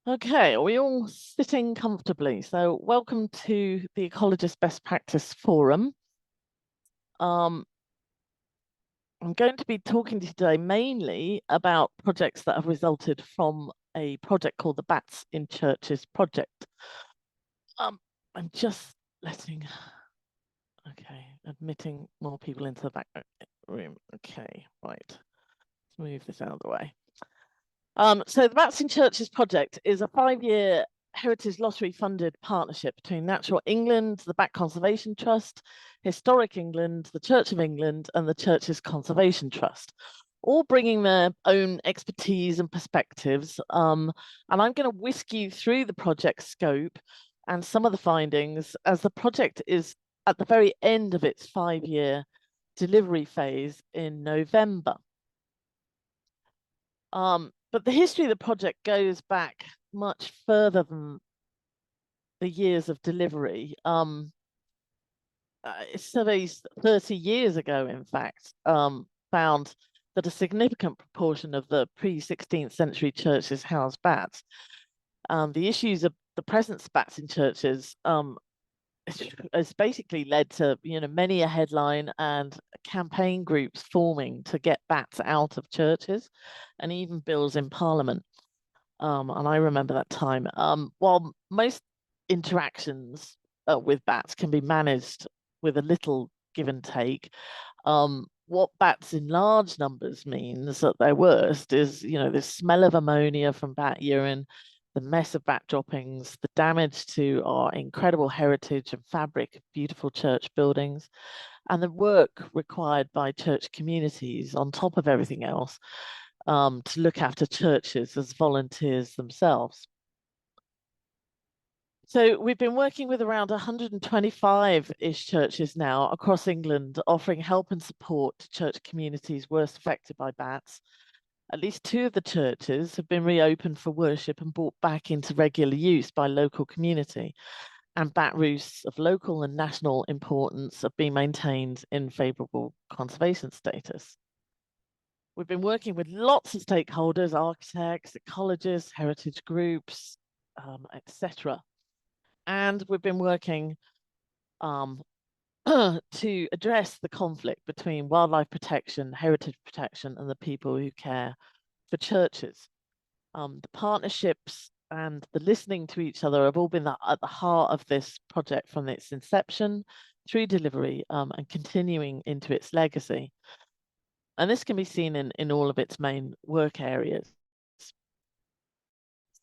Okay, are we all sitting comfortably? So welcome to the Ecologist Best Practice Forum. I'm going to be talking to you today mainly about projects that have resulted from a project called the Bats in Churches project. I'm just admitting more people into the back room. Okay, right. Let's move this out of the way. So the Bats in Churches project is a 5-year Heritage Lottery funded partnership between Natural England, the Bat Conservation Trust, Historic England, the Church of England, and the Churches Conservation Trust, all bringing their own expertise and perspectives. And I'm going to whisk you through the project scope and some of the findings, as the project is at the very end of its 5-year delivery phase in November. But the history of the project goes back much further than the years of delivery. Surveys 30 years ago, in fact, found that a significant proportion of the pre-16th century churches housed bats. The issues of the presence of bats in churches has basically led to many a headline and campaign groups forming to get bats out of churches, and even bills in Parliament. And I remember that time. While most interactions with bats can be managed with a little give and take, what bats in large numbers means at their worst is, the smell of ammonia from bat urine, the mess of bat droppings, the damage to our incredible heritage and fabric of beautiful church buildings, and the work required by church communities on top of everything else to look after churches as volunteers themselves. So we've been working with around 125-ish churches now across England, offering help and support to church communities worst affected by bats. At least 2 of the churches have been reopened for worship and brought back into regular use by local community, and bat roosts of local and national importance have been maintained in favourable conservation status. We've been working with lots of stakeholders, architects, ecologists, heritage groups, etc. And we've been working to address the conflict between wildlife protection, heritage protection, and the people who care for churches. The partnerships and the listening to each other have all been at the heart of this project from its inception through delivery and continuing into its legacy. And this can be seen in all of its main work areas.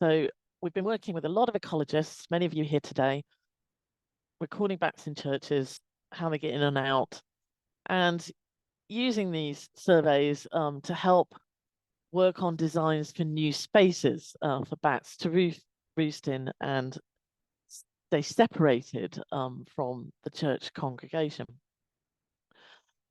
So we've been working with a lot of ecologists, many of you here today, recording bats in churches, how they get in and out, and using these surveys to help work on designs for new spaces for bats to roost in and stay separated from the church congregation.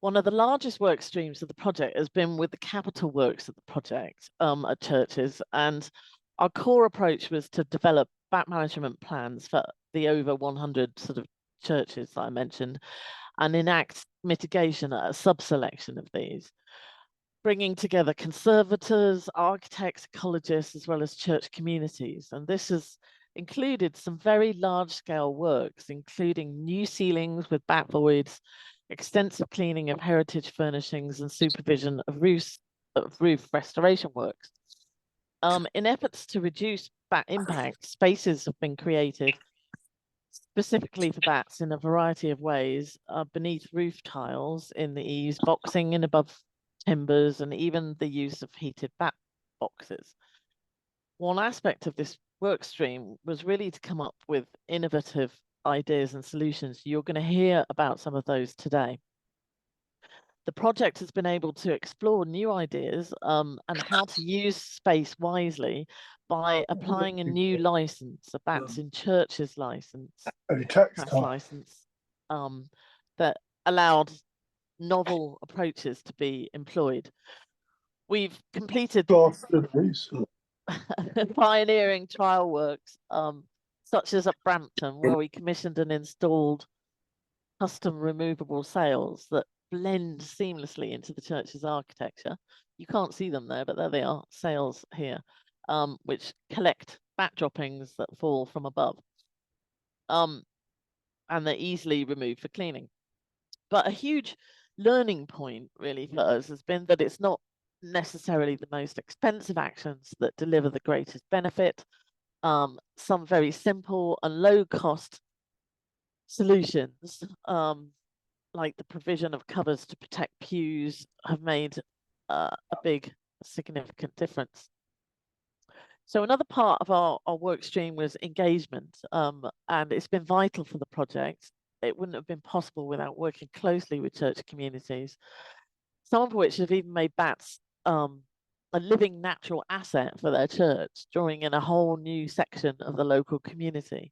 One of the largest work streams of the project has been with the capital works of the project at churches, and our core approach was to develop bat management plans for the over 100 sort of churches that I mentioned, and enact mitigation at a sub-selection of these, bringing together conservators, architects, ecologists, as well as church communities. And this has included some very large-scale works, including new ceilings with bat voids, extensive cleaning of heritage furnishings, and supervision of roof restoration works. In efforts to reduce bat impact, spaces have been created specifically for bats in a variety of ways, beneath roof tiles, in the eaves, boxing in above timbers, and even the use of heated bat boxes. One aspect of this work stream was really to come up with innovative ideas and solutions. You're going to hear about some of those today. The project has been able to explore new ideas and how to use space wisely by applying a new license, a Bats in Churches license, license, that allowed novel approaches to be employed. We've completed pioneering trial works, such as at Brampton, where we commissioned and installed custom removable sails that blend seamlessly into the church's architecture. You can't see them there, but there they are, sails here, which collect bat droppings that fall from above. And they're easily removed for cleaning. But a huge learning point really for us has been that it's not necessarily the most expensive actions that deliver the greatest benefit. Some very simple and low cost solutions, like the provision of covers to protect pews, have made a big significant difference. So another part of our work stream was engagement, and it's been vital for the project. It wouldn't have been possible without working closely with church communities, some of which have even made bats a living natural asset for their church, drawing in a whole new section of the local community.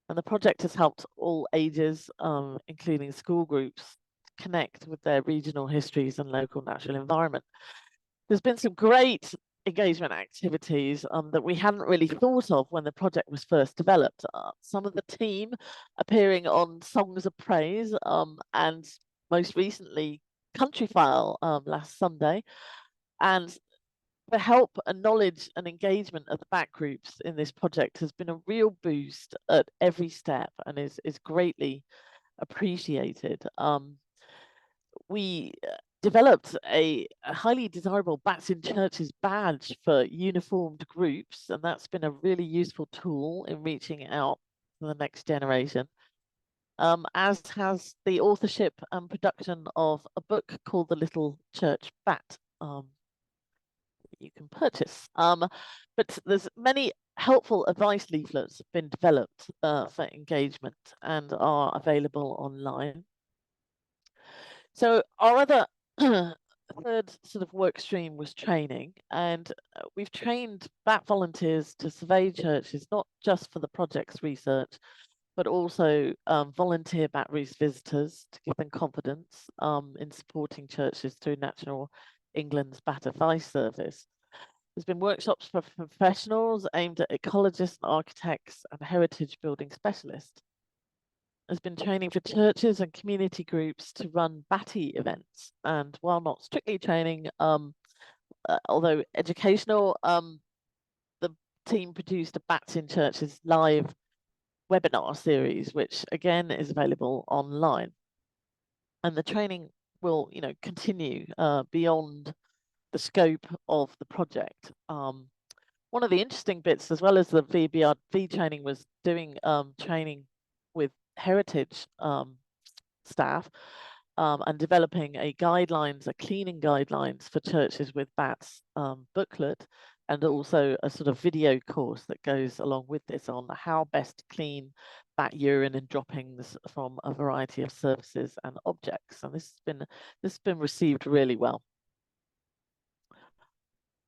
And the project has helped all ages, including school groups, connect with their regional histories and local natural environment. There's been some great engagement activities that we hadn't really thought of when the project was first developed. Some of the team appearing on Songs of Praise, and most recently Countryfile last Sunday. And the help and knowledge and engagement of the back groups in this project has been a real boost at every step and is greatly appreciated. We developed a highly desirable Bats in Churches badge for uniformed groups, and that's been a really useful tool in reaching out to the next generation. As has the authorship and production of a book called The Little Church Bat, you can purchase. But there's many helpful advice leaflets have been developed for engagement and are available online. So our other third sort of work stream was training, and we've trained bat volunteers to survey churches, not just for the project's research, but also volunteer bat roost visitors to give them confidence in supporting churches through National England's Bat Advice Service. There's been workshops for professionals aimed at ecologists, architects, and heritage building specialists. There's been training for churches and community groups to run batty events. And while not strictly training, although educational, the team produced a Bats in Churches live webinar series, which again is available online. And the training will, continue beyond the scope of the project. One of the interesting bits, as well as the VBRV training, was doing training with heritage staff and developing a cleaning guidelines for churches with bats booklet, and also a sort of video course that goes along with this on how best to clean bat urine and droppings from a variety of surfaces and objects. And this has been received really well.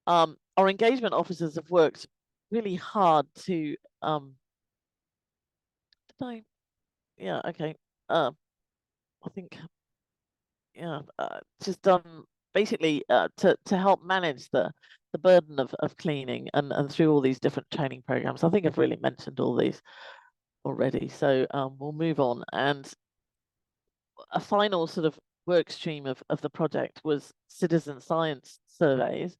Our engagement officers have worked really hard to yeah, okay. I think just done basically to help manage the burden of cleaning and through all these different training programs. I think I've really mentioned all these already, so we'll move on. And a final sort of work stream of the project was citizen science surveys,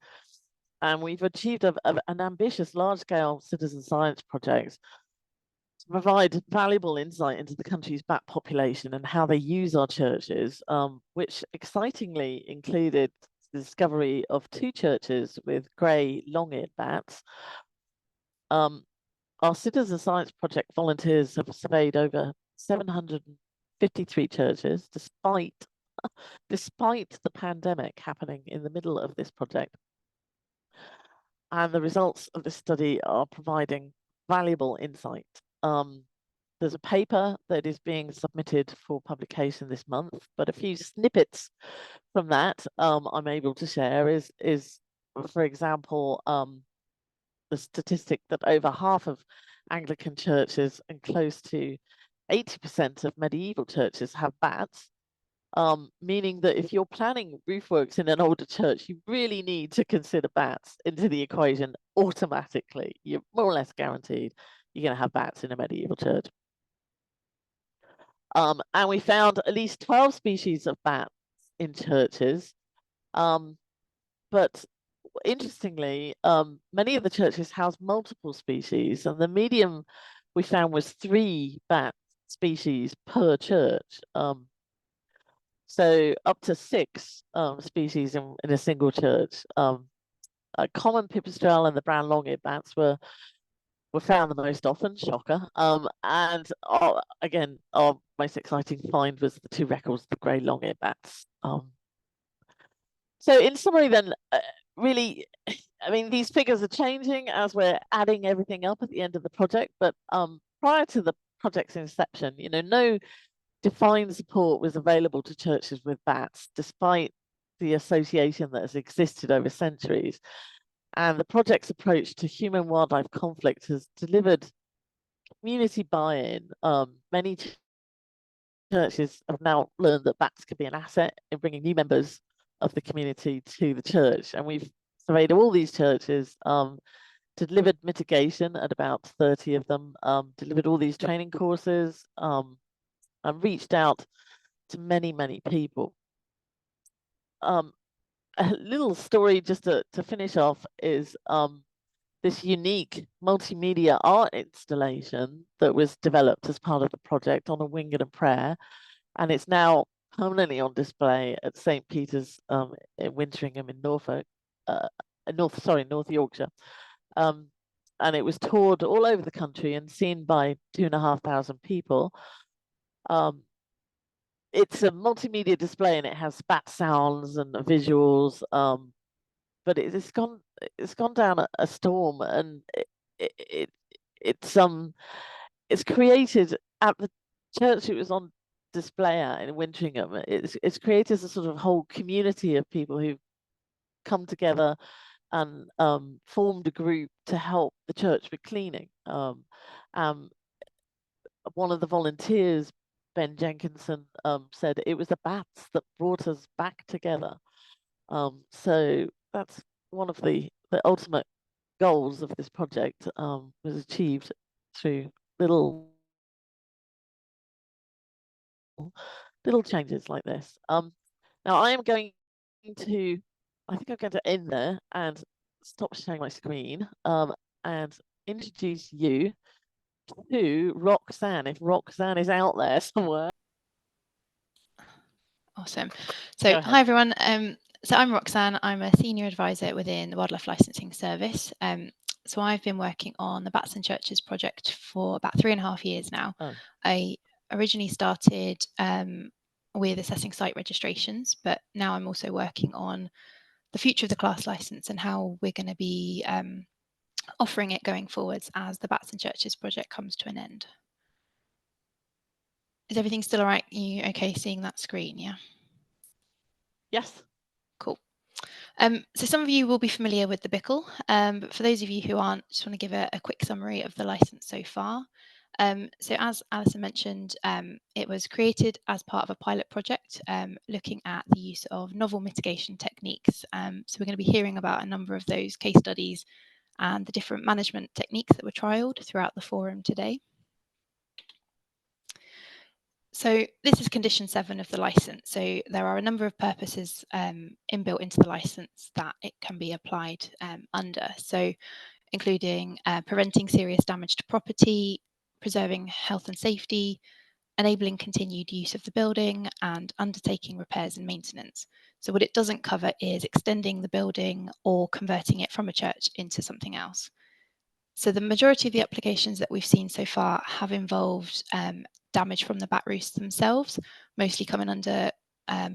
and we've achieved an ambitious large-scale citizen science project to provide valuable insight into the country's bat population and how they use our churches, which excitingly included the discovery of 2 churches with grey long-eared bats. Our citizen science project volunteers have surveyed over 753 churches, despite the pandemic happening in the middle of this project. And the results of this study are providing valuable insight. There's a paper that is being submitted for publication this month, but a few snippets from that I'm able to share is for example, the statistic that over half of Anglican churches and close to 80% of medieval churches have bats, meaning that if you're planning roof works in an older church, you really need to consider bats into the equation automatically. You're more or less guaranteed you're going to have bats in a medieval church. And we found at least 12 species of bats in churches, but interestingly, many of the churches house multiple species, and the medium we found was 3 bat species per church. So up to 6 species in a single church. Common pipistrelle and the brown long-eared bats were found the most often, shocker. And again, our most exciting find was the 2 records, the grey long-eared bats. So in summary then, really, I mean, these figures are changing as we're adding everything up at the end of the project, but prior to the project's inception, no defined support was available to churches with bats, despite the association that has existed over centuries. And the project's approach to human-wildlife conflict has delivered community buy-in. Many churches have now learned that bats could be an asset in bringing new members of the community to the church. And we've surveyed all these churches, delivered mitigation at about 30 of them, delivered all these training courses, and reached out to many, many people. A little story just to finish off is this unique multimedia art installation that was developed as part of the project on a wing and a prayer, and it's now permanently on display at St. Peter's in Winteringham in Norfolk, North Yorkshire. And it was toured all over the country and seen by 2,500 people. It's a multimedia display and it has bat sounds and visuals, but it's gone down a storm, and it's created at the church it was on display at in Winteringham. It's created a sort of whole community of people who've come together and formed a group to help the church with cleaning. One of the volunteers, Ben Jenkinson, said it was the bats that brought us back together. So that's one of the ultimate goals of this project, was achieved through little changes like this. Now I think I'm going to end there and stop sharing my screen, and introduce you to Roxanne, if Roxanne is out there somewhere. Awesome. So hi everyone. So I'm Roxanne. I'm a senior advisor within the Wildlife Licensing Service. So I've been working on the Bats and Churches project for about 3.5 years now. I originally started with assessing site registrations, but now I'm also working on the future of the class license and how we're going to be offering it going forwards as the Bats and Churches project comes to an end. Is everything still all right? Are you okay seeing that screen? Yeah. Yes. Cool. So some of you will be familiar with the BICL, but for those of you who aren't, just want to give a quick summary of the license so far. So as Alison mentioned, it was created as part of a pilot project looking at the use of novel mitigation techniques. So we're going to be hearing about a number of those case studies and the different management techniques that were trialled throughout the forum today. So this is condition 7 of the license. So there are a number of purposes inbuilt into the license that it can be applied under. So including preventing serious damage to property, preserving health and safety, enabling continued use of the building, and undertaking repairs and maintenance. So what it doesn't cover is extending the building or converting it from a church into something else. So the majority of the applications that we've seen so far have involved damage from the bat roosts themselves, mostly coming under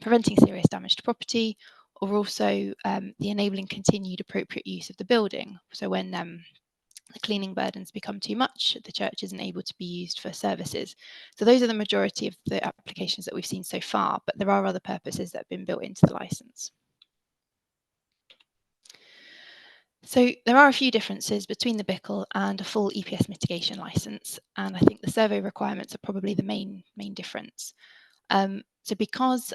preventing serious damage to property, or also the enabling continued appropriate use of the building. So when the cleaning burdens become too much, the church isn't able to be used for services. So those are the majority of the applications that we've seen so far, but there are other purposes that have been built into the license. So there are a few differences between the BICL and a full EPS mitigation license, and I think the survey requirements are probably the main difference. So because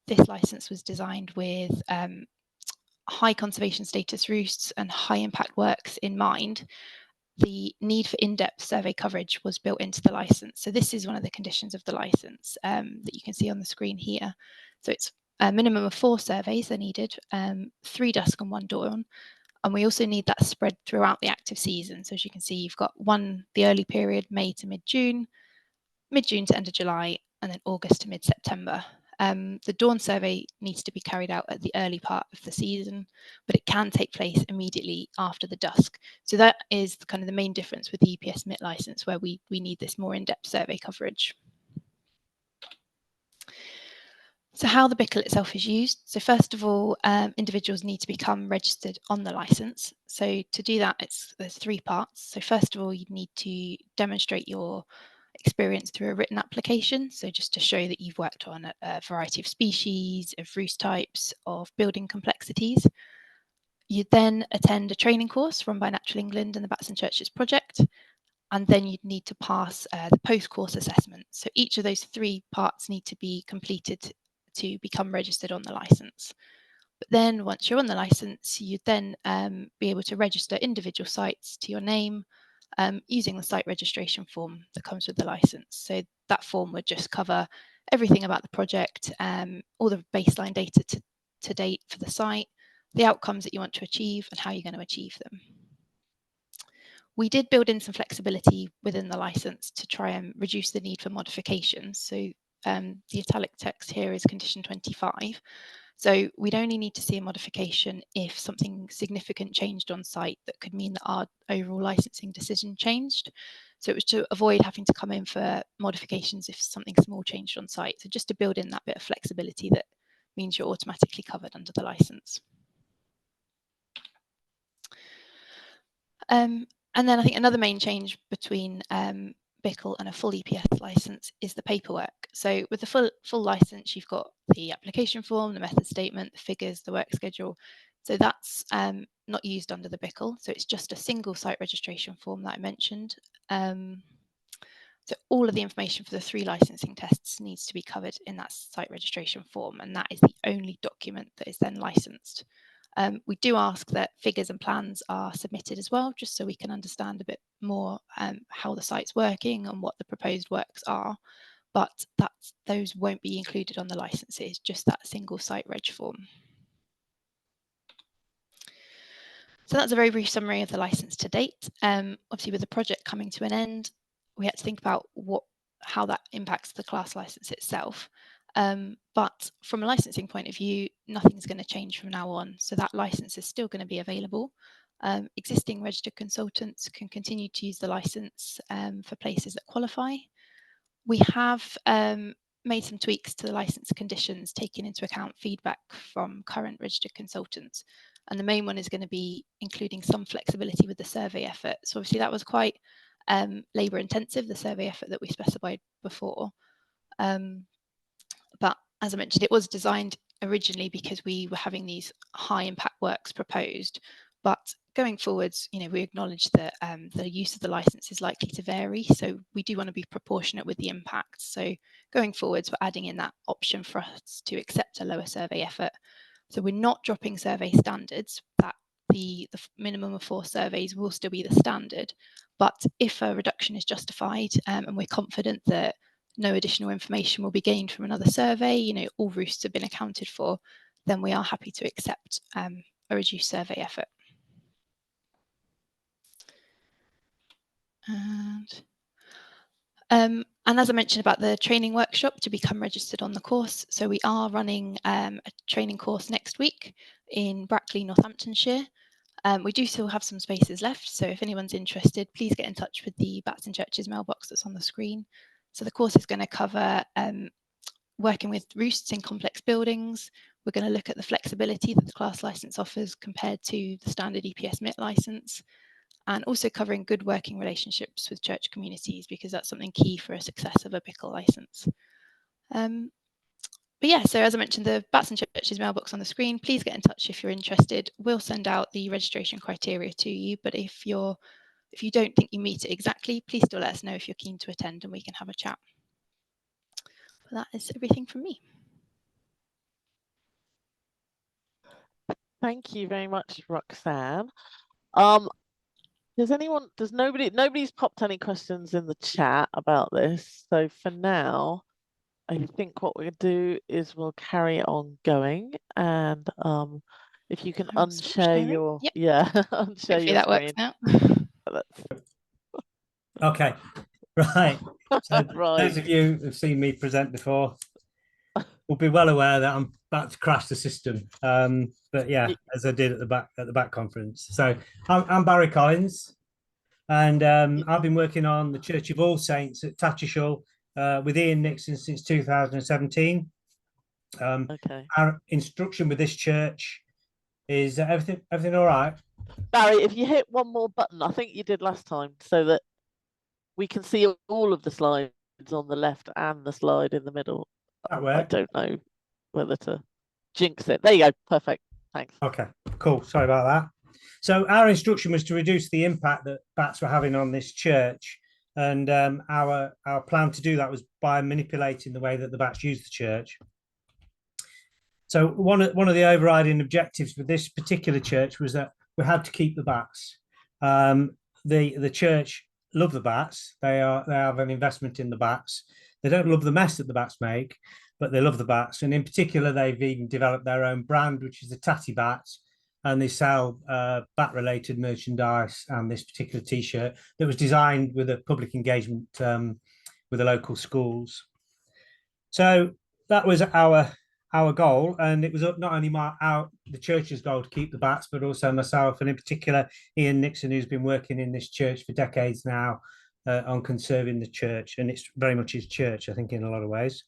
this license was designed with high conservation status roosts and high impact works in mind, the need for in-depth survey coverage was built into the license. So this is one of the conditions of the license that you can see on the screen here. So it's a minimum of 4 surveys are needed, 3 dusk and 1 dawn. And we also need that spread throughout the active season. So as you can see, you've got the early period, May to mid-June, mid-June to end of July, and then August to mid-September. The dawn survey needs to be carried out at the early part of the season, but it can take place immediately after the dusk. So that is kind of the main difference with the EPS MIT license, where we need this more in-depth survey coverage. So how the BICL itself is used. So first of all, individuals need to become registered on the license. So to do that, there's 3 parts. So first of all, you need to demonstrate your experience through a written application. So just to show that you've worked on a variety of species, of roost types, of building complexities. You then attend a training course run by Natural England and the Bats and Churches project. And then you'd need to pass the post-course assessment. So each of those 3 parts need to be completed to become registered on the license. But then once you're on the license, you'd then be able to register individual sites to your name using the site registration form that comes with the license. So that form would just cover everything about the project, all the baseline data to date for the site, the outcomes that you want to achieve and how you're going to achieve them. We did build in some flexibility within the license to try and reduce the need for modifications. So the italic text here is condition 25. So we'd only need to see a modification if something significant changed on site that could mean that our overall licensing decision changed. So it was to avoid having to come in for modifications if something small changed on site. So just to build in that bit of flexibility that means you're automatically covered under the license. And then I think another main change between BICL and a full EPS license is the paperwork. So with the full license, you've got the application form, the method statement, the figures, the work schedule. So that's not used under the BICL. So it's just a single site registration form that I mentioned. So all of the information for the 3 licensing tests needs to be covered in that site registration form, and that is the only document that is then licensed. We do ask that figures and plans are submitted as well, just so we can understand a bit more how the site's working and what the proposed works are, but those won't be included on the licenses, just that single site reg form. So that's a very brief summary of the license to date. Obviously, with the project coming to an end, we had to think about how that impacts the class license itself. But from a licensing point of view, nothing's going to change from now on. So that license is still going to be available. Existing registered consultants can continue to use the license for places that qualify. We have made some tweaks to the license conditions, taking into account feedback from current registered consultants. And the main one is going to be including some flexibility with the survey effort. So obviously that was quite labour intensive, the survey effort that we specified before. But as I mentioned, it was designed originally because we were having these high impact works proposed. But going forwards, we acknowledge that the use of the license is likely to vary. So we do want to be proportionate with the impact. So going forwards, we're adding in that option for us to accept a lower survey effort. So we're not dropping survey standards, that the minimum of 4 surveys will still be the standard. But if a reduction is justified and we're confident that no additional information will be gained from another survey, all roosts have been accounted for, then we are happy to accept a reduced survey effort. And as I mentioned about the training workshop to become registered on the course, so we are running a training course next week in Brackley, Northamptonshire. We do still have some spaces left, so if anyone's interested, please get in touch with the Bats and Churches mailbox that's on the screen. So the course is going to cover working with roosts in complex buildings. We're going to look at the flexibility that the class license offers compared to the standard EPS MIT license, and also covering good working relationships with church communities, because that's something key for a success of a BICL license. But yeah, so as I mentioned, the Bats and Churches mailbox on the screen, please get in touch if you're interested. We'll send out the registration criteria to you, but if you don't think you meet it exactly, please still let us know if you're keen to attend and we can have a chat. But that is everything from me. Thank you very much, Roxanne. Nobody's popped any questions in the chat about this. So for now, I think what we'll do is we'll carry on going, and if you can I'll stop unshare sharing. your Yep. unshare Hopefully your that works screen. now. Okay, right. So Right. those of you who've seen me present before will be well aware that I'm about to crash the system. But yeah, as I did at the back conference. So I'm Barry Collins, and I've been working on the Church of All Saints at Tattershall with Ian Nixon since 2017. Okay. Our instruction with this church is everything all right? Barry, if you hit one more button, I think you did last time, so that we can see all of the slides on the left and the slide in the middle. That I work? don't know whether to jinx it. There you go. Perfect. Thanks. Okay, cool. Sorry about that. So our instruction was to reduce the impact that bats were having on this church, and our plan to do that was by manipulating the way that the bats use the church. So one of the overriding objectives with this particular church was that we had to keep the bats. The church love the bats. They have an investment in the bats. They don't love the mess that the bats make, but they love the bats. And in particular, they've even developed their own brand, which is the Tatty Bats, and they sell bat-related merchandise and this particular T-shirt that was designed with a public engagement with the local schools. So that was our goal, and it was not only the church's goal to keep the bats, but also myself, and in particular Ian Nixon, who's been working in this church for decades now on conserving the church, and it's very much his church, I think, in a lot of ways.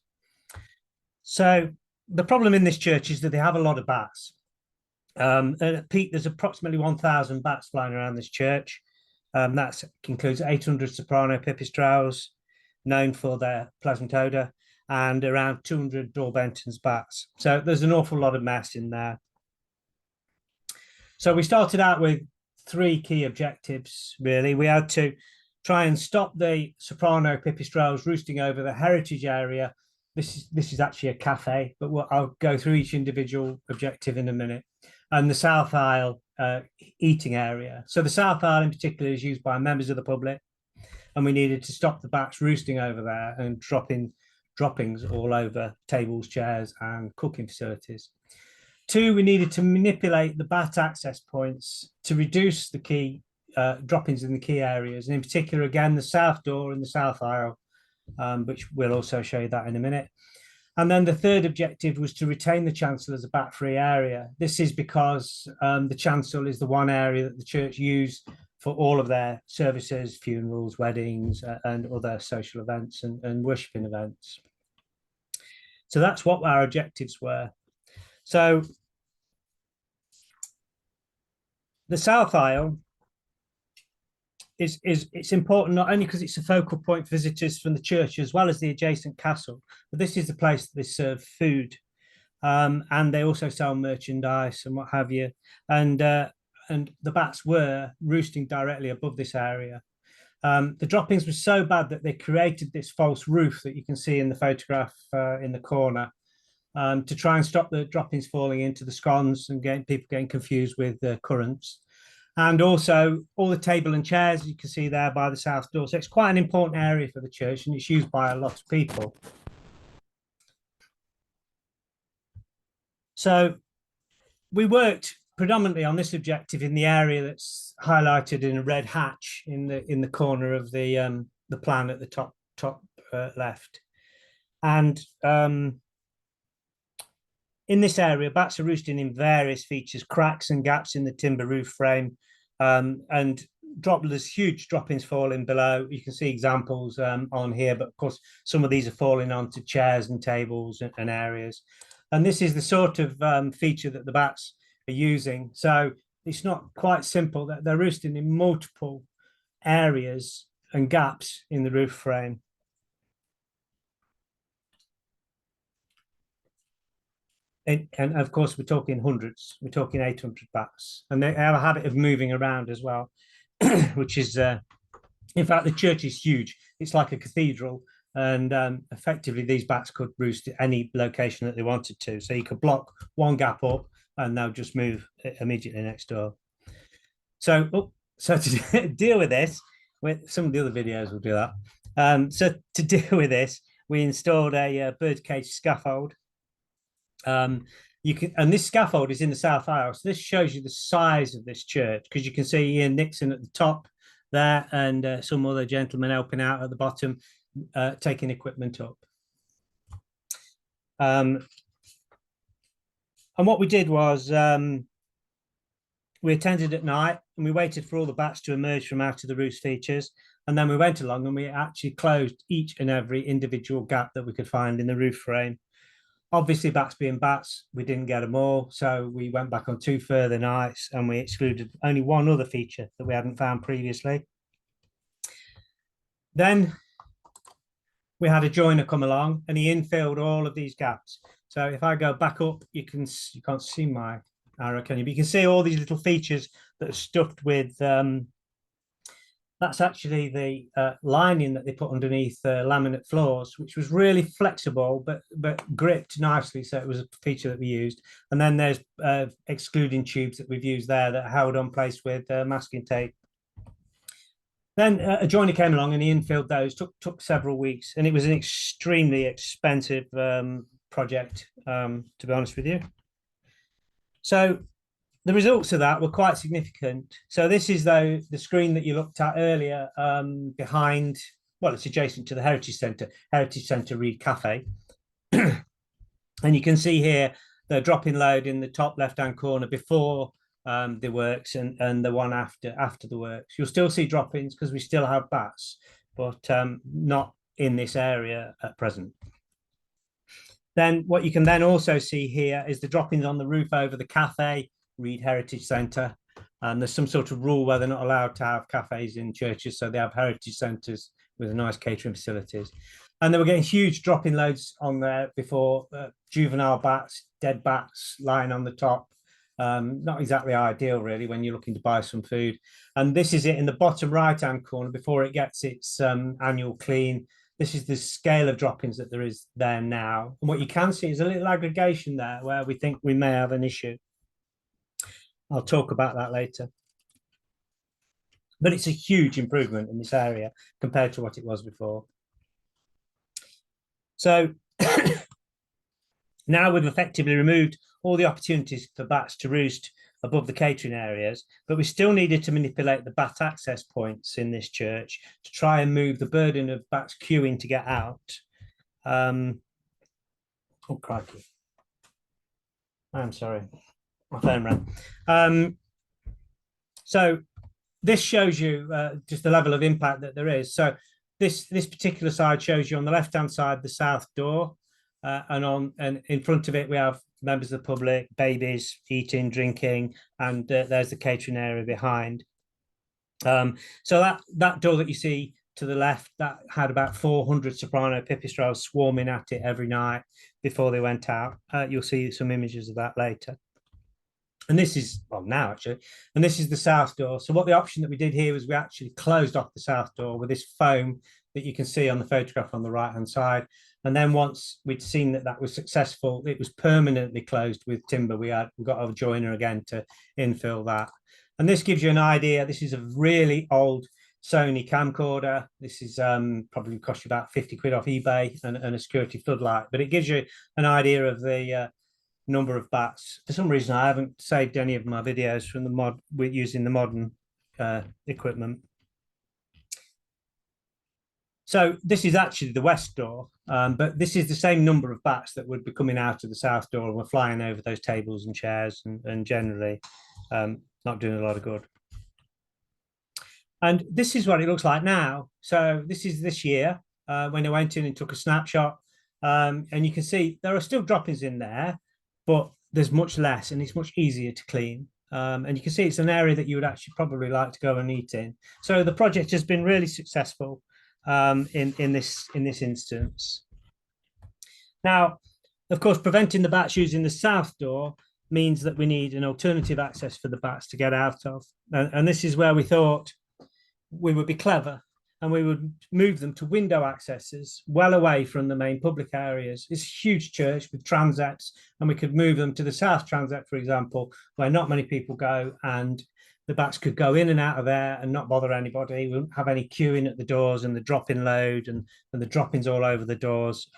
So the problem in this church is that they have a lot of bats. At peak, there's approximately 1,000 bats flying around this church. That includes 800 soprano pipistrelles, known for their pleasant odor, and around 200 Benton's bats. So there's an awful lot of mess in there. So we started out with 3 key objectives, really. We had to try and stop the soprano pipistrelles roosting over the heritage area. This is actually a cafe, but I'll go through each individual objective in a minute. And the South Aisle eating area. So the South Aisle in particular is used by members of the public, and we needed to stop the bats roosting over there and dropping droppings all over tables, chairs, and cooking facilities. 2, we needed to manipulate the bat access points to reduce the key droppings in the key areas, and in particular, again, the south door and the south aisle, which we'll also show you that in a minute. And then the 3rd objective was to retain the chancel as a bat-free area. This is because the chancel is the one area that the church used for all of their services, funerals, weddings, and other social events and worshiping events. So that's what our objectives were. So the South Aisle it's important not only because it's a focal point for visitors from the church as well as the adjacent castle, but this is the place that they serve food, and they also sell merchandise and what have you. And the bats were roosting directly above this area. The droppings were so bad that they created this false roof that you can see in the photograph in the corner, to try and stop the droppings falling into the scones and people getting confused with the currents. And also all the table and chairs you can see there by the south door. So it's quite an important area for the church, and it's used by a lot of people. So we worked predominantly on this objective in the area that's highlighted in a red hatch in the corner of the plan at the top left. And in this area, bats are roosting in various features, cracks and gaps in the timber roof frame, and there's huge droppings falling below. You can see examples on here, but of course, some of these are falling onto chairs and tables and areas. And this is the sort of feature that the bats are using. So it's not quite simple that they're roosting in multiple areas and gaps in the roof frame. And of course, we're talking hundreds, we're talking 800 bats, and they have a habit of moving around as well, which is, in fact, the church is huge. It's like a cathedral, and effectively these bats could roost at any location that they wanted to. So you could block one gap up and they'll just move immediately next door. So to deal with this, with some of the other videos will do that. So to deal with this, we installed a bird cage scaffold. And this scaffold is in the south aisle. So this shows you the size of this church, because you can see Ian Nixon at the top there, and some other gentlemen helping out at the bottom, taking equipment up. And what we did was we attended at night, and we waited for all the bats to emerge from out of the roost features. And then we went along and we actually closed each and every individual gap that we could find in the roof frame. Obviously, bats being bats, we didn't get them all. So we went back on 2 further nights and we excluded only one other feature that we hadn't found previously. Then we had a joiner come along and he infilled all of these gaps. So if I go back up, you can't see my arrow, can you? But you can see all these little features that are stuffed with, that's actually the lining that they put underneath laminate floors, which was really flexible, but gripped nicely. So it was a feature that we used. And then there's excluding tubes that we've used there that are held on place with masking tape. Then a joiner came along and he infilled those, took several weeks, and it was an extremely expensive project, to be honest with you. So the results of that were quite significant. So this is the screen that you looked at earlier, behind, well, it's adjacent to the Heritage Centre Reed Cafe. And you can see here the drop-in load in the top left-hand corner before the works, and the one after the works. You'll still see drop-ins because we still have bats, but not in this area at present. Then what you can then also see here is the drop-ins on the roof over the cafe, Reed Heritage Centre. And there's some sort of rule where they're not allowed to have cafes in churches, so they have heritage centres with nice catering facilities. And they were getting huge drop-in loads on there before, juvenile bats, dead bats lying on the top. Not exactly ideal, really, when you're looking to buy some food. And this is it in the bottom right-hand corner before it gets its annual clean. This is the scale of drop-ins that there is there now. And what you can see is a little aggregation there where we think we may have an issue. I'll talk about that later. But it's a huge improvement in this area compared to what it was before. So now we've effectively removed all the opportunities for bats to roost above the catering areas, but we still needed to manipulate the bat access points in this church to try and move the burden of bats queuing to get out. Oh, crikey. I'm sorry. My phone ran. So this shows you just the level of impact that there is. So this particular side shows you on the left-hand side the south door, and in front of it we have members of the public, babies eating, drinking, and there's the catering area behind. So that door that you see to the left, that had about 400 soprano pipistrelles swarming at it every night before they went out. You'll see some images of that later. And this is, well, now actually, and this is the south door. So what the option that we did here was we actually closed off the south door with this foam that you can see on the photograph on the right-hand side. And then once we'd seen that that was successful, it was permanently closed with timber. We got a joiner again to infill that. And this gives you an idea. This is a really old Sony camcorder. This is probably cost you about 50 quid off eBay, and a security floodlight. But it gives you an idea of the number of bats. For some reason, I haven't saved any of my videos from the mod with using the modern equipment. So this is actually the west door, but this is the same number of bats that would be coming out of the south door and were flying over those tables and chairs, and generally not doing a lot of good. And this is what it looks like now. So this is this year when I went in and took a snapshot, and you can see there are still droppings in there, but there's much less and it's much easier to clean. And you can see it's an area that you would actually probably like to go and eat in. So the project has been really successful in this instance. Now, of course, preventing the bats using the south door means that we need an alternative access for the bats to get out of. And this is where we thought we would be clever and we would move them to window accesses well away from the main public areas. It's a huge church with transepts, and we could move them to the south transept, for example, where not many people go, and the bats could go in and out of there and not bother anybody. We wouldn't have any queuing at the doors and the drop-in load and the droppings all over the doors,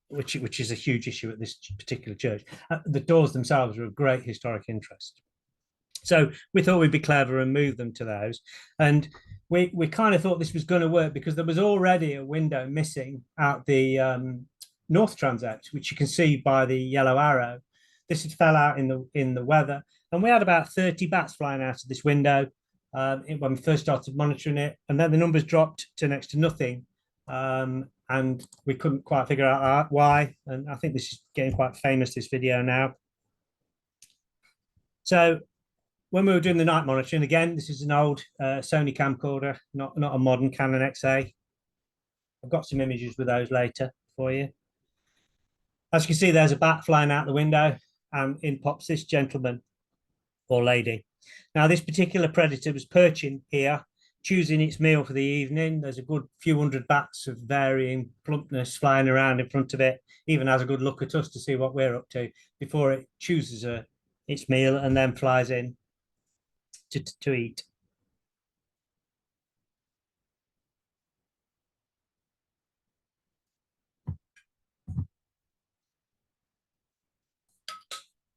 which is a huge issue at this particular church. The doors themselves are of great historic interest. So we thought we'd be clever and move them to those. And we kind of thought this was going to work because there was already a window missing out the north transept, which you can see by the yellow arrow. This had fell out in the weather. And we had about 30 bats flying out of this window when we first started monitoring it. And then the numbers dropped to next to nothing. And we couldn't quite figure out why. And I think this is getting quite famous, this video now. So when we were doing the night monitoring, again, this is an old Sony camcorder, not a modern Canon XA. I've got some images with those later for you. As you can see, there's a bat flying out the window, and in pops this gentleman or lady. Now, this particular predator was perching here, choosing its meal for the evening. There's a good few hundred bats of varying plumpness flying around in front of it, even has a good look at us to see what we're up to before it chooses its meal and then flies in to eat.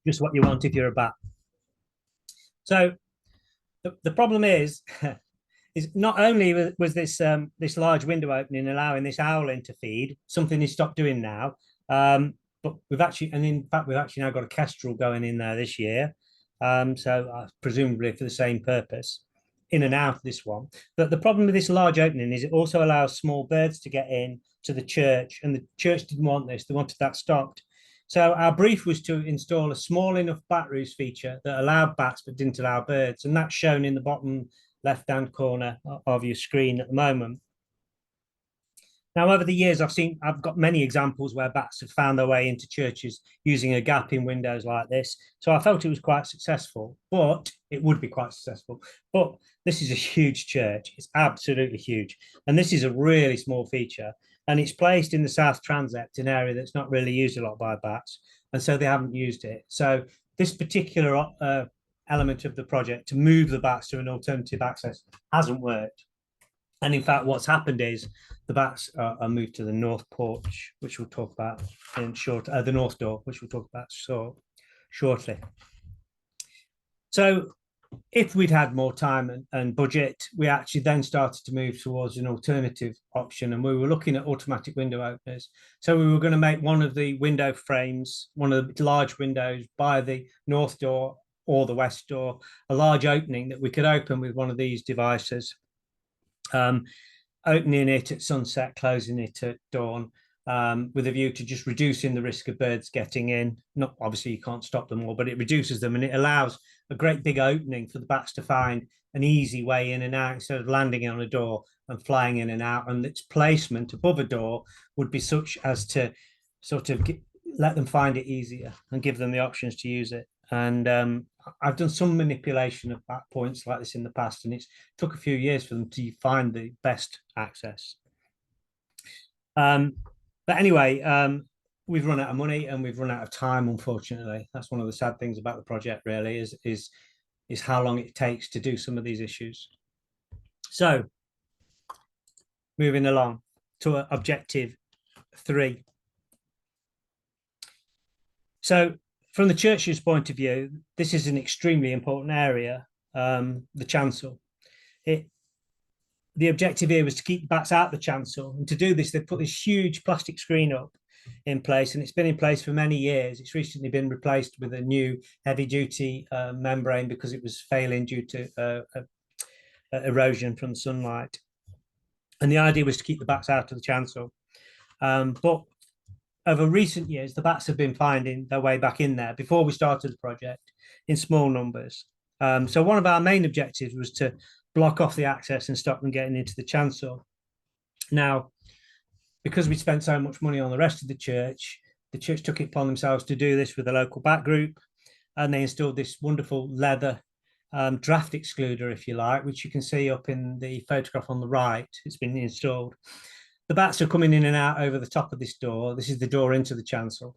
Just what you want if you're a bat. So the problem is not only was this this large window opening allowing this owl in to feed, something he's stopped doing now, but we've actually, and in fact, we've actually now got a kestrel going in there this year. So presumably for the same purpose, in and out of this one. But the problem with this large opening is it also allows small birds to get in to the church, and the church didn't want this. They wanted that stopped. So our brief was to install a small enough bat roost feature that allowed bats but didn't allow birds, and that's shown in the bottom left-hand corner of your screen at the moment. Now, over the years, I've got many examples where bats have found their way into churches using a gap in windows like this. So I felt it was quite successful, but it would be quite successful. But this is a huge church. It's absolutely huge. And this is a really small feature. And it's placed in the south transept, an area that's not really used a lot by bats. And so they haven't used it. So this particular element of the project to move the bats to an alternative access hasn't worked. And in fact, what's happened is the bats are moved to the north porch, which we'll talk about in short, the north door, which we'll talk about shortly. So if we'd had more time and budget, we actually then started to move towards an alternative option, and we were looking at automatic window openers. So we were going to make one of the window frames, one of the large windows by the north door or the west door, a large opening that we could open with one of these devices. Opening it at sunset, closing it at dawn, with a view to just reducing the risk of birds getting in. Not obviously you can't stop them all, but it reduces them, and it allows a great big opening for the bats to find an easy way in and out instead of landing on a door and flying in and out. And its placement above a door would be such as to sort of let them find it easier and give them the options to use it. And I've done some manipulation of bat points like this in the past, and it's took a few years for them to find the best access. But anyway, we've run out of money and we've run out of time, unfortunately. That's one of the sad things about the project, really, is how long it takes to do some of these issues. So moving along to objective 3. So from the church's point of view, this is an extremely important area, the chancel. The objective here was to keep the bats out the chancel. And to do this, they put this huge plastic screen up in place, and it's been in place for many years. It's recently been replaced with a new heavy-duty membrane because it was failing due to erosion from sunlight. And the idea was to keep the bats out of the chancel. But over recent years, the bats have been finding their way back in there before we started the project in small numbers. So one of our main objectives was to block off the access and stop them getting into the chancel. Now, because we spent so much money on the rest of the church took it upon themselves to do this with a local bat group, and they installed this wonderful leather draft excluder, if you like, which you can see up in the photograph on the right. It's been installed. The bats are coming in and out over the top of this door. This is the door into the chancel.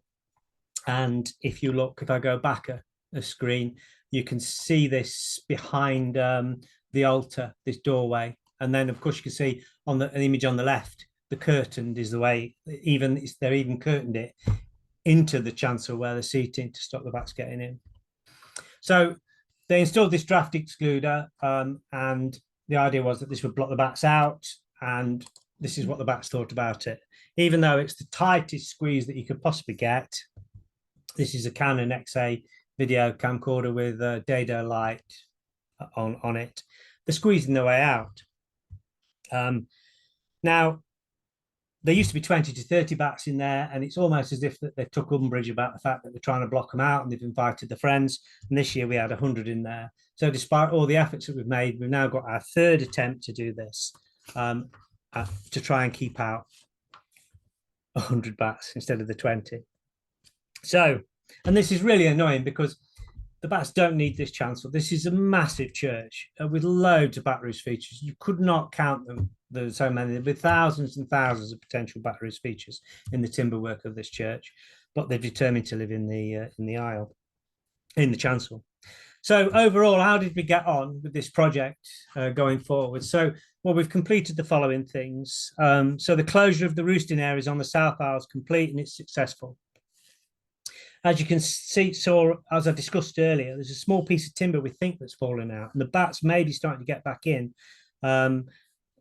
And if you look, if I go back a screen, you can see this behind the altar, this doorway. And then, of course, you can see on the image on the left, the curtained is the way, they're even curtained it into the chancel where the seating to stop the bats getting in. So they installed this draft excluder, and the idea was that this would block the bats out, and this is what the bats thought about it. Even though it's the tightest squeeze that you could possibly get, this is a Canon XA video camcorder with a dado light on it. They're squeezing their way out. Now, there used to be 20 to 30 bats in there, and it's almost as if that they took umbrage about the fact that they're trying to block them out, and they've invited the friends. And this year we had 100 in there. So despite all the efforts that we've made, we've now got our third attempt to do this, to try and keep out 100 bats instead of the 20. So, and this is really annoying because the bats don't need this chancel. This is a massive church with loads of bat roost features. You could not count them. There's so many, with thousands and thousands of potential bat roost features in the timber work of this church, but they've determined to live in the aisle, in the chancel. So overall, how did we get on with this project going forward? So, well, we've completed the following things. So the closure of the roosting areas on the south aisle is complete and it's successful. As you can see, so as I discussed earlier, there's a small piece of timber we think that's fallen out, and the bats may be starting to get back in.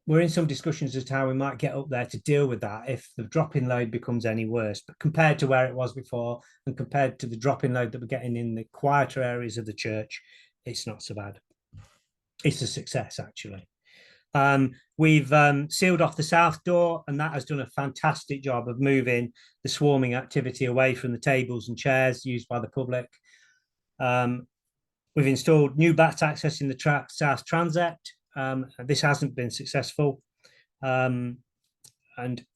We're in some discussions as to how we might get up there to deal with that if the drop-in load becomes any worse. But compared to where it was before, and compared to the drop-in load that we're getting in the quieter areas of the church, it's not so bad. It's a success, actually. We've sealed off the south door, and that has done a fantastic job of moving the swarming activity away from the tables and chairs used by the public. We've installed new bats access in the south transept. This hasn't been successful, and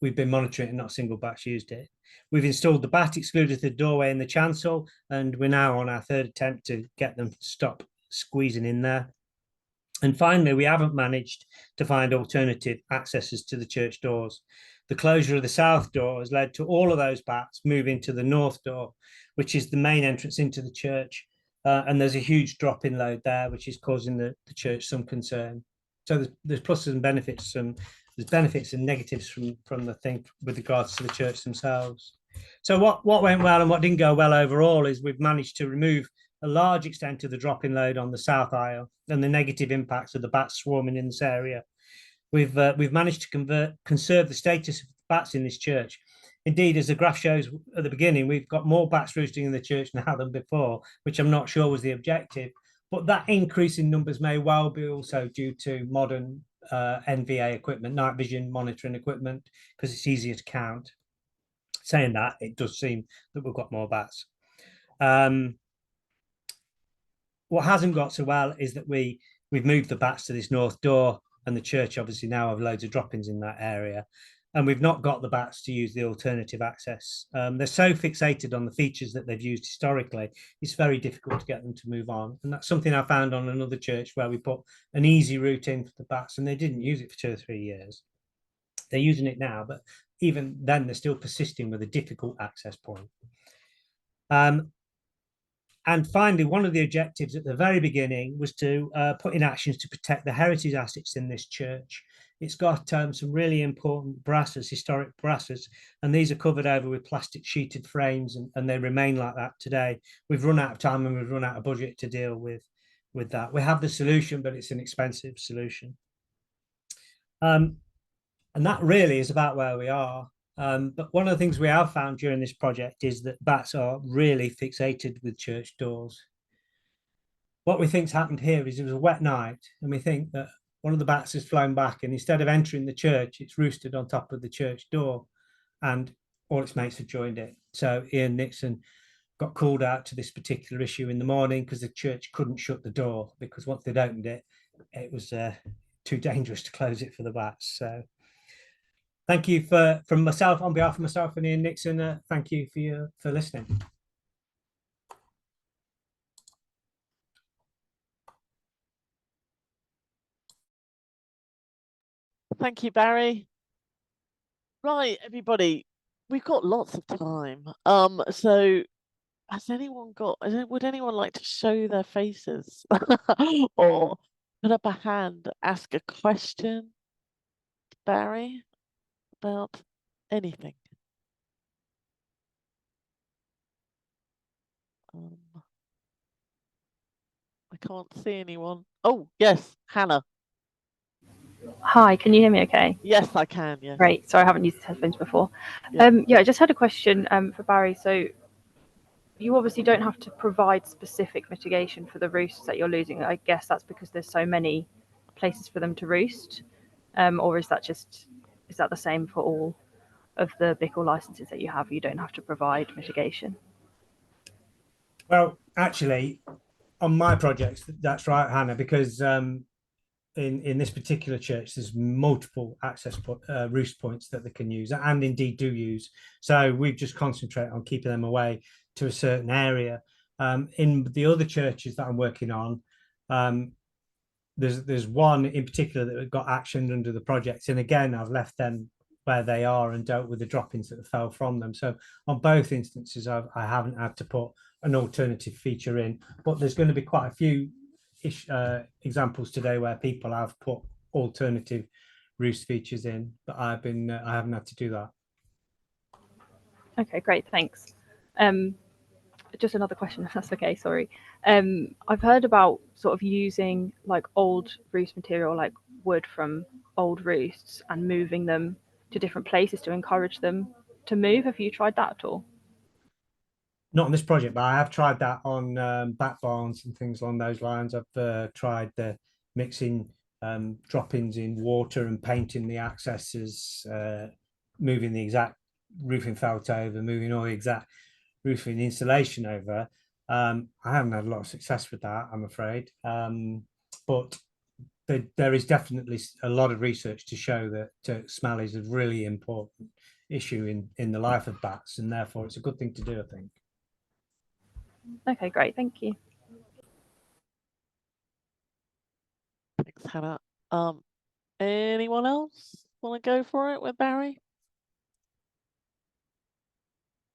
we've been monitoring it and not a single bat's used it. We've installed the bat excluder to the doorway in the chancel, and we're now on our third attempt to get them to stop squeezing in there. And finally, we haven't managed to find alternative accesses to the church doors. The closure of the south door has led to all of those bats moving to the north door, which is the main entrance into the church. And there's a huge drop in load there, which is causing the church some concern. So there's pluses and benefits. There's benefits and negatives from the thing with regards to the church themselves. So what went well and what didn't go well overall is we've managed to remove a large extent of the drop-in load on the south aisle and the negative impacts of the bats swarming in this area. We've managed to conserve the status of bats in this church. Indeed, as the graph shows at the beginning, we've got more bats roosting in the church now than before, which I'm not sure was the objective. But that increase in numbers may well be also due to modern NVA equipment, night vision monitoring equipment, because it's easier to count. Saying that, it does seem that we've got more bats. What hasn't got so well is that we've moved the bats to this north door, and the church obviously now have loads of drop-ins in that area. And we've not got the bats to use the alternative access. They're so fixated on the features that they've used historically, it's very difficult to get them to move on. And that's something I found on another church where we put an easy route in for the bats, and they didn't use it for 2 or 3 years. They're using it now, but even then they're still persisting with a difficult access point. And finally, one of the objectives at the very beginning was to put in actions to protect the heritage assets in this church. It's got some really important brasses, historic brasses, and these are covered over with plastic sheeted frames, and they remain like that today. We've run out of time and we've run out of budget to deal with that. We have the solution, but it's an expensive solution. And that really is about where we are. But one of the things we have found during this project is that bats are really fixated with church doors. What we think's happened here is it was a wet night, and we think that one of the bats has flown back, and instead of entering the church, it's roosted on top of the church door, and all its mates have joined it. So Ian Nixon got called out to this particular issue in the morning because the church couldn't shut the door, because once they'd opened it, it was too dangerous to close it for the bats. So thank you from myself, on behalf of myself and Ian Nixon, thank you for listening. Thank you, Barry. Right, everybody, we've got lots of time. So would anyone like to show their faces or put up a hand, ask a question, Barry, about anything? I can't see anyone. Oh, yes, Hannah. Hi, can you hear me okay? Yes, I can, yes. Great. Sorry, I haven't used headphones before. Yeah. Yeah, I just had a question for Barry. So you obviously don't have to provide specific mitigation for the roosts that you're losing. I guess that's because there's so many places for them to roost. Or is that the same for all of the BICL licenses that you have? You don't have to provide mitigation. Well, actually, on my projects, that's right, Hannah, because in this particular church, there's multiple access roost points that they can use, and indeed do use. So we just concentrate on keeping them away to a certain area. In the other churches that I'm working on, there's one in particular that got actioned under the project, and again, I've left them where they are and dealt with the droppings that fell from them. So on both instances, I haven't had to put an alternative feature in, but there's going to be quite a few examples today where people have put alternative roost features in, but I haven't had to do that. Okay, great, thanks. Just another question, if that's okay, sorry. I've heard about sort of using like old roost material, like wood from old roosts, and moving them to different places to encourage them to move. Have you tried that at all? Not on this project, but I have tried that on bat barns and things along those lines. I've tried the mixing droppings in water and painting the accesses, moving the exact roofing felt over, moving all the exact roofing insulation over. I haven't had a lot of success with that, I'm afraid. But there is definitely a lot of research to show that smell is a really important issue in the life of bats, and therefore it's a good thing to do, I think. Okay, great, thank you. Thanks, Hannah. Anyone else want to go for it with Barry?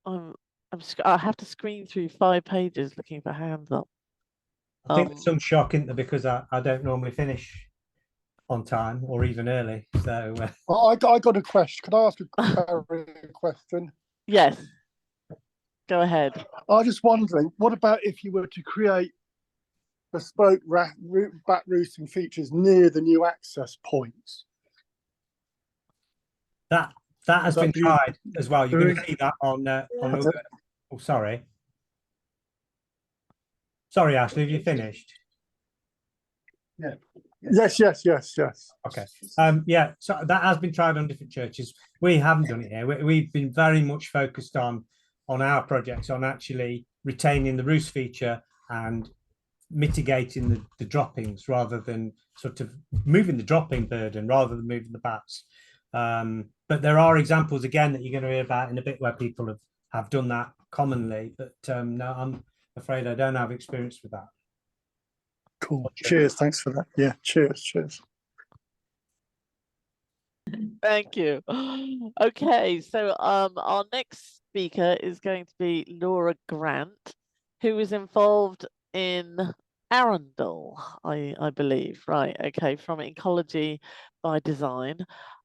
I have to screen through 5 pages looking for hands up. I think there's some shock in there because I don't normally finish on time or even early. So I got a question. Could I ask a question? Yes. Go ahead. I was just wondering, what about if you were to create bespoke bat roosting features near the new access points? That has been tried as well. You're going to see that on oh, sorry, Ashley, have you finished? Yeah. Yes. Okay. Yeah, so that has been tried on different churches. We haven't done it here. We've been very much focused on our projects on actually retaining the roost feature and mitigating the droppings rather than sort of moving the dropping burden rather than moving the bats. But there are examples again that you're going to hear about in a bit where people have done that commonly. But no, I'm afraid I don't have experience with that. Cool. Cheers. Thanks for that. Yeah. Cheers. Thank you. Okay, so our next speaker is going to be Laura Grant, who is involved in Arundel, I believe. Right, okay, from Ecology by Design.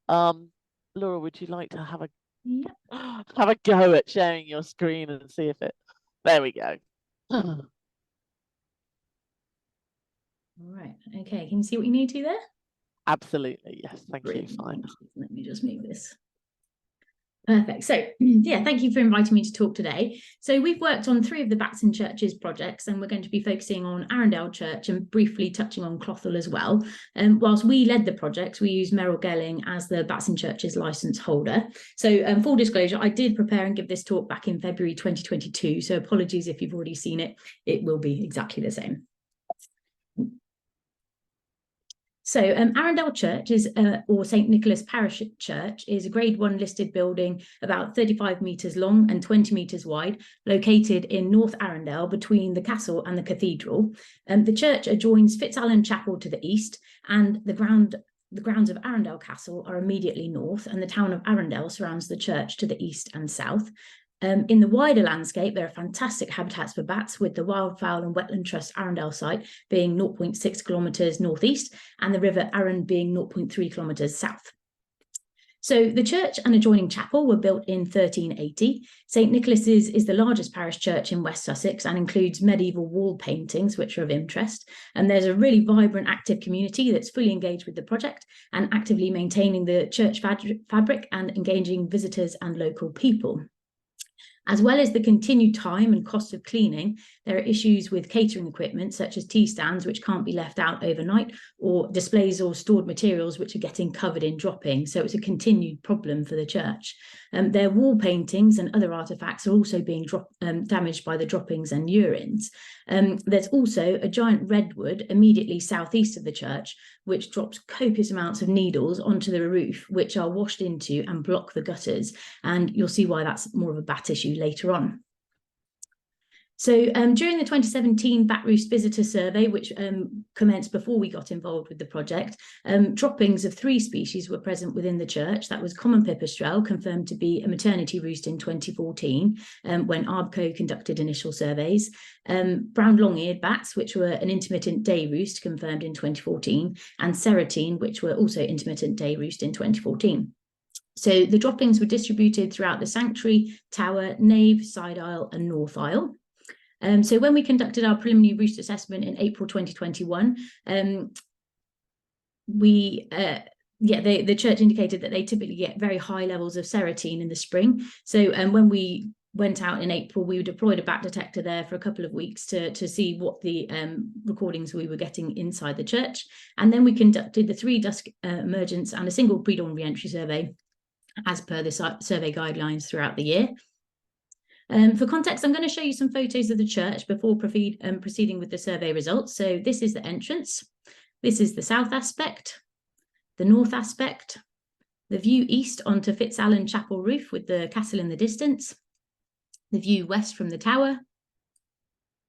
Laura, would you like to have a go at sharing your screen and see if there we go. All right, okay, can you see what you need to there? Absolutely, yes, thank Brilliant. you, fine. Let me just move this. Perfect. So yeah, thank you for inviting me to talk today. So we've worked on 3 of the Bats in Churches projects, and we're going to be focusing on Arundel Church and briefly touching on Clothall as well. Whilst we led the projects, we used Merrill Gelling as the Bats in Churches licence holder. So full disclosure, I did prepare and give this talk back in February 2022. So apologies if you've already seen it. It will be exactly the same. So Arundel Church or St Nicholas Parish Church is a Grade 1 listed building about 35 metres long and 20 metres wide, located in North Arundel between the castle and the cathedral. The church adjoins Fitzallen Chapel to the east, and the grounds of Arundel Castle are immediately north, and the town of Arundel surrounds the church to the east and south. In the wider landscape, there are fantastic habitats for bats, with the Wildfowl and Wetland Trust Arundel site being 0.6 kilometres northeast and the River Arun being 0.3 kilometres south. So the church and adjoining chapel were built in 1380. St Nicholas's is the largest parish church in West Sussex and includes medieval wall paintings, which are of interest. And there's a really vibrant, active community that's fully engaged with the project and actively maintaining the church fabric and engaging visitors and local people. As well as the continued time and cost of cleaning, there are issues with catering equipment, such as tea stands, which can't be left out overnight, or displays or stored materials which are getting covered in droppings. So it's a continued problem for the church. Their wall paintings and other artefacts are also being damaged by the droppings and urines. There's also a giant redwood immediately southeast of the church, which drops copious amounts of needles onto the roof, which are washed into and block the gutters. And you'll see why that's more of a bat issue later on. So during the 2017 Bat Roost Visitor Survey, which commenced before we got involved with the project, droppings of 3 species were present within the church. That was common pipistrelle, confirmed to be a maternity roost in 2014, when ARBCO conducted initial surveys. Brown long-eared bats, which were an intermittent day roost, confirmed in 2014, and serotine, which were also intermittent day roost in 2014. So the droppings were distributed throughout the sanctuary, tower, nave, side aisle, and north aisle. So when we conducted our preliminary roost assessment in April 2021, the church indicated that they typically get very high levels of serotine in the spring. So when we went out in April, we deployed a bat detector there for a couple of weeks to see what the recordings we were getting inside the church. And then we conducted the 3 dusk emergence and a single pre-dawn re-entry survey as per the survey guidelines throughout the year. For context, I'm going to show you some photos of the church before proceeding with the survey results. So this is the entrance. This is the south aspect, the north aspect, the view east onto Fitzallen Chapel roof with the castle in the distance, the view west from the tower,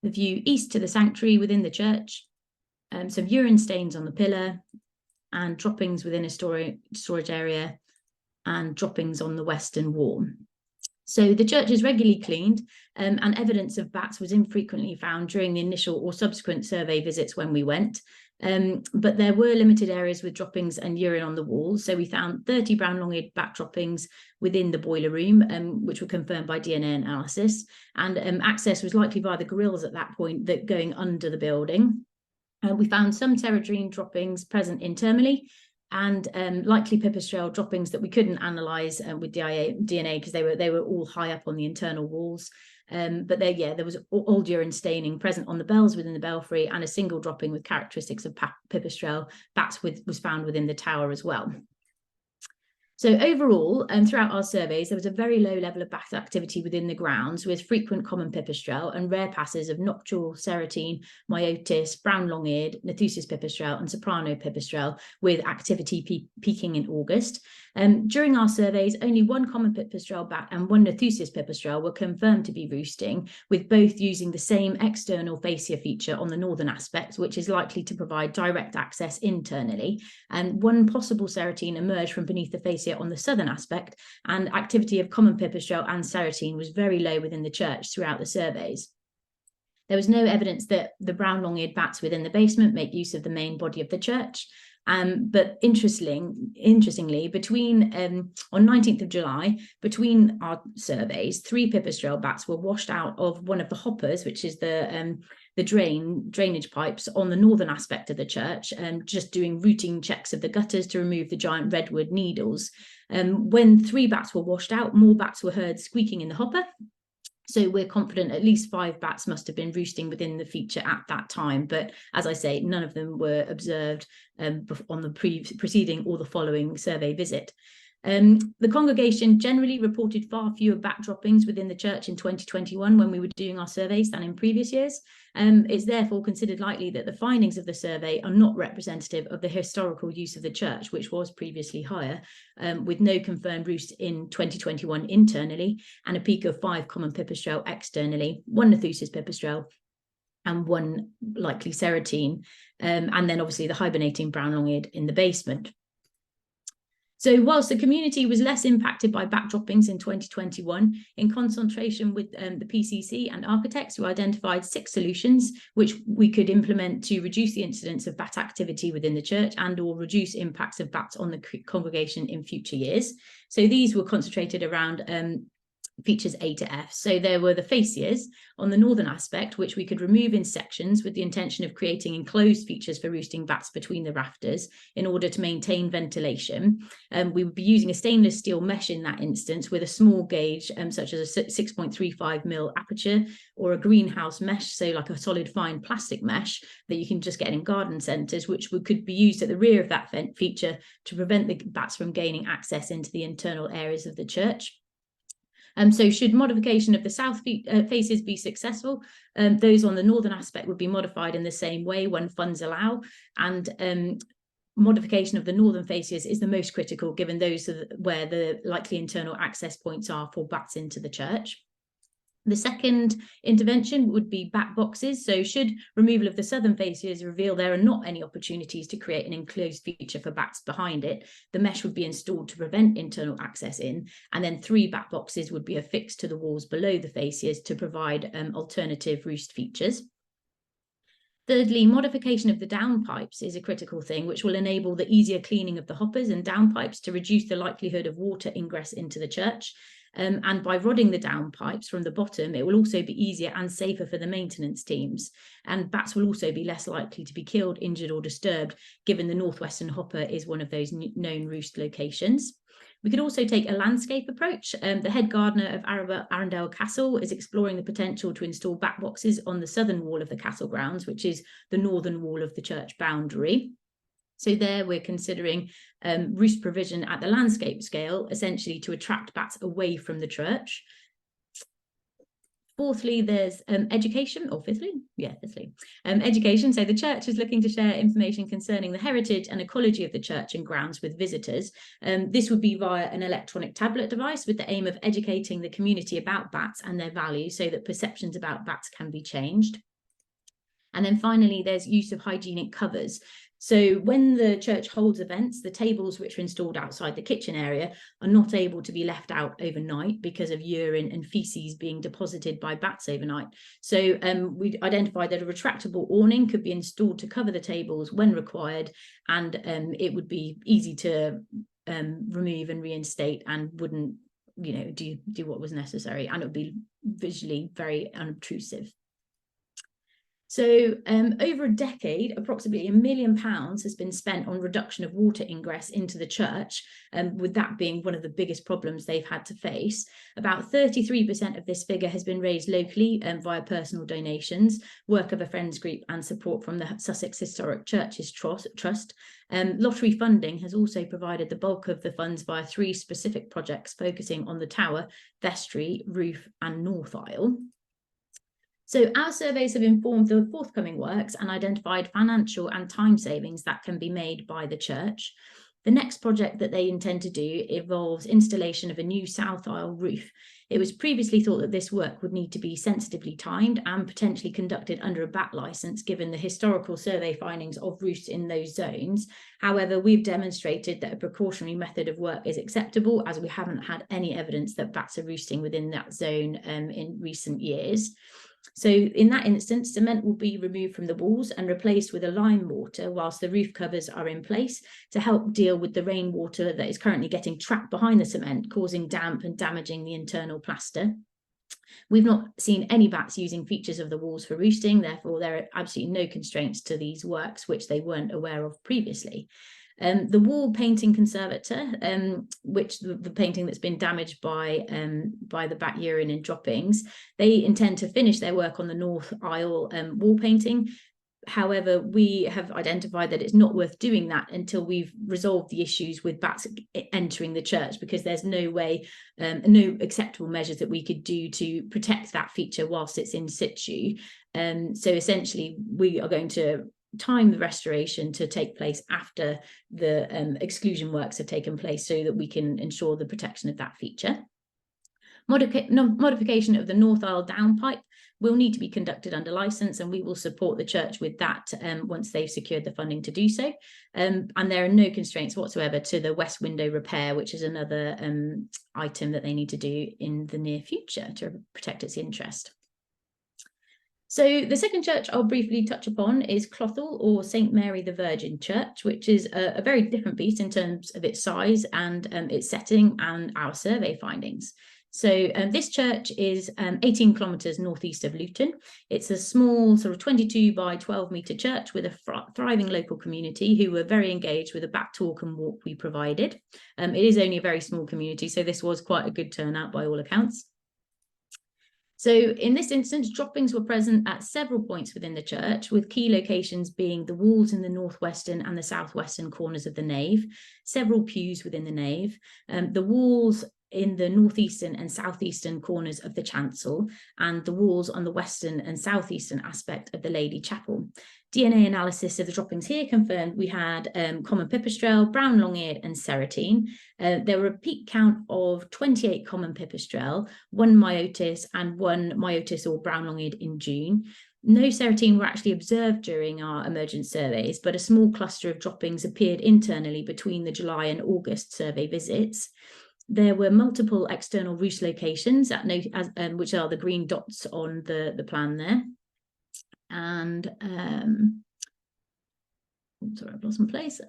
the view east to the sanctuary within the church, some urine stains on the pillar, and droppings within a storage area, and droppings on the western wall. So the church is regularly cleaned, and evidence of bats was infrequently found during the initial or subsequent survey visits when we went. But there were limited areas with droppings and urine on the walls. So we found 30 brown long-eared bat droppings within the boiler room, which were confirmed by DNA analysis. And access was likely via the grills at that point, that going under the building. We found some serotine droppings present internally, and likely pipistrelle droppings that we couldn't analyse with DNA because they were all high up on the internal walls. But there was old urine staining present on the bells within the belfry, and a single dropping with characteristics of pipistrelle bats was found within the tower as well. So overall, throughout our surveys, there was a very low level of bat activity within the grounds, with frequent common pipistrelle and rare passes of nocturnal serotine, myotis, brown long-eared, Nethusis pipistrelle and soprano pipistrelle, with activity peaking in August. During our surveys, only 1 common pipistrelle bat and 1 Nethusis pipistrelle were confirmed to be roosting, with both using the same external fascia feature on the northern aspect, which is likely to provide direct access internally. And 1 possible serotine emerged from beneath the fascia on the southern aspect, and activity of common pipistrelle and serotine was very low within the church throughout the surveys. There was no evidence that the brown long-eared bats within the basement make use of the main body of the church. But interestingly, between on 19th of July, between our surveys, 3 pipistrelle bats were washed out of one of the hoppers, which is the drainage pipes on the northern aspect of the church, just doing routine checks of the gutters to remove the giant redwood needles. When 3 bats were washed out, more bats were heard squeaking in the hopper. So we're confident at least 5 bats must have been roosting within the feature at that time. But as I say, none of them were observed on the preceding or the following survey visit. The congregation generally reported far fewer bat droppings within the church in 2021 when we were doing our surveys than in previous years. It's therefore considered likely that the findings of the survey are not representative of the historical use of the church, which was previously higher, with no confirmed roost in 2021 internally, and a peak of 5 common pipistrelle externally, 1 Nethusis pipistrelle, and 1 likely serotine, and then obviously the hibernating brown long-eared in the basement. So whilst the community was less impacted by bat droppings in 2021, in consultation with the PCC and architects, we identified 6 solutions which we could implement to reduce the incidence of bat activity within the church and or reduce impacts of bats on the congregation in future years. So these were concentrated around features A to F. So there were the fascias on the northern aspect, which we could remove in sections with the intention of creating enclosed features for roosting bats between the rafters in order to maintain ventilation. We would be using a stainless steel mesh in that instance with a small gauge, such as a 6.35mm aperture, or a greenhouse mesh, so like a solid fine plastic mesh that you can just get in garden centres, which could be used at the rear of that feature to prevent the bats from gaining access into the internal areas of the church. So should modification of the south faces be successful, those on the northern aspect would be modified in the same way when funds allow, and modification of the northern faces is the most critical, given those are where the likely internal access points are for bats into the church. The second intervention would be bat boxes. So should removal of the southern fascias reveal there are not any opportunities to create an enclosed feature for bats behind it, the mesh would be installed to prevent internal access in, and then 3 bat boxes would be affixed to the walls below the fascias to provide alternative roost features. Thirdly, modification of the downpipes is a critical thing, which will enable the easier cleaning of the hoppers and downpipes to reduce the likelihood of water ingress into the church. And by rodding the downpipes from the bottom, it will also be easier and safer for the maintenance teams. And bats will also be less likely to be killed, injured or disturbed, given the northwestern hopper is one of those known roost locations. We could also take a landscape approach. The head gardener of Arundel Castle is exploring the potential to install bat boxes on the southern wall of the castle grounds, which is the northern wall of the church boundary. So there we're considering roost provision at the landscape scale, essentially to attract bats away from the church. Fourthly, there's education, or fifthly. Education. So the church is looking to share information concerning the heritage and ecology of the church and grounds with visitors. This would be via an electronic tablet device with the aim of educating the community about bats and their value so that perceptions about bats can be changed. And then finally, there's use of hygienic covers. So when the church holds events, the tables which are installed outside the kitchen area are not able to be left out overnight because of urine and feces being deposited by bats overnight. So we identified that a retractable awning could be installed to cover the tables when required, and it would be easy to remove and reinstate and wouldn't, do what was necessary, and it would be visually very unobtrusive. So over a decade, approximately £1 million has been spent on reduction of water ingress into the church, with that being one of the biggest problems they've had to face. About 33% of this figure has been raised locally via personal donations, work of a friends group and support from the Sussex Historic Churches Trust. Lottery funding has also provided the bulk of the funds via 3 specific projects focusing on the tower, vestry, roof and north aisle. So our surveys have informed the forthcoming works and identified financial and time savings that can be made by the church. The next project that they intend to do involves installation of a new south aisle roof. It was previously thought that this work would need to be sensitively timed and potentially conducted under a bat licence, given the historical survey findings of roofs in those zones. However, we've demonstrated that a precautionary method of work is acceptable, as we haven't had any evidence that bats are roosting within that zone in recent years. So in that instance, cement will be removed from the walls and replaced with a lime mortar whilst the roof covers are in place to help deal with the rainwater that is currently getting trapped behind the cement, causing damp and damaging the internal plaster. We've not seen any bats using features of the walls for roosting, therefore there are absolutely no constraints to these works, which they weren't aware of previously. The wall painting conservator, which the painting that's been damaged by the bat urine and droppings, they intend to finish their work on the north aisle wall painting. However, we have identified that it's not worth doing that until we've resolved the issues with bats entering the church, because there's no way, no acceptable measures that we could do to protect that feature whilst it's in situ. So essentially, we are going to time the restoration to take place after the exclusion works have taken place so that we can ensure the protection of that feature. Modification of the north aisle downpipe will need to be conducted under licence, and we will support the church with that once they've secured the funding to do so. And there are no constraints whatsoever to the west window repair, which is another item that they need to do in the near future to protect its interest. So the second church I'll briefly touch upon is Clothall, or St Mary the Virgin Church, which is a very different beast in terms of its size and its setting and our survey findings. So this church is 18 kilometres northeast of Luton. It's a small sort of 22 by 12 metre church with a thriving local community who were very engaged with the back talk and walk we provided. It is only a very small community, so this was quite a good turnout by all accounts. So in this instance, droppings were present at several points within the church, with key locations being the walls in the northwestern and the southwestern corners of the nave, several pews within the nave, the walls in the northeastern and southeastern corners of the chancel, and the walls on the western and southeastern aspect of the Lady Chapel. DNA analysis of the droppings here confirmed we had common pipistrelle, brown long-eared and serotine. There were a peak count of 28 common pipistrelle, 1 myotis and 1 myotis or brown long-eared in June. No serotine were actually observed during our emergent surveys, but a small cluster of droppings appeared internally between the July and August survey visits. There were multiple external roost locations, which are the green dots on the plan there. And sorry, I've lost my place.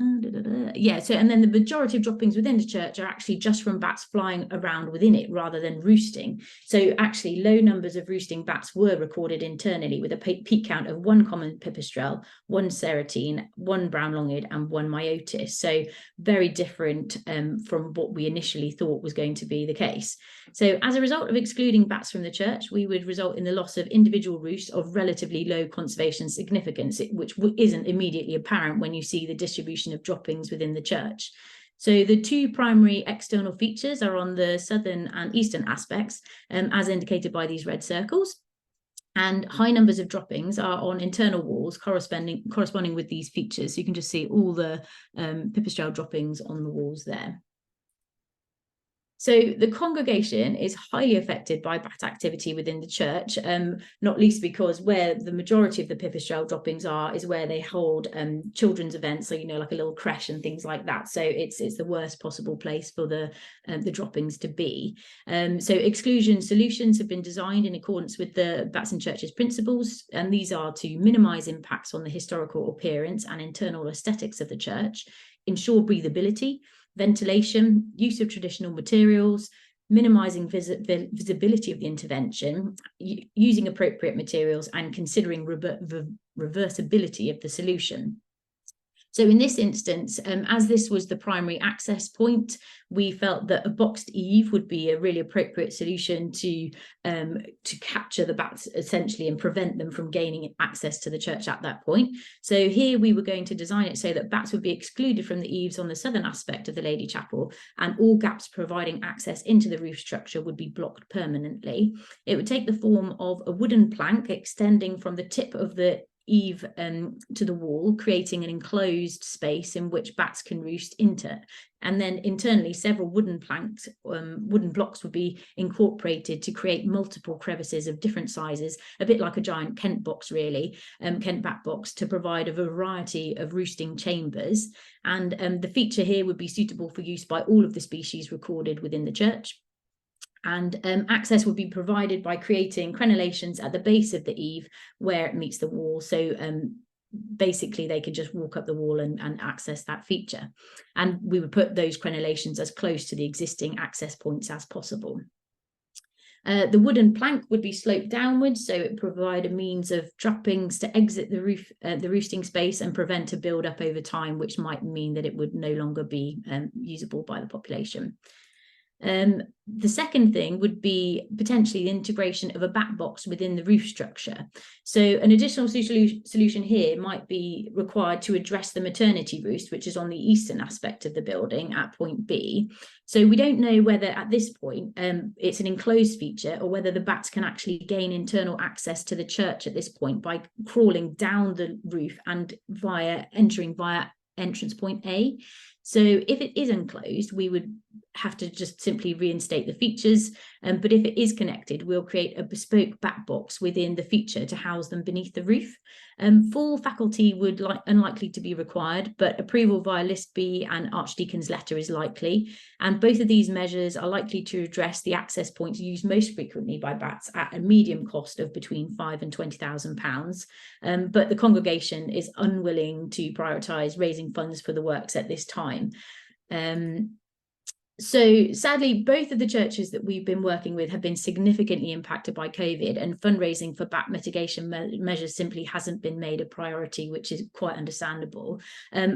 Yeah, so and then the majority of droppings within the church are actually just from bats flying around within it rather than roosting. So actually low numbers of roosting bats were recorded internally, with a peak count of 1 common pipistrelle, 1 serotine, 1 brown long-eared and 1 myotis. So very different from what we initially thought was going to be the case. So as a result of excluding bats from the church, we would result in the loss of individual roosts of relatively low conservation significance, which isn't immediately apparent when you see the distribution of droppings within the church. So the 2 primary external features are on the southern and eastern aspects, as indicated by these red circles. And high numbers of droppings are on internal walls corresponding with these features. So you can just see all the pipistrelle droppings on the walls there. So the congregation is highly affected by bat activity within the church, not least because where the majority of the pipistrelle droppings are is where they hold children's events, so like a little creche and things like that. So it's the worst possible place for the droppings to be. So exclusion solutions have been designed in accordance with the Bats in Churches principles, and these are to minimise impacts on the historical appearance and internal aesthetics of the church, ensure breathability, ventilation, use of traditional materials, minimising visibility of the intervention, using appropriate materials, and considering reversibility of the solution. So in this instance, as this was the primary access point, we felt that a boxed eave would be a really appropriate solution to capture the bats essentially and prevent them from gaining access to the church at that point. So here we were going to design it so that bats would be excluded from the eaves on the southern aspect of the Lady Chapel, and all gaps providing access into the roof structure would be blocked permanently. It would take the form of a wooden plank extending from the tip of the eave to the wall, creating an enclosed space in which bats can roost into. And then internally, several wooden planks, wooden blocks would be incorporated to create multiple crevices of different sizes, a bit like a giant Kent box, really, Kent bat box, to provide a variety of roosting chambers. And the feature here would be suitable for use by all of the species recorded within the church. And access would be provided by creating crenellations at the base of the eave where it meets the wall. So basically they could just walk up the wall and access that feature. And we would put those crenellations as close to the existing access points as possible. The wooden plank would be sloped downwards, so it would provide a means of droppings to exit the roof, the roosting space, and prevent a build up over time, which might mean that it would no longer be usable by the population. The second thing would be potentially the integration of a bat box within the roof structure. So an additional solution here might be required to address the maternity roost, which is on the eastern aspect of the building at point B. So we don't know whether at this point it's an enclosed feature or whether the bats can actually gain internal access to the church at this point by crawling down the roof and entering via entrance point A. So if it is enclosed, we would have to just simply reinstate the features. But if it is connected, we'll create a bespoke back box within the feature to house them beneath the roof. Full faculty would unlikely to be required, but approval via List B and Archdeacon's letter is likely. And both of these measures are likely to address the access points used most frequently by bats at a medium cost of between £5,000 and £20,000. But the congregation is unwilling to prioritise raising funds for the works at this time. So sadly, both of the churches that we've been working with have been significantly impacted by COVID, and fundraising for bat mitigation measures simply hasn't been made a priority, which is quite understandable.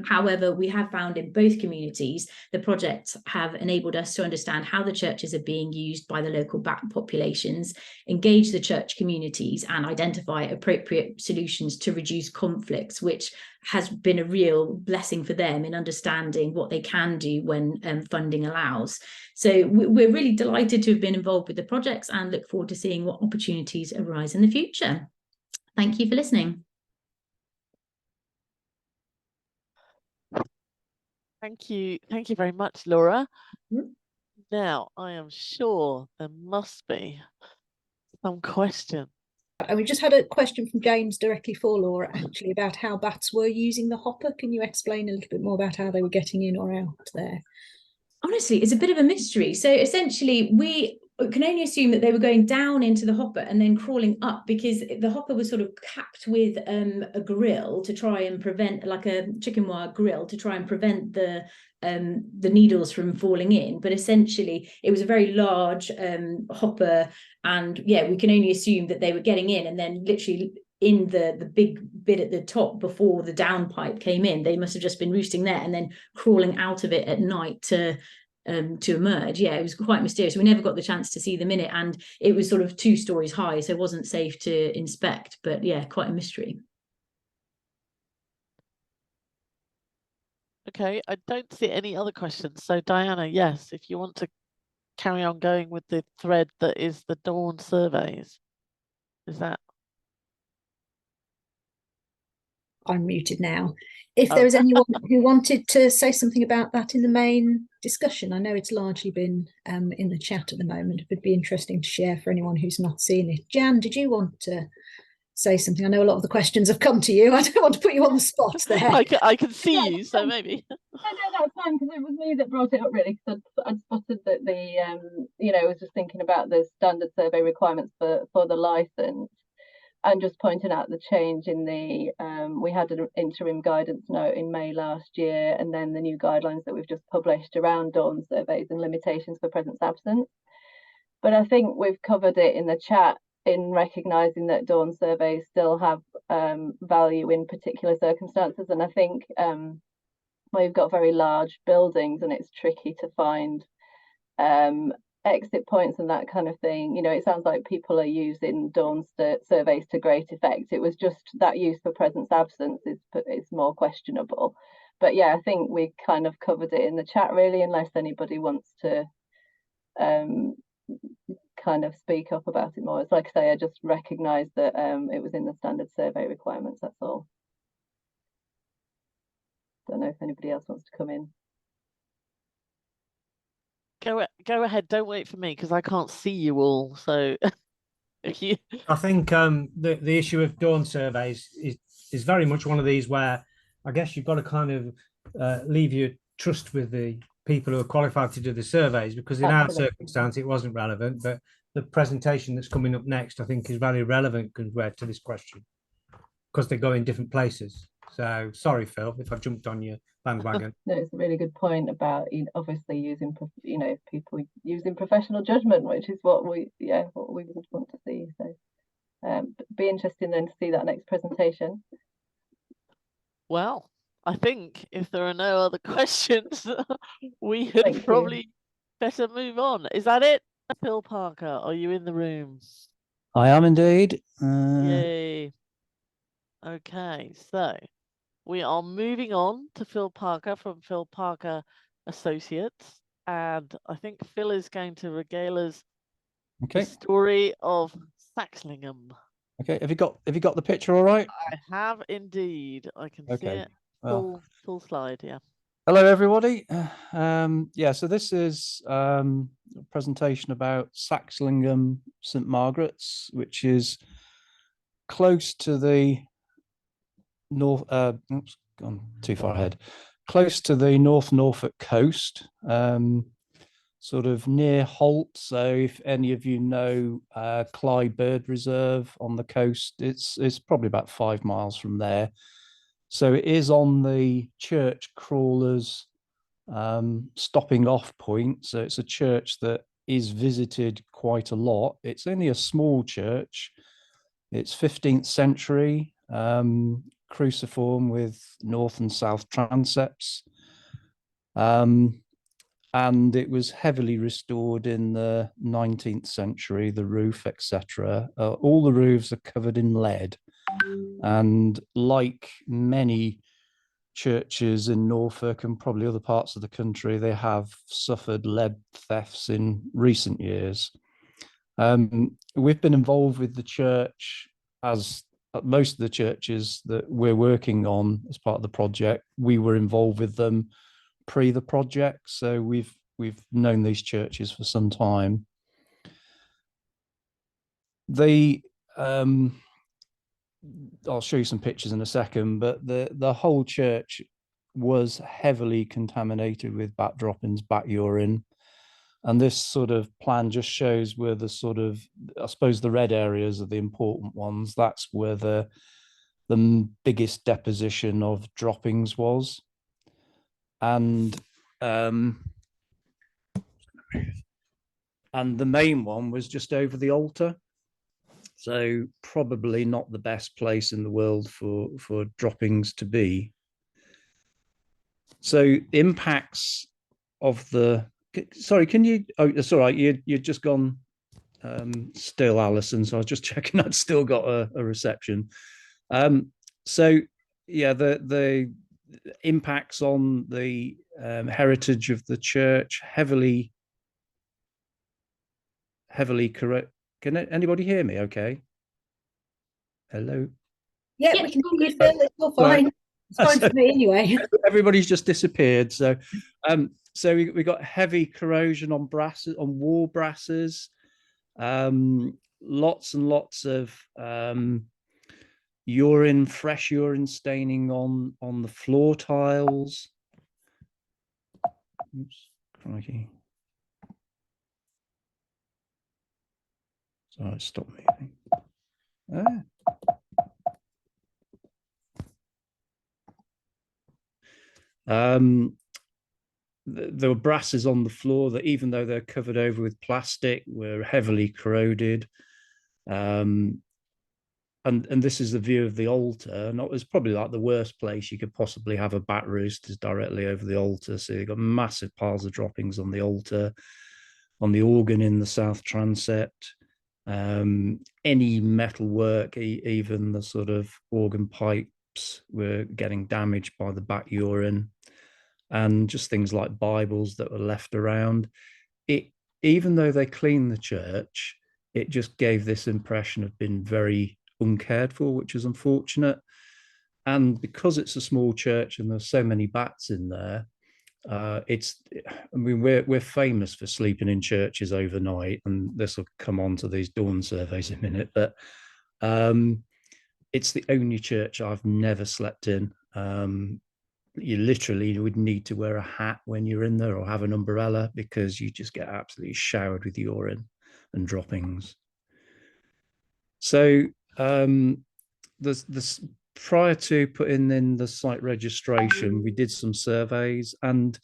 However, we have found in both communities, the projects have enabled us to understand how the churches are being used by the local bat populations, engage the church communities, and identify appropriate solutions to reduce conflicts, which has been a real blessing for them in understanding what they can do when funding allows. So we're really delighted to have been involved with the projects and look forward to seeing what opportunities arise in the future. Thank you for listening. Thank you very much, Laura. Mm-hmm. Now, I am sure there must be some question. And we just had a question from James directly for Laura, actually, about how bats were using the hopper. Can you explain a little bit more about how they were getting in or out there? Honestly, it's a bit of a mystery. So essentially, we can only assume that they were going down into the hopper and then crawling up, because the hopper was sort of capped with a grill to try and prevent, like a chicken wire grill, to try and prevent the needles from falling in. But essentially, it was a very large hopper, and yeah, we can only assume that they were getting in, and then literally in the big bit at the top before the downpipe came in, they must have just been roosting there and then crawling out of it at night to emerge. Yeah, it was quite mysterious. We never got the chance to see them in it, and it was sort of 2 stories high, so it wasn't safe to inspect. But yeah, quite a mystery. Okay, I don't see any other questions. So Diana, yes, if you want to carry on going with the thread that is the Dawn surveys, is that? I'm muted now. If there was anyone who wanted to say something about that in the main discussion, I know it's largely been in the chat at the moment. It would be interesting to share for anyone who's not seen it. Jan, did you want to say something? I know a lot of the questions have come to you. I don't want to put you on the spot there. I can see you, so maybe. No, that's fine, because it was me that brought it up, really, because I'd spotted that the, I was just thinking about the standard survey requirements for the licence, and just pointing out the change in the, we had an interim guidance note in May last year, and then the new guidelines that we've just published around dawn surveys and limitations for presence absence. But I think we've covered it in the chat in recognising that dawn surveys still have value in particular circumstances. And I think we've got very large buildings and it's tricky to find exit points and that kind of thing. It sounds like people are using dawn surveys to great effect. It was just that use for presence absence is more questionable. But yeah, I think we kind of covered it in the chat, really, unless anybody wants to kind of speak up about it more. It's like I say, I just recognised that it was in the standard survey requirements, that's all. Don't know if anybody else wants to come in. Go ahead, don't wait for me, because I can't see you all. So if you... I think the issue of dawn surveys is very much one of these where I guess you've got to kind of leave your trust with the people who are qualified to do the surveys, because in Absolutely. Our circumstance it wasn't relevant, but the presentation that's coming up next I think is very relevant compared to this question, because they go in different places. So sorry, Phil, if I jumped on your bandwagon. No, it's a really good point about obviously using people using professional judgment, which is what we would want to see. So be interesting then to see that next presentation. Well, I think if there are no other questions, we had probably better move on. Is that it? Phil Parker, are you in the room? I am indeed. Yay. Okay, so we are moving on to Phil Parker from Phil Parker Associates, and I think Phil is going to regale us the story of Saxlingham. Okay, have you got the picture all right? I have indeed. I can see it. Full slide, yeah. Hello, everybody. Yeah, so this is a presentation about Saxlingham St Margaret's, which is close to the north. Oops, gone too far ahead. Close to the North Norfolk coast, sort of near Holt. So, if any of you know Clyde Bird Reserve on the coast, it's probably about 5 miles from there. So it is on the church crawlers stopping off point. So it's a church that is visited quite a lot. It's only a small church. It's 15th century, cruciform with north and south transepts. And it was heavily restored in the 19th century, the roof, etc. All the roofs are covered in lead. And like many churches in Norfolk and probably other parts of the country, they have suffered lead thefts in recent years. We've been involved with the church, as most of the churches that we're working on as part of the project. We were involved with them pre the project, so we've known these churches for some time. I'll show you some pictures in a second, but the whole church was heavily contaminated with bat droppings, bat urine. And this sort of plan just shows where the sort of, I suppose the red areas are the important ones. That's where the biggest deposition of droppings was. And the main one was just over the altar. So probably not the best place in the world for droppings to be. So impacts of the, sorry, can you, oh, it's all right, you'd just gone still, Alison, so I was just checking I'd still got a reception. So yeah, the impacts on the heritage of the church, heavily correct. Can anybody hear me okay? Hello? Yeah, we can hear you, Phil. It's all fine. It's fine for me anyway. Everybody's just disappeared. So so we got heavy corrosion on brasses, on wall brasses, lots and lots of urine, fresh urine staining on the floor tiles. Oops, crikey. Sorry, stop moving. There were brasses on the floor that, even though they're covered over with plastic, were heavily corroded. And this is the view of the altar. And it was probably like the worst place you could possibly have a bat roost, is directly over the altar. So you've got massive piles of droppings on the altar, on the organ in the south transept, any metal work, even the sort of organ pipes were getting damaged by the bat urine, and just things like Bibles that were left around. Even though they cleaned the church, it just gave this impression of being very uncared for, which is unfortunate. And because it's a small church and there's so many bats in there, I mean, we're famous for sleeping in churches overnight, and this will come on to these dawn surveys in a minute, but it's the only church I've never slept in. You literally would need to wear a hat when you're in there, or have an umbrella, because you just get absolutely showered with urine and droppings. So this prior to putting in the site registration, we did some surveys, and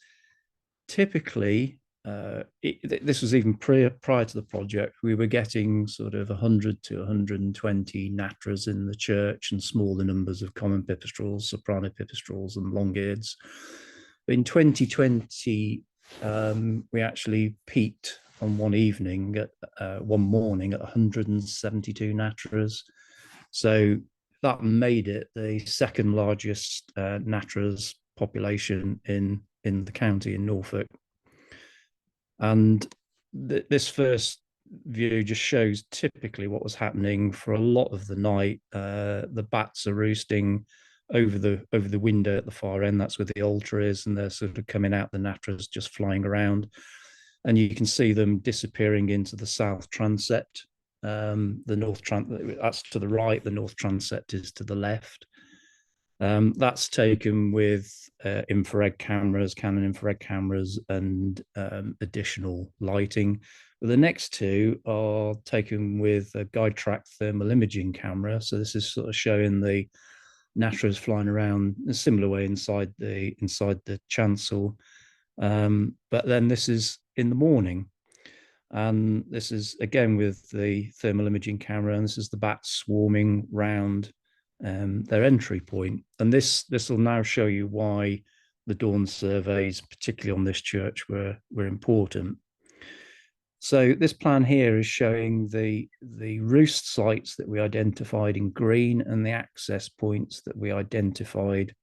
typically this was even prior to the project, we were getting sort of 100 to 120 natras in the church, and smaller numbers of common pipistrelles, soprano pipistrelles, and long-eareds. But in 2020, we actually peaked on one evening at one morning at 172 natras. So that made it the second largest natras population in the county, in Norfolk. And this first view just shows typically what was happening for a lot of the night. The bats are roosting over the window at the far end. That's where the altar is, and they're sort of coming out, the natterers just flying around, and you can see them disappearing into the south transept. The north that's to the right, the north transept is to the left. That's taken with infrared cameras, Canon infrared cameras, and additional lighting. But the next two are taken with a guide track thermal imaging camera. So this is sort of showing the natterers flying around in a similar way inside the chancel. But then this is in the morning. And this is again with the thermal imaging camera, and this is the bats swarming round their entry point. And this will now show you why the dawn surveys, particularly on this church, were important. So this plan here is showing the roost sites that we identified in green and the access points that we identified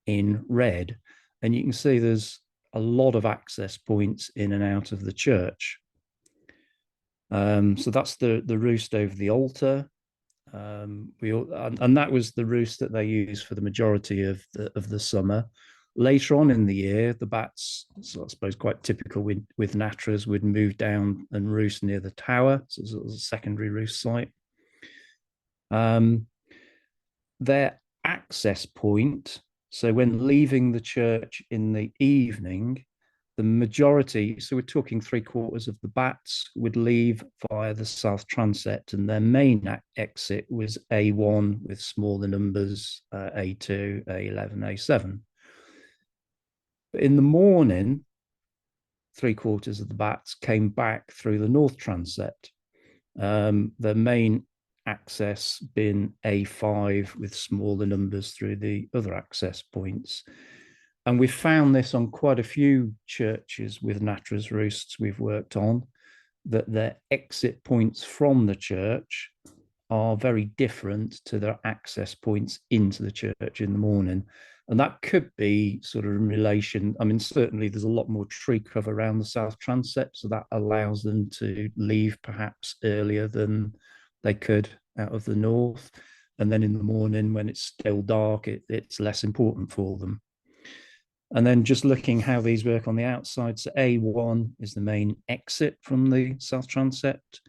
in red. And you can see there's a lot of access points in and out of the church. So that's the roost over the altar. And that was the roost that they used for the majority of the summer. Later on in the year, the bats, so I suppose quite typical with natterers, would move down and roost near the tower. So it was a secondary roost site. Their access point, so when leaving the church in the evening, the majority, so we're talking 3/4 of the bats, would leave via the south transept, and their main exit was A1 with smaller numbers, A2, A11, A7. But in the morning, 3/4 of the bats came back through the north transept. The main access being A5 with smaller numbers through the other access points. And we've found this on quite a few churches with natterers roosts we've worked on, that their exit points from the church are very different to their access points into the church in the morning. And that could be sort of in relation, I mean, certainly there's a lot more tree cover around the south transept, so that allows them to leave perhaps earlier than they could out of the north. And then in the morning, when it's still dark, it's less important for them. And then just looking how these work on the outside. So A1 is the main exit from the south transept.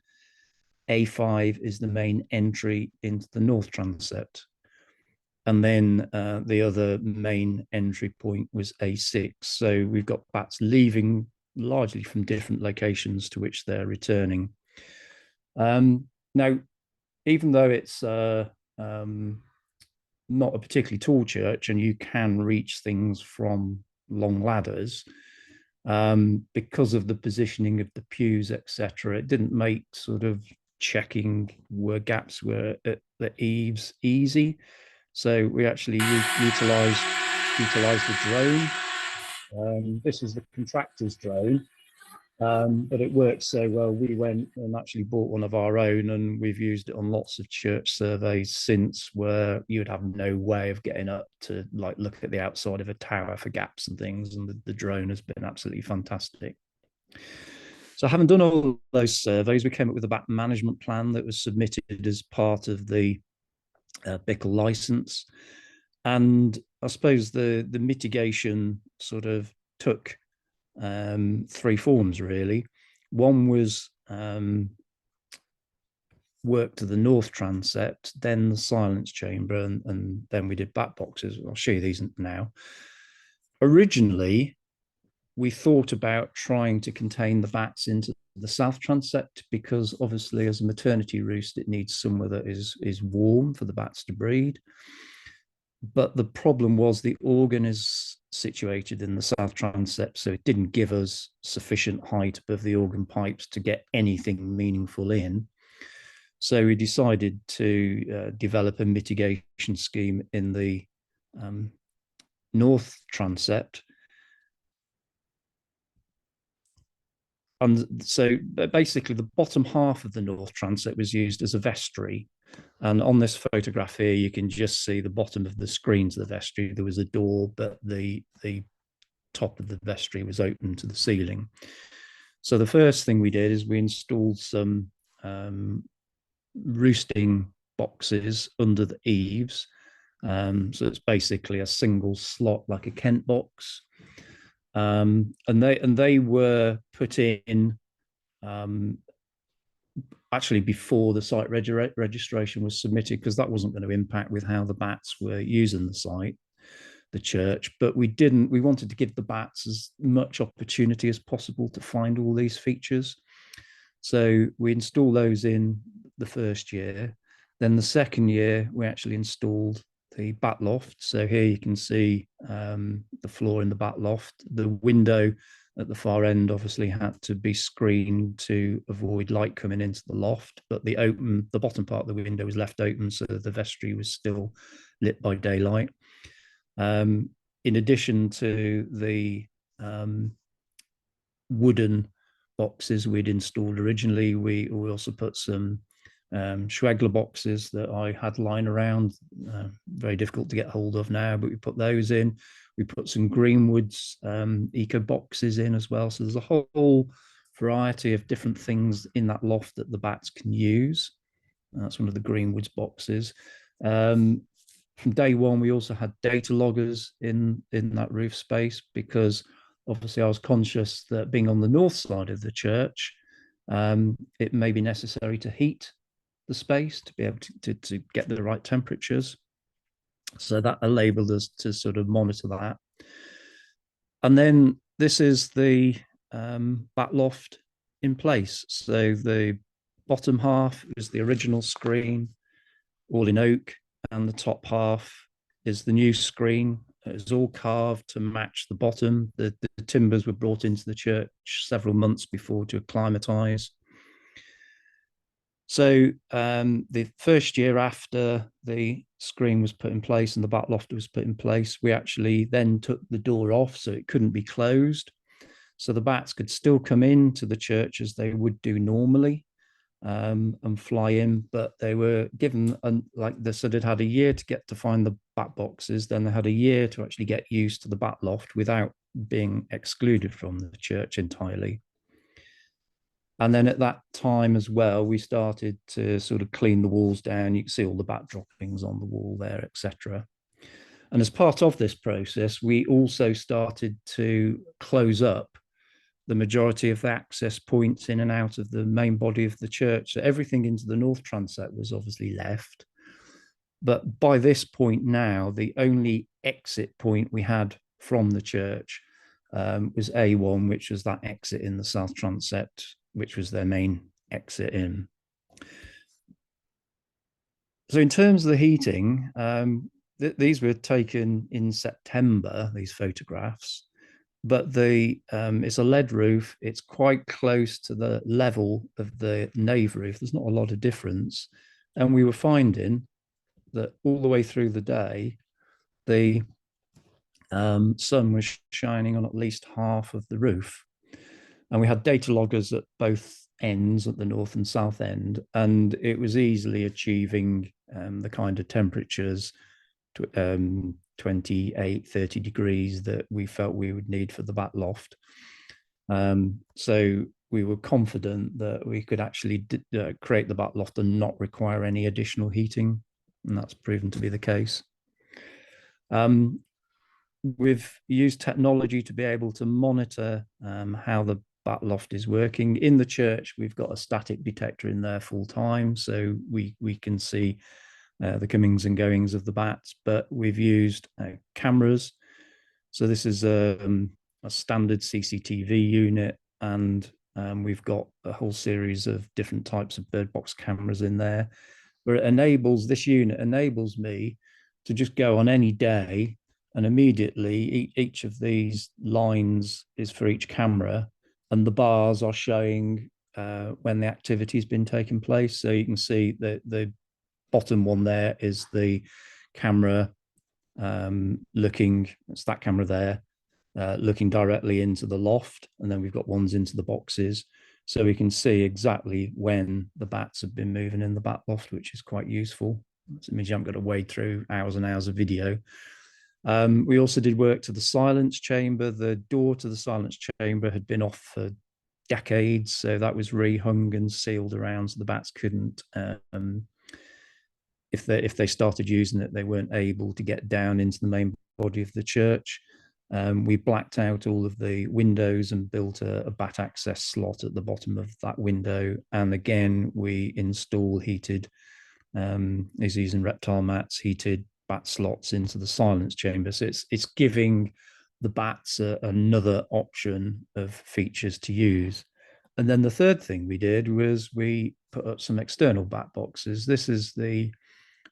A5 is the main entry into the north transept. And then the other main entry point was A6. So we've got bats leaving largely from different locations to which they're returning. Now, even though it's not a particularly tall church and you can reach things from long ladders, because of the positioning of the pews, etc., it didn't make sort of checking where gaps were at the eaves easy. So we actually utilized the drone. This is the contractor's drone. But it worked so well, we went and actually bought one of our own, and we've used it on lots of church surveys since, where you would have no way of getting up to like look at the outside of a tower for gaps and things, and the drone has been absolutely fantastic. So having done all those surveys, we came up with a bat management plan that was submitted as part of the BICL license. And I suppose the mitigation sort of took three forms, really. One was work to the north transept, then the silence chamber, and then we did bat boxes. I'll show you these now. Originally, we thought about trying to contain the bats into the south transept, because obviously as a maternity roost, it needs somewhere that is warm for the bats to breed. But the problem was the organ is situated in the south transept, so it didn't give us sufficient height above the organ pipes to get anything meaningful in. So we decided to develop a mitigation scheme in the north transept. And so basically the bottom half of the north transept was used as a vestry. And on this photograph here, you can just see the bottom of the screen to the vestry. There was a door, but the top of the vestry was open to the ceiling. So the first thing we did is we installed some roosting boxes under the eaves. So it's basically a single slot like a Kent box. And they were put in actually before the site registration was submitted, because that wasn't going to impact with how the bats were using the site, the church. But we wanted to give the bats as much opportunity as possible to find all these features. So we installed those in the first year. Then the second year, we actually installed the bat loft. So here you can see the floor in the bat loft. The window at the far end obviously had to be screened to avoid light coming into the loft, but the bottom part of the window was left open so that the vestry was still lit by daylight. In addition to the wooden boxes we'd installed originally, we also put some Schwegler boxes that I had lying around, very difficult to get hold of now, but we put those in. We put some Greenwood's eco boxes in as well. So there's a whole variety of different things in that loft that the bats can use. That's one of the Greenwood's boxes. From day one, we also had data loggers in that roof space, because obviously I was conscious that being on the north side of the church, it may be necessary to heat the space to be able to get the right temperatures. So that enabled us to sort of monitor that. And then this is the bat loft in place. So the bottom half is the original screen, all in oak, and the top half is the new screen. It's all carved to match the bottom. The timbers were brought into the church several months before to acclimatise. So the first year after the screen was put in place and the bat loft was put in place, we actually then took the door off so it couldn't be closed. So the bats could still come into the church as they would do normally and fly in, but they were given, like they said, it had a year to get to find the bat boxes. Then they had a year to actually get used to the bat loft without being excluded from the church entirely. And then at that time as well, we started to sort of clean the walls down. You can see all the bat droppings on the wall there, etc. And as part of this process, we also started to close up the majority of the access points in and out of the main body of the church. So everything into the north transept was obviously left. But by this point now, the only exit point we had from the church was A1, which was that exit in the south transept, which was their main exit in. So in terms of the heating, these were taken in September, these photographs, but it's a lead roof. It's quite close to the level of the nave roof. There's not a lot of difference. And we were finding that all the way through the day, the sun was shining on at least half of the roof. And we had data loggers at both ends, at the north and south end, and it was easily achieving the kind of temperatures, 28, 30 degrees that we felt we would need for the bat loft. So we were confident that we could actually create the bat loft and not require any additional heating, and that's proven to be the case. We've used technology to be able to monitor how the bat loft is working. In the church, we've got a static detector in there full time, so we can see the comings and goings of the bats, but we've used cameras. So this is a standard CCTV unit, and we've got a whole series of different types of bird box cameras in there, where this unit enables me to just go on any day, and immediately each of these lines is for each camera, and the bars are showing when the activity has been taking place. So you can see that the bottom one there is the camera it's that camera there, looking directly into the loft, and then we've got ones into the boxes, so we can see exactly when the bats have been moving in the bat loft, which is quite useful. It means you haven't got to wade through hours and hours of video. We also did work to the silence chamber. The door to the silence chamber had been off for decades, so that was rehung and sealed around so the bats couldn't if they started using it, they weren't able to get down into the main body of the church. We blacked out all of the windows and built a bat access slot at the bottom of that window. And again, we install heated, disease and reptile mats, heated bat slots into the silence chamber. So it's giving the bats another option of features to use. And then the third thing we did was we put up some external bat boxes. This is the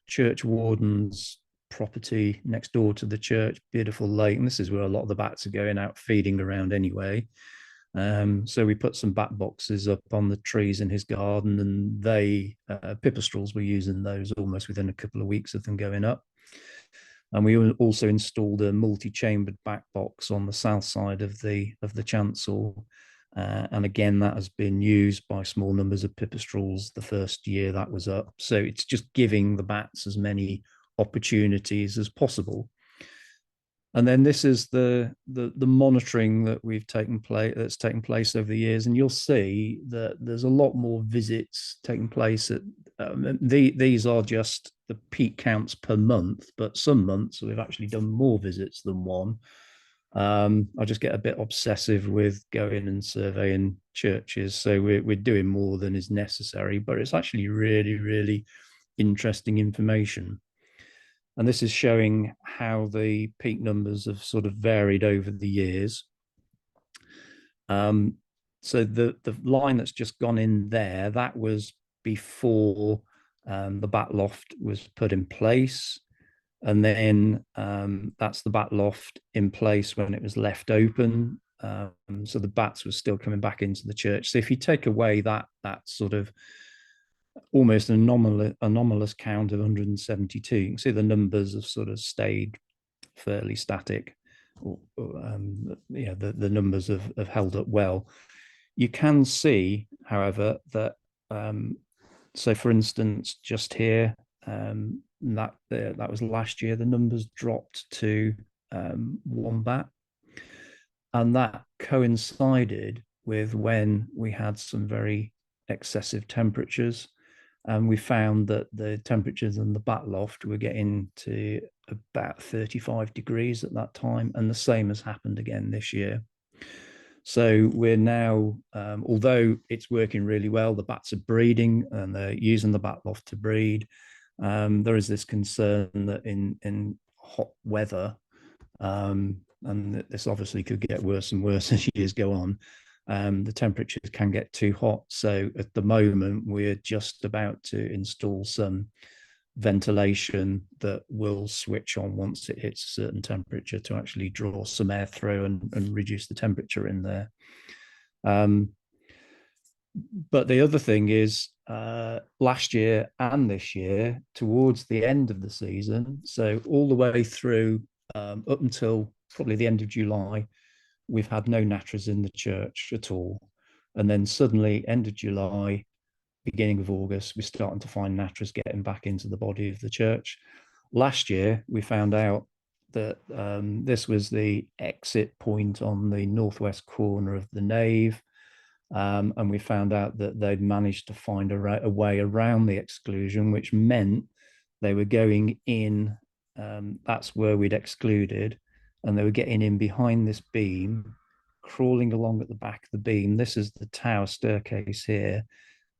church warden's property next door to the church, beautiful lake. And this is where a lot of the bats are going out feeding around anyway. So we put some bat boxes up on the trees in his garden, and they, pipistrels were using those almost within a couple of weeks of them going up. And we also installed a multi-chambered back box on the south side of the chancel. And again, that has been used by small numbers of pipistrels the first year that was up. So it's just giving the bats as many opportunities as possible. And then this is the monitoring that that's taken place over the years, and you'll see that there's a lot more visits taking place. These are just the peak counts per month, but some months we've actually done more visits than one. I just get a bit obsessive with going and surveying churches, so we're doing more than is necessary, but it's actually really, really interesting information. And this is showing how the peak numbers have sort of varied over the years. So the line that's just gone in there, that was before the bat loft was put in place. And then that's the bat loft in place when it was left open. So the bats were still coming back into the church. So if you take away that sort of almost anomalous count of 172, you can see the numbers have sort of stayed fairly static. The numbers have held up well. You can see, however, that so for instance, just here, that was last year, the numbers dropped to 1 bat, and that coincided with when we had some very excessive temperatures, and we found that the temperatures in the bat loft were getting to about 35 degrees at that time, and the same has happened again this year. So we're now, although it's working really well, the bats are breeding and they're using the bat loft to breed. There is this concern that in hot weather, and this obviously could get worse and worse as years go on, the temperatures can get too hot. So at the moment, we're just about to install some ventilation that will switch on once it hits a certain temperature to actually draw some air through and reduce the temperature in there. But the other thing is, last year and this year, towards the end of the season, so all the way through up until probably the end of July, we've had no natras in the church at all. And then suddenly, end of July, beginning of August, we're starting to find natras getting back into the body of the church. Last year, we found out that this was the exit point on the northwest corner of the nave. And we found out that they'd managed to find a way around the exclusion, which meant they were going in, that's where we'd excluded, and they were getting in behind this beam, crawling along at the back of the beam. This is the tower staircase here.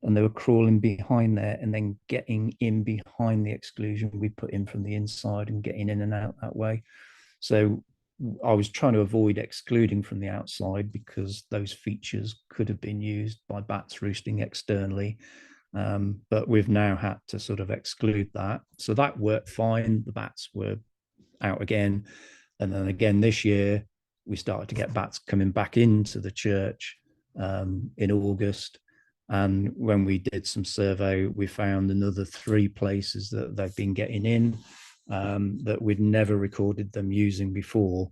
And they were crawling behind there and then getting in behind the exclusion we put in from the inside and getting in and out that way. So I was trying to avoid excluding from the outside because those features could have been used by bats roosting externally. But we've now had to sort of exclude that. So that worked fine. The bats were out again. And then again this year, we started to get bats coming back into the church in August. And when we did some survey, we found another 3 places that they've been getting in that we'd never recorded them using before.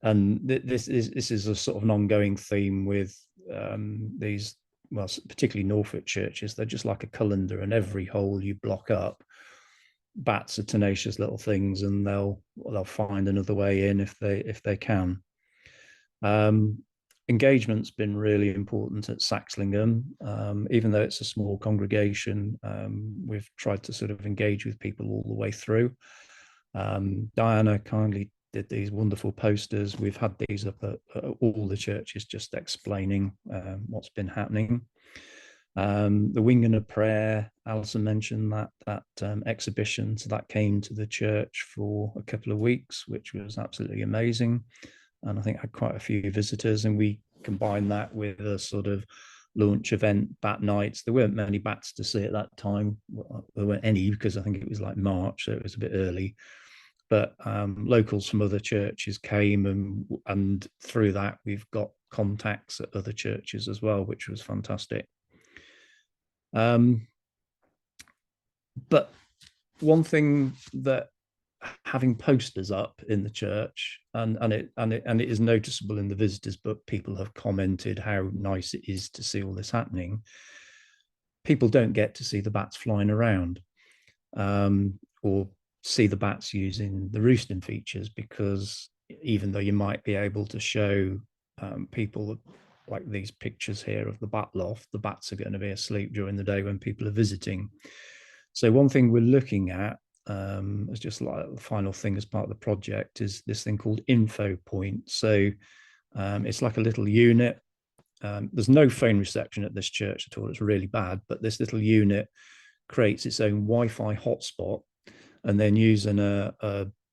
And this is a sort of an ongoing theme with these, well, particularly Norfolk churches. They're just like a colander, and every hole you block up, bats are tenacious little things, and they'll find another way in if they can. Engagement's been really important at Saxlingham. Even though it's a small congregation, we've tried to sort of engage with people all the way through. Diana kindly did these wonderful posters. We've had these up at all the churches, just explaining what's been happening. The Wing and a Prayer, Alison mentioned that exhibition, so that came to the church for a couple of weeks, which was absolutely amazing, and I think had quite a few visitors. And we combined that with a sort of launch event, bat nights. There weren't many bats to see at that time. There weren't any, because I think it was like March, so it was a bit early. But locals from other churches came, and through that we've got contacts at other churches as well, which was fantastic. But one thing that having posters up in the church, and it is noticeable in the visitors, but people have commented how nice it is to see all this happening. People don't get to see the bats flying around, or see the bats using the roosting features, because even though you might be able to show people, like these pictures here of the bat loft, the bats are going to be asleep during the day when people are visiting. So one thing we're looking at, as just like the final thing as part of the project, is this thing called Info Point. So it's like a little unit. There's no phone reception at this church at all. It's really bad, but this little unit creates its own Wi-Fi hotspot, and then using a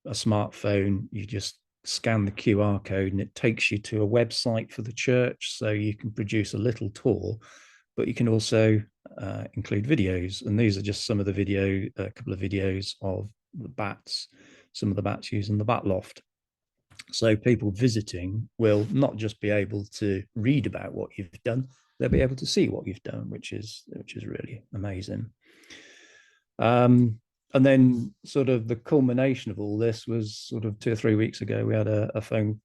smartphone, you just scan the QR code and it takes you to a website for the church. So you can produce a little tour, but you can also include videos. And these are just some of the a couple of videos of the bats, some of the bats using the bat loft. So people visiting will not just be able to read about what you've done, they'll be able to see what you've done, which is really amazing. And then sort of the culmination of all this was sort of 2 or 3 weeks ago. We had a phone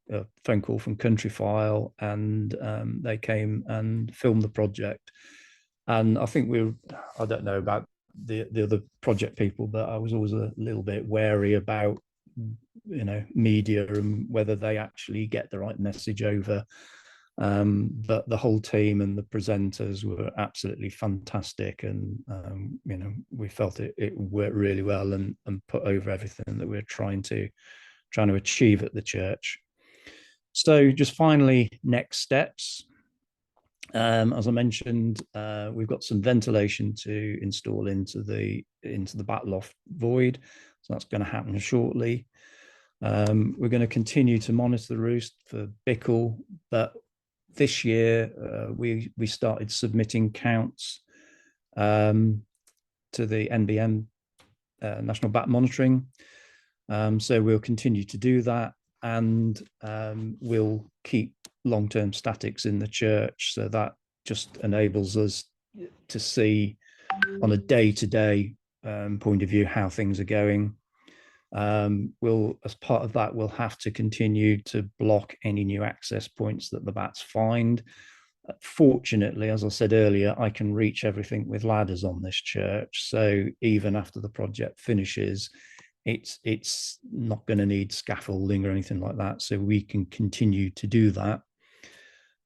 call from Countryfile, and they came and filmed the project. And I think I don't know about the other project people, but I was always a little bit wary about, media and whether they actually get the right message over. But the whole team and the presenters were absolutely fantastic, and we felt it worked really well and put over everything that we're trying to achieve at the church. So just finally, next steps. As I mentioned, we've got some ventilation to install into the bat loft void, so that's going to happen shortly. We're going to continue to monitor the roost for Bickle, but this year we started submitting counts to the NBM, National Bat Monitoring. So we'll continue to do that, and we'll keep long-term statics in the church, so that just enables us to see on a day-to-day point of view how things are going. As part of that, we'll have to continue to block any new access points that the bats find. Fortunately, as I said earlier, I can reach everything with ladders on this church, so even after the project finishes, it's not going to need scaffolding or anything like that, so we can continue to do that.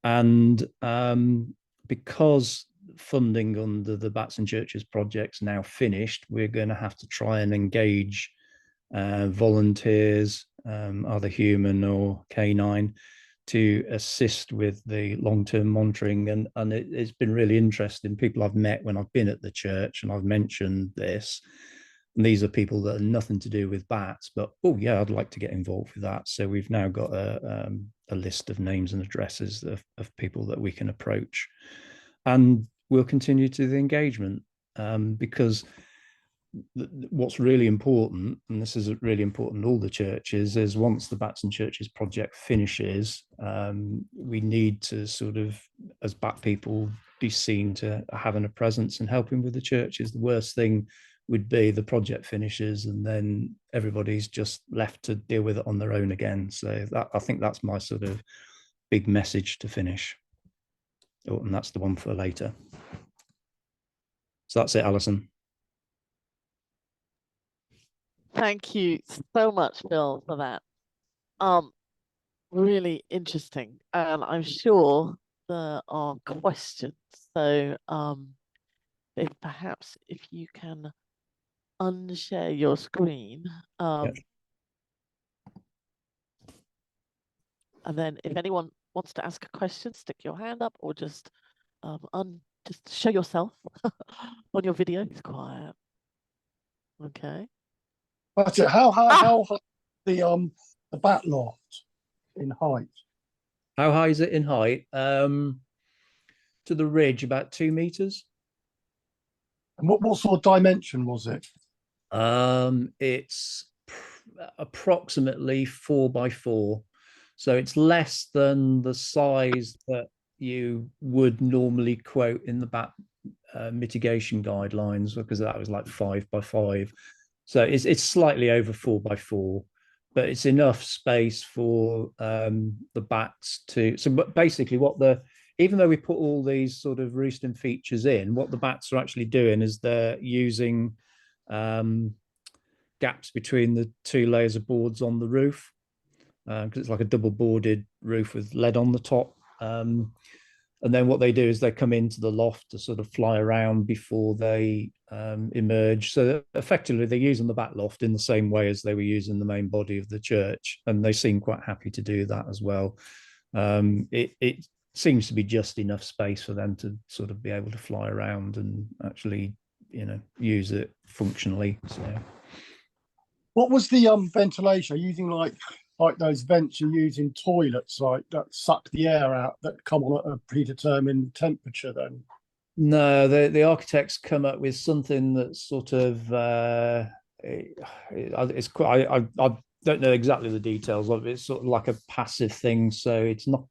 And because funding under the Bats and Churches project's now finished, we're going to have to try and engage volunteers, either human or canine, to assist with the long-term monitoring. And it's been really interesting. People I've met when I've been at the church and I've mentioned this, and these are people that are nothing to do with bats, but oh yeah, I'd like to get involved with that. So we've now got a list of names and addresses of people that we can approach, and we'll continue to the engagement, because what's really important, and this is really important to all the churches, is once the Bats and Churches project finishes, we need to sort of, as bat people, be seen to having a presence and helping with the churches. The worst thing would be the project finishes and then everybody's just left to deal with it on their own again. So I think that's my sort of big message to finish. Oh, and that's the one for later. So that's it, Alison. Thank you so much, Bill, for that. really interesting, and I'm sure there are questions. So, if you can unshare your screen, Yep. and then if anyone wants to ask a question, stick your hand up, or just just show yourself on your video. It's quiet. Okay. That's it. How high the bat loft in height? How high is it in height? To the ridge, about 2 meters. And what sort of dimension was it? It's approximately 4 by 4, so it's less than the size that you would normally quote in the bat mitigation guidelines, because that was like 5 by 5. So it's slightly over 4 by 4, but it's enough space for the bats to. So, but basically, even though we put all these sort of roosting features in, what the bats are actually doing is they're using gaps between the 2 layers of boards on the roof, because it's like a double boarded roof with lead on the top. And then what they do is they come into the loft to sort of fly around before they emerge. So effectively, they're using the back loft in the same way as they were using the main body of the church, and they seem quite happy to do that as well. It seems to be just enough space for them to sort of be able to fly around and actually, use it functionally. So, What was the ventilation? Are you using like those vents you use in toilets, like that suck the air out that come on at a predetermined temperature? Then no, the architects come up with something that's sort of it's quite. I don't know exactly the details of it. It's sort of like a passive thing, so it's not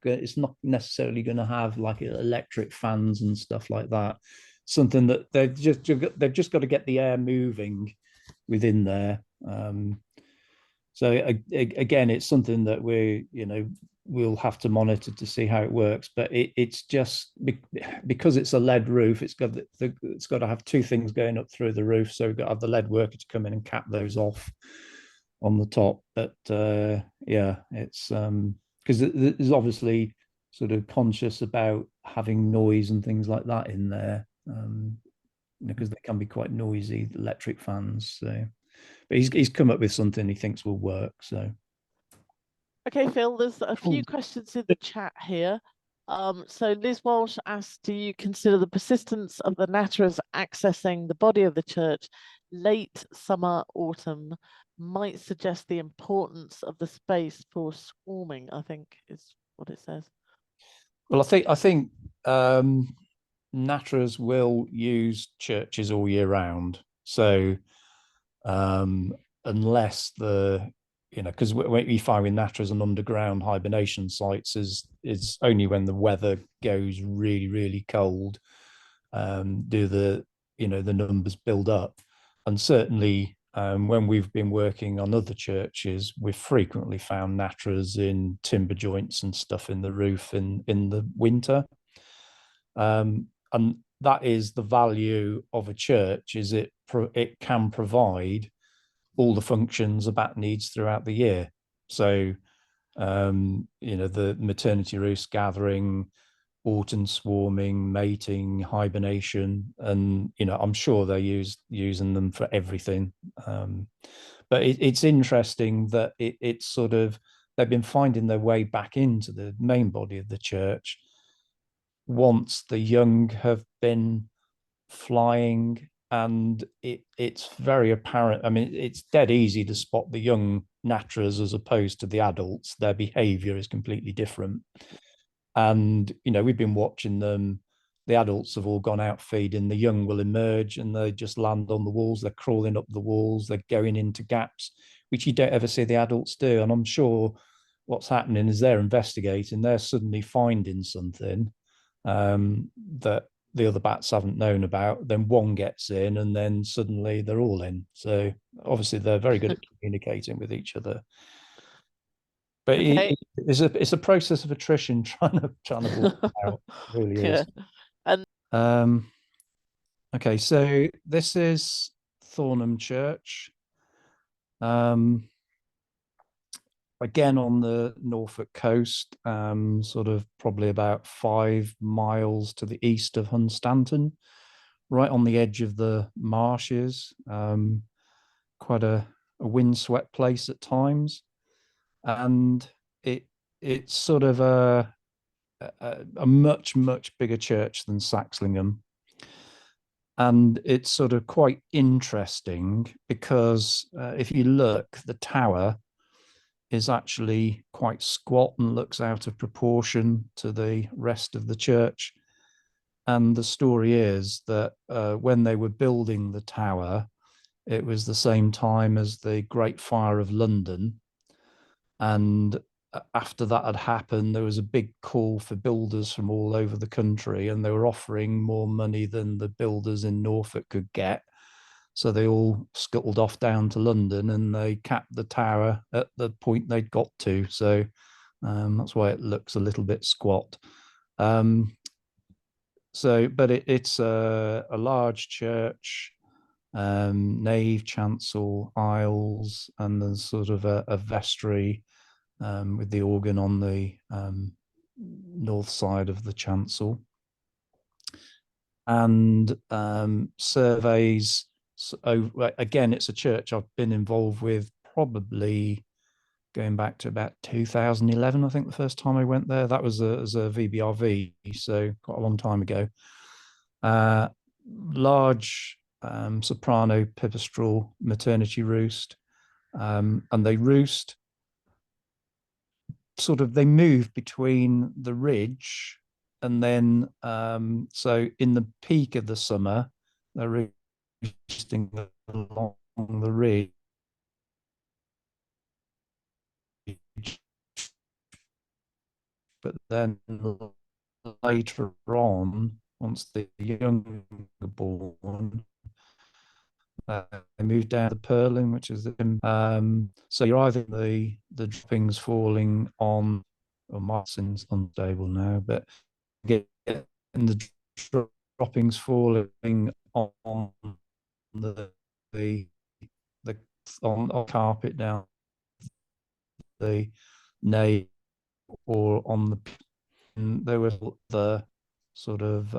necessarily going to have like electric fans and stuff like that. Something that they've just got to get the air moving within there. So again, it's something that we'll have to monitor to see how it works. But it's just because it's a lead roof, it's got to have 2 things going up through the roof. So we've got to have the lead worker to come in and cap those off on the top. But yeah, it's because there's obviously sort of conscious about having noise and things like that in there, because they can be quite noisy, electric fans. So. But he's come up with something he thinks will work. So, okay, Phil, there's a few questions in the chat here. So Liz Walsh asked, do you consider the persistence of the natterers accessing the body of the church late summer, autumn might suggest the importance of the space for swarming, I think is what it says. Well, I think natterers will use churches all year round. So unless because what you find with natterers and underground hibernation sites is only when the weather goes really, really cold do the numbers build up. And certainly when we've been working on other churches, we've frequently found natterers in timber joints and stuff in the roof in the winter. And that is the value of a church, is it can provide all the functions a bat needs throughout the year. So, the maternity roost gathering, autumn swarming, mating, hibernation, and, I'm sure they're using them for everything. But it's interesting that it's sort of, they've been finding their way back into the main body of the church once the young have been flying, and it's very apparent. I mean, it's dead easy to spot the young natterers as opposed to the adults. Their behavior is completely different. And, we've been watching them. The adults have all gone out feeding. The young will emerge and they just land on the walls. They're crawling up the walls. They're going into gaps, which you don't ever see the adults do. And I'm sure what's happening is they're investigating. They're suddenly finding something that the other bats haven't known about. Then one gets in and then suddenly they're all in. So obviously they're very good at communicating with each other. But okay. it's a process of attrition trying to block it out. It really is. And okay, so this is Thornham Church. again on the Norfolk coast, sort of probably about 5 miles to the east of Hunstanton, right on the edge of the marshes. Quite a windswept place at times, and it's sort of a much bigger church than Saxlingham. And it's sort of quite interesting because if you look, the tower is actually quite squat and looks out of proportion to the rest of the church. And the story is that when they were building the tower, it was the same time as the Great Fire of London. And after that had happened, there was a big call for builders from all over the country, and they were offering more money than the builders in Norfolk could get. So they all scuttled off down to London, and they capped the tower at the point they'd got to. So that's why it looks a little bit squat. But it's a large church, nave, chancel, aisles, and there's sort of a vestry with the organ on the north side of the chancel. And surveys, so again, it's a church I've been involved with probably going back to about 2011, I think the first time I went there. That was as a VBRV, so quite a long time ago. Large soprano pipistrel maternity roost, and they roost sort of, they move between the ridge, and then so in the peak of the summer they're roosting along the ridge, but then later on, once the young are born, they move down to purling, which is so you're either the droppings falling on, or Martin's unstable now, but get the droppings falling on the on carpet down the nave, or on the, there was the sort of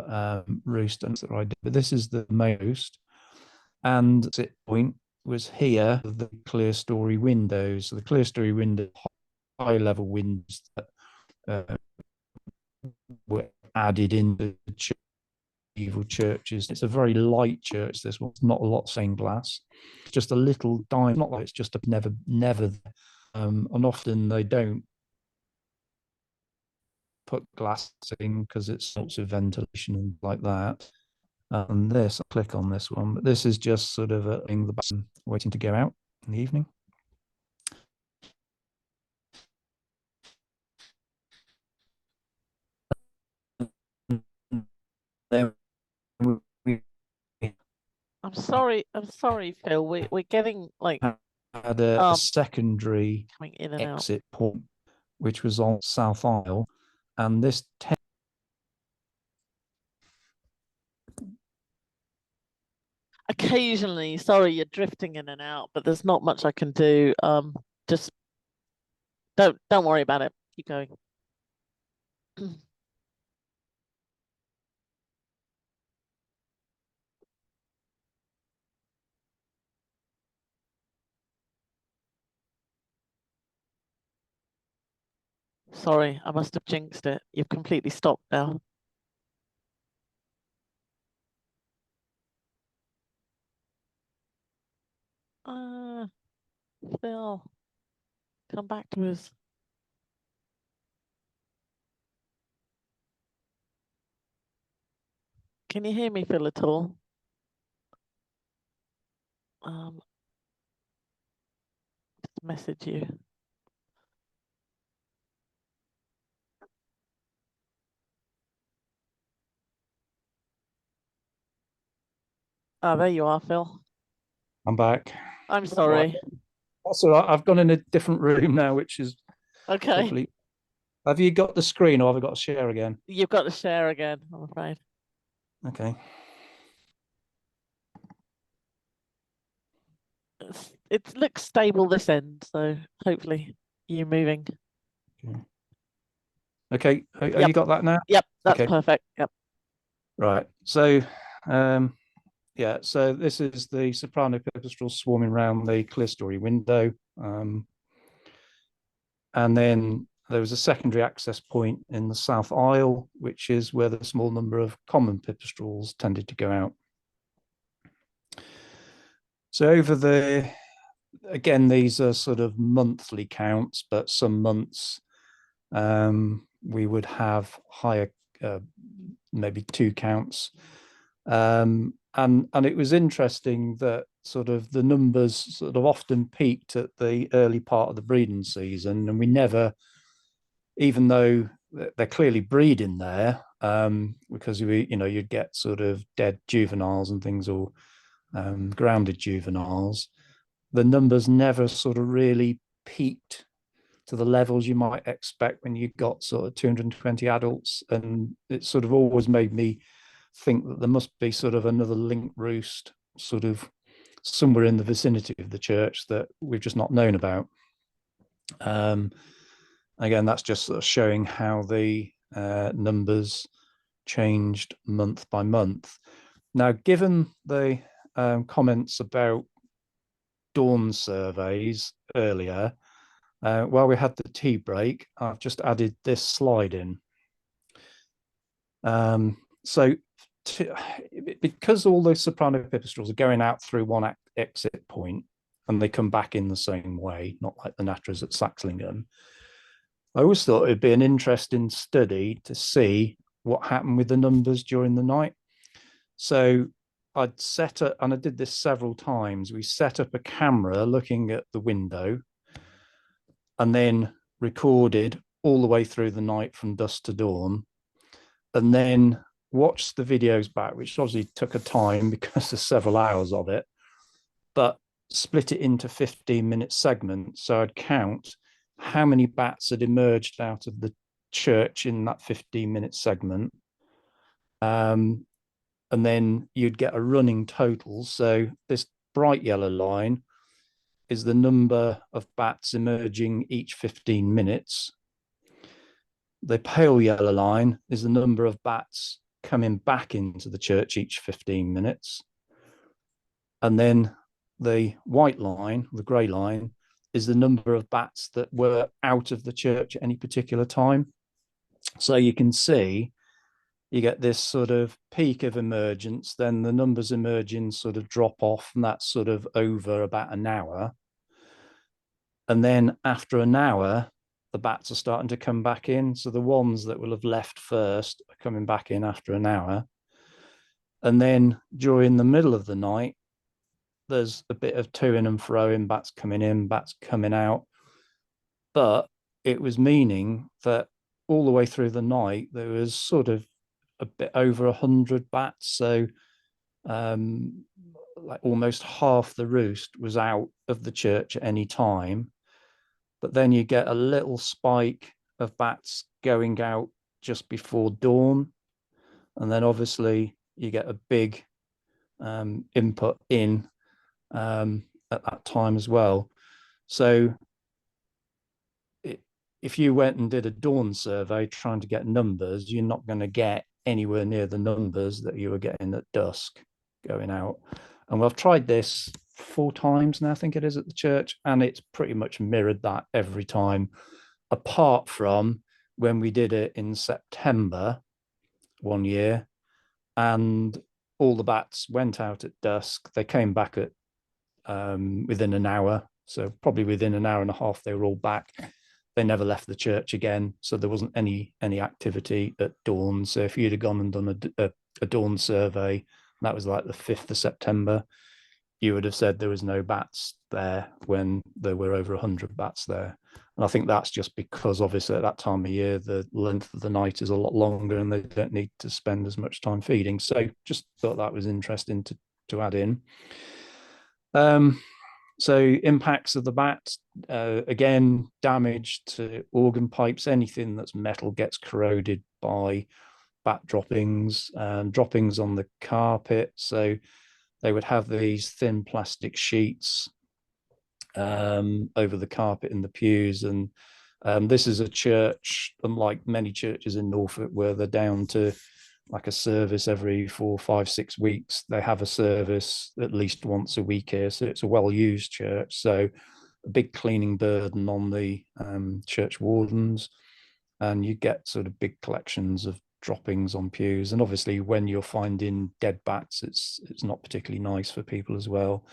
roost and that I did, but this is the main roost. And sit point was here, the clear story windows. So the clear story window, high level windows that were added into medieval churches. It's a very light church. This one's not a lot of stained glass, just a little dime. Not like it's just a never. And often they don't put glass in because it's sorts of ventilation and like that. And this, I'll click on this one, but this is just sort of a thing, the button waiting to go out in the evening. I'm sorry, Phil. We're getting like had a secondary coming in and exit point, which was on South Isle, and this occasionally, sorry, you're drifting in and out, but there's not much I can do. Just don't worry about it. Keep going. Sorry, I must have jinxed it. You've completely stopped now. Phil, come back to us. Can you hear me, Phil, at all? Just message you. Oh, there you are, Phil. I'm back. I'm sorry. Right. That's all right. I've gone in a different room now, which is okay. Hopefully. Have you got the screen, or have I got to share again? You've got to share again, I'm afraid. Okay. It looks stable this end, so hopefully you moving. Okay, have Yep. you got that now? Yep, that's Okay. perfect. Yep. Right. So, yeah, so this is the soprano pipistrelle swarming around the clerestory window. And then there was a secondary access point in the south aisle, which is where the small number of common pipistrelles tended to go out. So over the, again, these are sort of monthly counts, but some months we would have higher, maybe 2 counts. And it was interesting that sort of the numbers sort of often peaked at the early part of the breeding season, and we never, even though they're clearly breeding there, because you'd get sort of dead juveniles and things, or grounded juveniles, the numbers never sort of really peaked to the levels you might expect when you got sort of 220 adults. And it sort of always made me think that there must be sort of another link roost sort of somewhere in the vicinity of the church that we've just not known about. Again, that's just sort of showing how the numbers changed month by month. Now, given the comments about dawn surveys earlier, while we had the tea break, I've just added this slide in. So because all the soprano pipistrelles are going out through one exit point and they come back in the same way, not like the natteras at Saxlingham, I always thought it'd be an interesting study to see what happened with the numbers during the night. So I'd set up, and I did this several times, we set up a camera looking at the window and then recorded all the way through the night from dusk to dawn, and then watched the videos back, which obviously took a time because there's several hours of it, but split it into 15-minute segments. So I'd count how many bats had emerged out of the church in that 15-minute segment. And then you'd get a running total. So this bright yellow line is the number of bats emerging each 15 minutes. The pale yellow line is the number of bats coming back into the church each 15 minutes. And then the white line, the grey line, is the number of bats that were out of the church at any particular time. So you can see you get this sort of peak of emergence, then the numbers emerging sort of drop off, and that's sort of over about an hour. And then after an hour, the bats are starting to come back in. So the ones that will have left first are coming back in after an hour. And then during the middle of the night, there's a bit of to-ing and fro-ing, bats coming in, bats coming out. But it was meaning that all the way through the night, there was sort of a bit over 100 bats. So like almost half the roost was out of the church at any time. But then you get a little spike of bats going out just before dawn. And then obviously you get a big input in at that time as well. So if you went and did a dawn survey trying to get numbers, you're not going to get anywhere near the numbers that you were getting at dusk going out. And we've tried this 4 times now, I think it is, at the church, and it's pretty much mirrored that every time, apart from when we did it in September one year, and all the bats went out at dusk. They came back at within an hour, so probably within an hour and a half they were all back. They never left the church again, so there wasn't any activity at dawn. So if you'd have gone and done a dawn survey, that was like the 5th of September, you would have said there was no bats there when there were over 100 bats there. And I think that's just because obviously at that time of year, the length of the night is a lot longer and they don't need to spend as much time feeding. So just thought that was interesting to add in. So impacts of the bats, again, damage to organ pipes. Anything that's metal gets corroded by bat droppings, droppings on the carpet. So they would have these thin plastic sheets over the carpet in the pews. And this is a church, unlike many churches in Norfolk, where they're down to like a service every 4, 5, 6 weeks. They have a service at least once a week here. So it's a well-used church. So a big cleaning burden on the church wardens, and you get sort of big collections of droppings on pews. And obviously when you're finding dead bats, it's not particularly nice for people as well.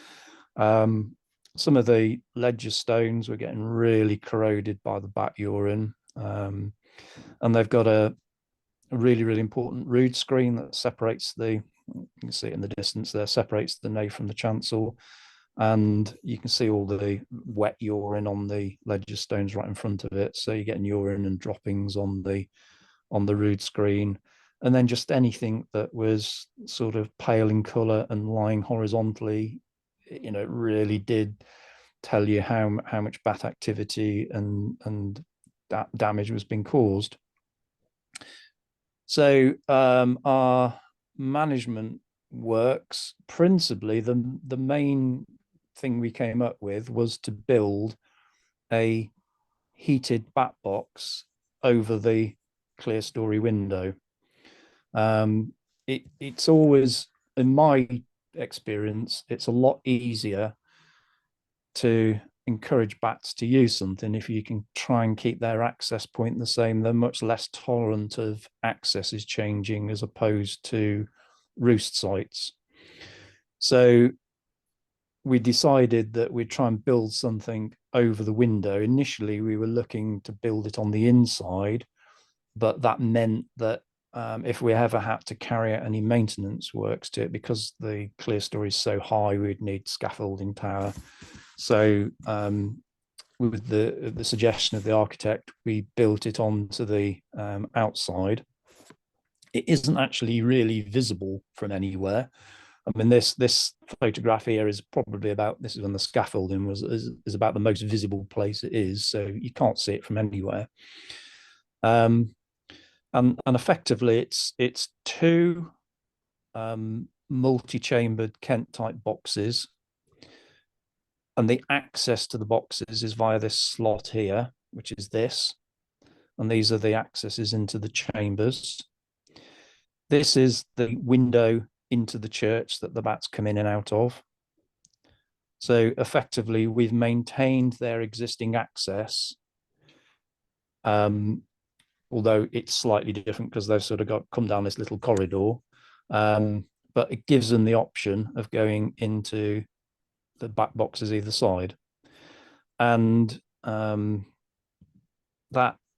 Some of the ledger stones were getting really corroded by the bat urine, and they've got a really, really important rood screen that separates you can see it in the distance there, separates the nave from the chancel, and you can see all the wet urine on the ledger stones right in front of it. So you're getting urine and droppings on the rood screen, and then just anything that was sort of pale in color and lying horizontally, you know, it really did tell you how much bat activity and that damage was being caused. So our management works, principally the main thing we came up with was to build a heated bat box over the clear story window. It's always, in my experience, it's a lot easier to encourage bats to use something if you can try and keep their access point the same. They're much less tolerant of accesses changing as opposed to roost sites. So we decided that we'd try and build something over the window. Initially, we were looking to build it on the inside, but that meant that if we ever had to carry out any maintenance works to it, because the clear story is so high, we'd need scaffolding tower. So with the suggestion of the architect, we built it onto the outside. It isn't actually really visible from anywhere. I mean, this photograph here is probably about, this is when the scaffolding is about the most visible place it is, so you can't see it from anywhere. And effectively, it's two multi-chambered Kent type boxes, and the access to the boxes is via this slot here, which is this, and these are the accesses into the chambers. This is the window into the church that the bats come in and out of. So effectively, we've maintained their existing access, although it's slightly different because they've sort of come down this little corridor, but it gives them the option of going into the back boxes either side. And that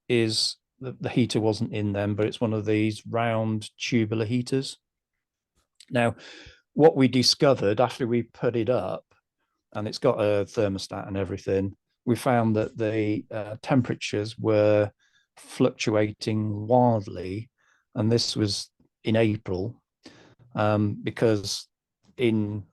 is, the heater wasn't in them, but it's one of these round tubular heaters. Now, what we discovered after we put it up, and it's got a thermostat and everything, we found that the temperatures were fluctuating wildly, and this was in April, because in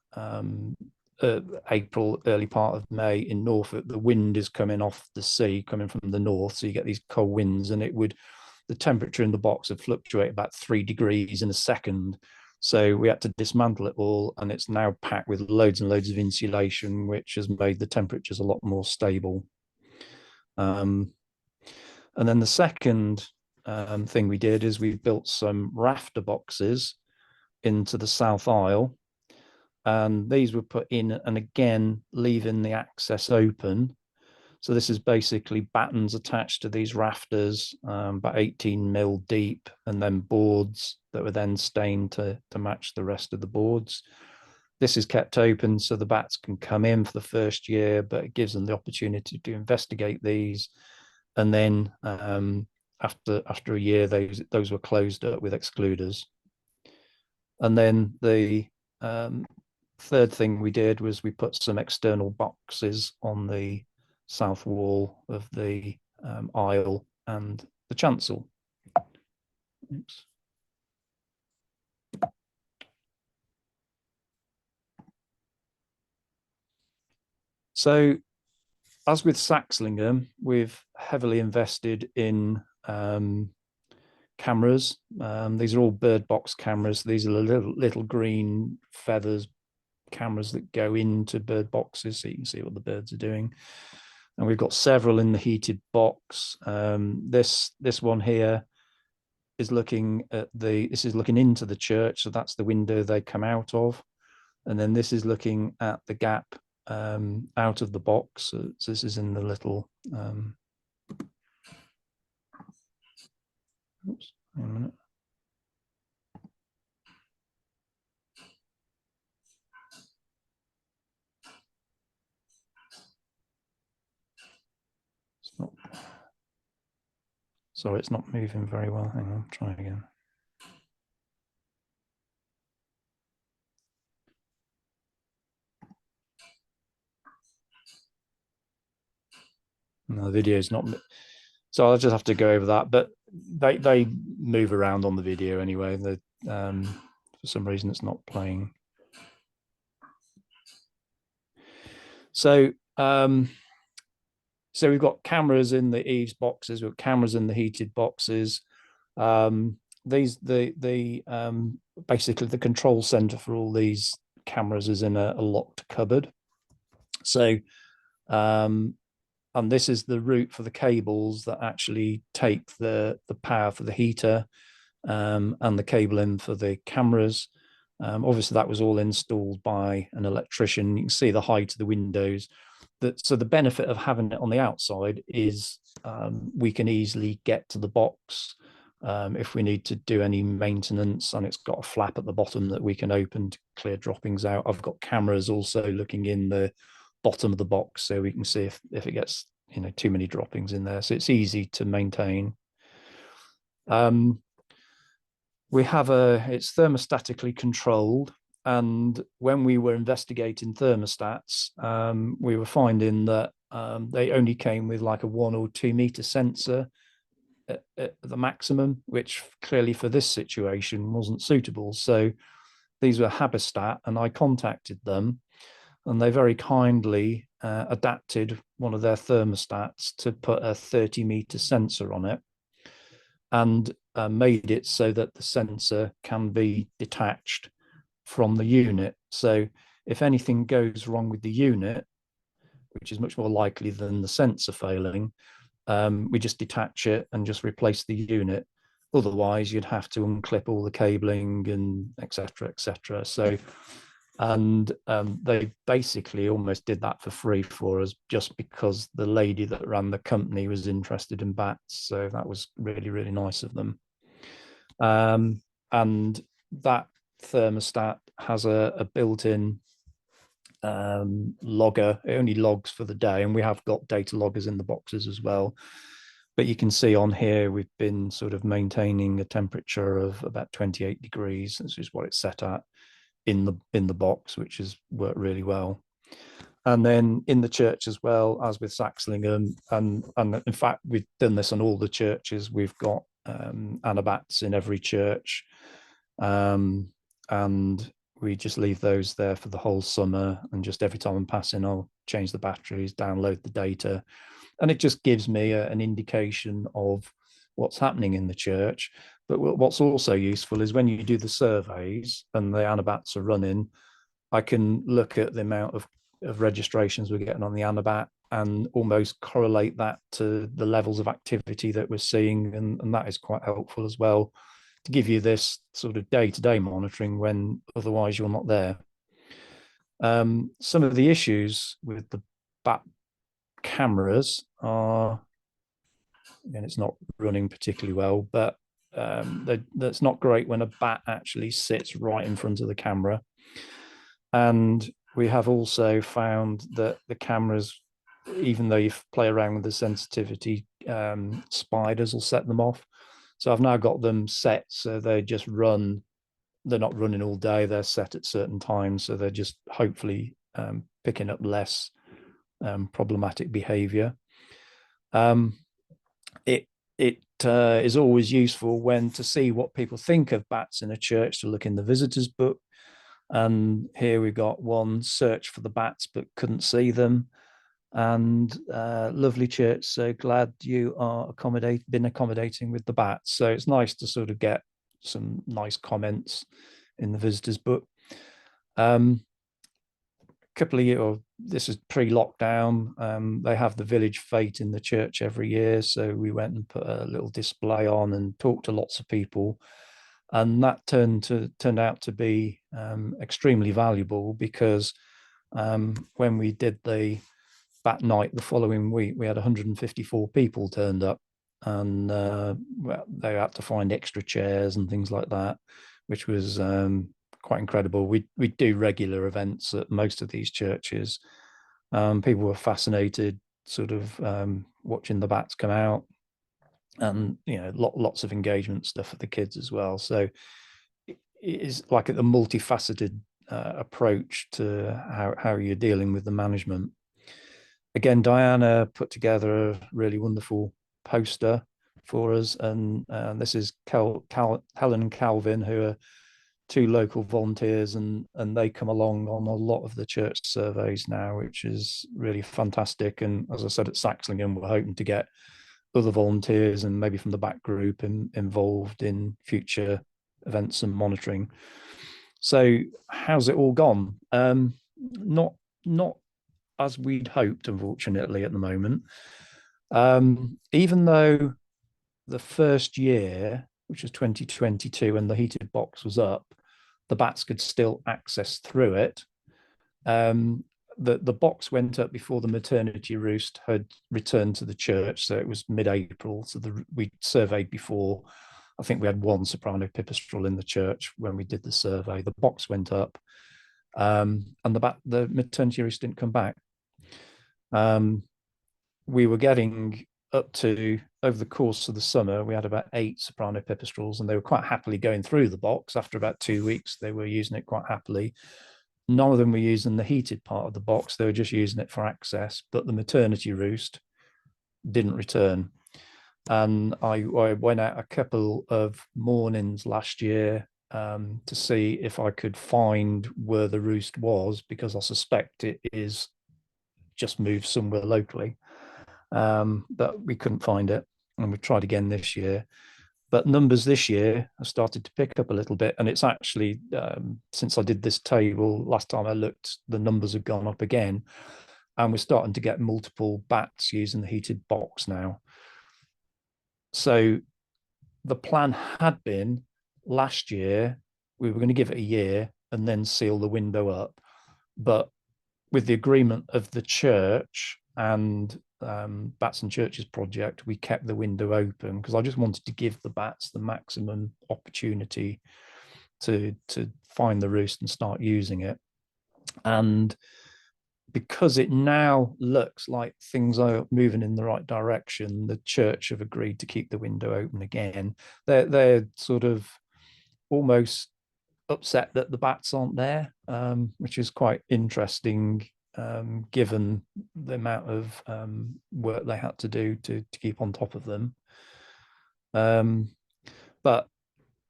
April, early part of May in Norfolk, the wind is coming off the sea, coming from the north, so you get these cold winds, and the temperature in the box would fluctuate about 3 degrees in a second. So we had to dismantle it all, and it's now packed with loads and loads of insulation, which has made the temperatures a lot more stable. And then the second thing we did is we built some rafter boxes into the south aisle, and these were put in, and again, leaving the access open. So this is basically battens attached to these rafters, about 18 mil deep, and then boards that were then stained to match the rest of the boards. This is kept open so the bats can come in for the first year, but it gives them the opportunity to investigate these. And then after a year, those were closed up with excluders. And then the third thing we did was we put some external boxes on the south wall of the aisle and the chancel. Oops. So, as with Saxlingham, we've heavily invested in cameras. These are all bird box cameras. These are little green feathers cameras that go into bird boxes, so you can see what the birds are doing. And we've got several in the heated box. This one here is looking at this is looking into the church, so that's the window they come out of. And then this is looking at the gap out of the box. So this is in the little oops, wait a minute. It's not, sorry, it's not moving very well. Hang on, try again. No, the video is not, so I'll just have to go over that. But they move around on the video anyway. For some reason, it's not playing. So so we've got cameras in the eaves boxes. We've got cameras in the heated boxes. Basically the control center for all these cameras is in a locked cupboard. So and this is the route for the cables that actually take the power for the heater and the cable in for the cameras. Obviously, that was all installed by an electrician. You can see the height of the windows. So the benefit of having it on the outside is we can easily get to the box if we need to do any maintenance, and it's got a flap at the bottom that we can open to clear droppings out. I've got cameras also looking in the bottom of the box, so we can see if it gets too many droppings in there. So it's easy to maintain. We have it's thermostatically controlled, and when we were investigating thermostats, we were finding that they only came with like a 1 or 2 meter sensor at the maximum, which clearly for this situation wasn't suitable. So these were Haberstat, and I contacted them, and they very kindly adapted one of their thermostats to put a 30 meter sensor on it, and made it so that the sensor can be detached from the unit. So if anything goes wrong with the unit, which is much more likely than the sensor failing, we just detach it and just replace the unit. Otherwise, you'd have to unclip all the cabling and etc. etc. So, and they basically almost did that for free for us, just because the lady that ran the company was interested in bats. So that was really, really nice of them. And that thermostat has a built-in logger. It only logs for the day, and we have got data loggers in the boxes as well. But you can see on here we've been sort of maintaining a temperature of about 28 degrees. This is what it's set at in the box, which has worked really well. And then in the church as well, as with Saxlingham, and in fact we've done this on all the churches. We've got anabats in every church, and we just leave those there for the whole summer, and just every time I'm passing, I'll change the batteries, download the data, and it just gives me an indication of what's happening in the church. But what's also useful is when you do the surveys and the anabats are running, I can look at the amount of registrations we're getting on the anabat and almost correlate that to the levels of activity that we're seeing, and that is quite helpful as well to give you this sort of day-to-day monitoring when otherwise you're not there. Some of the issues with the bat cameras are, and it's not running particularly well, but that's not great when a bat actually sits right in front of the camera. And we have also found that the cameras, even though you play around with the sensitivity, spiders will set them off. So I've now got them set so they just run. They're not running all day. They're set at certain times, so they're just hopefully picking up less problematic behavior. It is always useful when to see what people think of bats in a church to look in the visitors book. And here we got one search for the bats but couldn't see them. And lovely church, so glad you are been accommodating with the bats. So it's nice to sort of get some nice comments in the visitors book. couple of years, or this is pre-lockdown, they have the village fete in the church every year. So we went and put a little display on and talked to lots of people. And that turned out to be extremely valuable, because when we did the bat night the following week, we had 154 people turned up, and they had to find extra chairs and things like that, which was quite incredible. We do regular events at most of these churches. People were fascinated, sort of watching the bats come out, and lots of engagement stuff for the kids as well. So it is like a multifaceted approach to how you're dealing with the management. Again, Diana put together a really wonderful poster for us, and this is Helen and Calvin, who are 2 local volunteers, and they come along on a lot of the church surveys now, which is really fantastic. And as I said, at Saxlingham, we're hoping to get other volunteers and maybe from the back group involved in future events and monitoring. So how's it all gone? Not as we'd hoped, unfortunately, at the moment. Even though the first year, which was 2022, when the heated box was up, the bats could still access through it. The box went up before the maternity roost had returned to the church, so it was mid-April. So we surveyed before. I think we had 1 soprano pipistrelle in the church when we did the survey. The box went up, and the maternity roost didn't come back. We were getting up to, over the course of the summer, we had about 8 soprano pipistrelles, and they were quite happily going through the box. After about 2 weeks, they were using it quite happily. None of them were using the heated part of the box. They were just using it for access, but the maternity roost didn't return. And I went out a couple of mornings last year to see if I could find where the roost was, because I suspect it is just moved somewhere locally. But we couldn't find it, and we tried again this year. But numbers this year have started to pick up a little bit, and it's actually, since I did this table last time I looked, the numbers have gone up again, and we're starting to get multiple bats using the heated box now. So the plan had been, last year we were going to give it a year and then seal the window up, but with the agreement of the church and Bats and Churches project, we kept the window open, because I just wanted to give the bats the maximum opportunity to find the roost and start using it. And because it now looks like things are moving in the right direction, the church have agreed to keep the window open again. They're sort of almost upset that the bats aren't there, which is quite interesting, given the amount of work they had to do to keep on top of them. But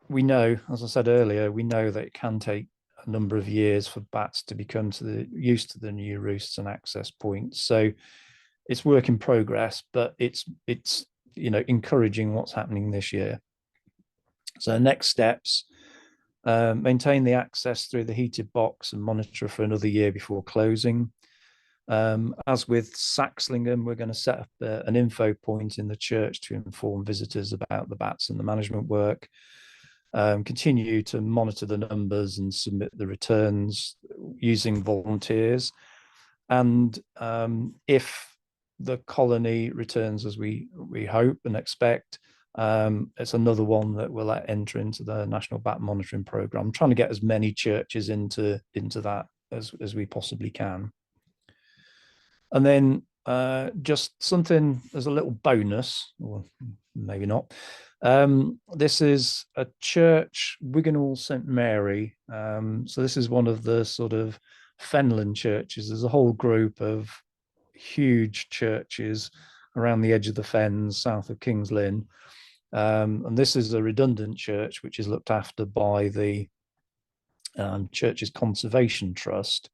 we know, as I said earlier, we know that it can take a number of years for bats to become used to the new roosts and access points. So it's work in progress, but it's encouraging what's happening this year. So next steps: maintain the access through the heated box and monitor for another year before closing. As with Saxlingham, we're going to set up an info point in the church to inform visitors about the bats and the management work. Continue to monitor the numbers and submit the returns using volunteers. And if the colony returns as we hope and expect, it's another one that we'll enter into the National Bat Monitoring Programme. I'm trying to get as many churches into that as we possibly can. And then just something as a little bonus, or maybe not. This is a church, Wiganall St Mary. So this is one of the sort of Fenland churches. There's a whole group of huge churches around the edge of the Fens, south of Kings Lynn. And this is a redundant church, which is looked after by the Churches Conservation Trust.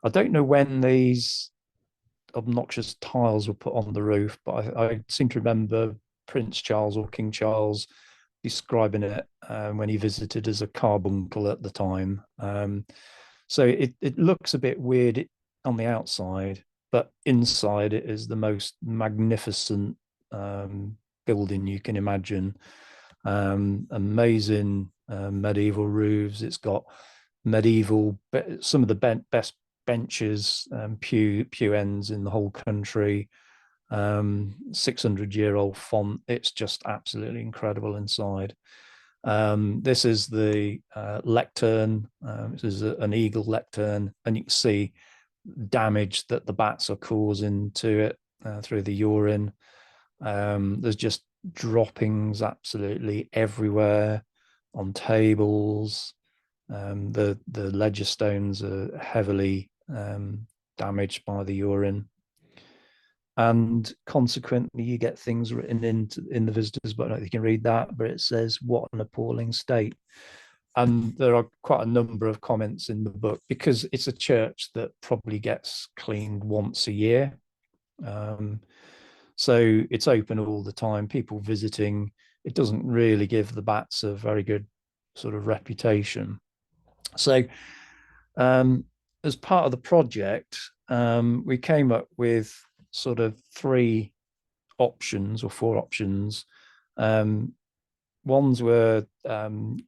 I don't know when these obnoxious tiles were put on the roof, but I seem to remember Prince Charles or King Charles describing it when he visited as a carbuncle at the time. So it looks a bit weird on the outside, but inside it is the most magnificent building you can imagine. Amazing medieval roofs. It's got medieval, some of the best benches, pew ends in the whole country. 600-year-old font. It's just absolutely incredible inside. This is the lectern. This is an eagle lectern, and you can see damage that the bats are causing to it through the urine. There's just droppings absolutely everywhere on tables. The ledger stones are heavily damaged by the urine, and consequently you get things written in the visitors book. I don't know if you can read that, but it says, "What an appalling state." And there are quite a number of comments in the book, because it's a church that probably gets cleaned once a year. So it's open all the time, people visiting. It doesn't really give the bats a very good sort of reputation. So as part of the project, we came up with sort of 3 options or 4 options. Ones were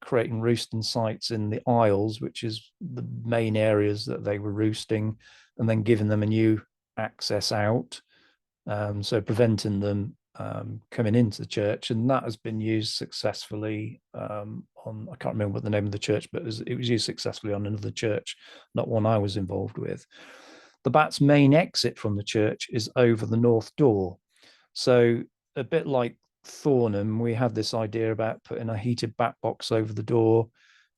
creating roosting sites in the aisles, which is the main areas that they were roosting, and then giving them a new access out. So preventing them coming into the church, and that has been used successfully on, I can't remember what the name of the church, but it was used successfully on another church, not one I was involved with. The bats' main exit from the church is over the north door. So a bit like Thornham, we had this idea about putting a heated bat box over the door,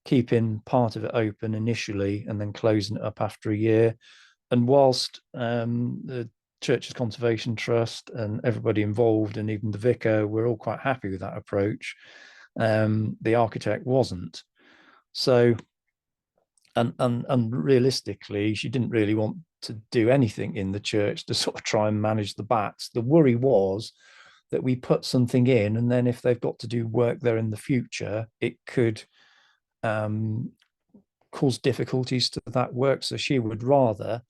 keeping part of it open initially and then closing it up after a year. And whilst the Church's Conservation Trust and everybody involved, and even the vicar, were all quite happy with that approach, the architect wasn't. So, and realistically, she didn't really want to do anything in the church to sort of try and manage the bats. The worry was that we put something in, and then if they've got to do work there in the future, it could cause difficulties to that work. So she would rather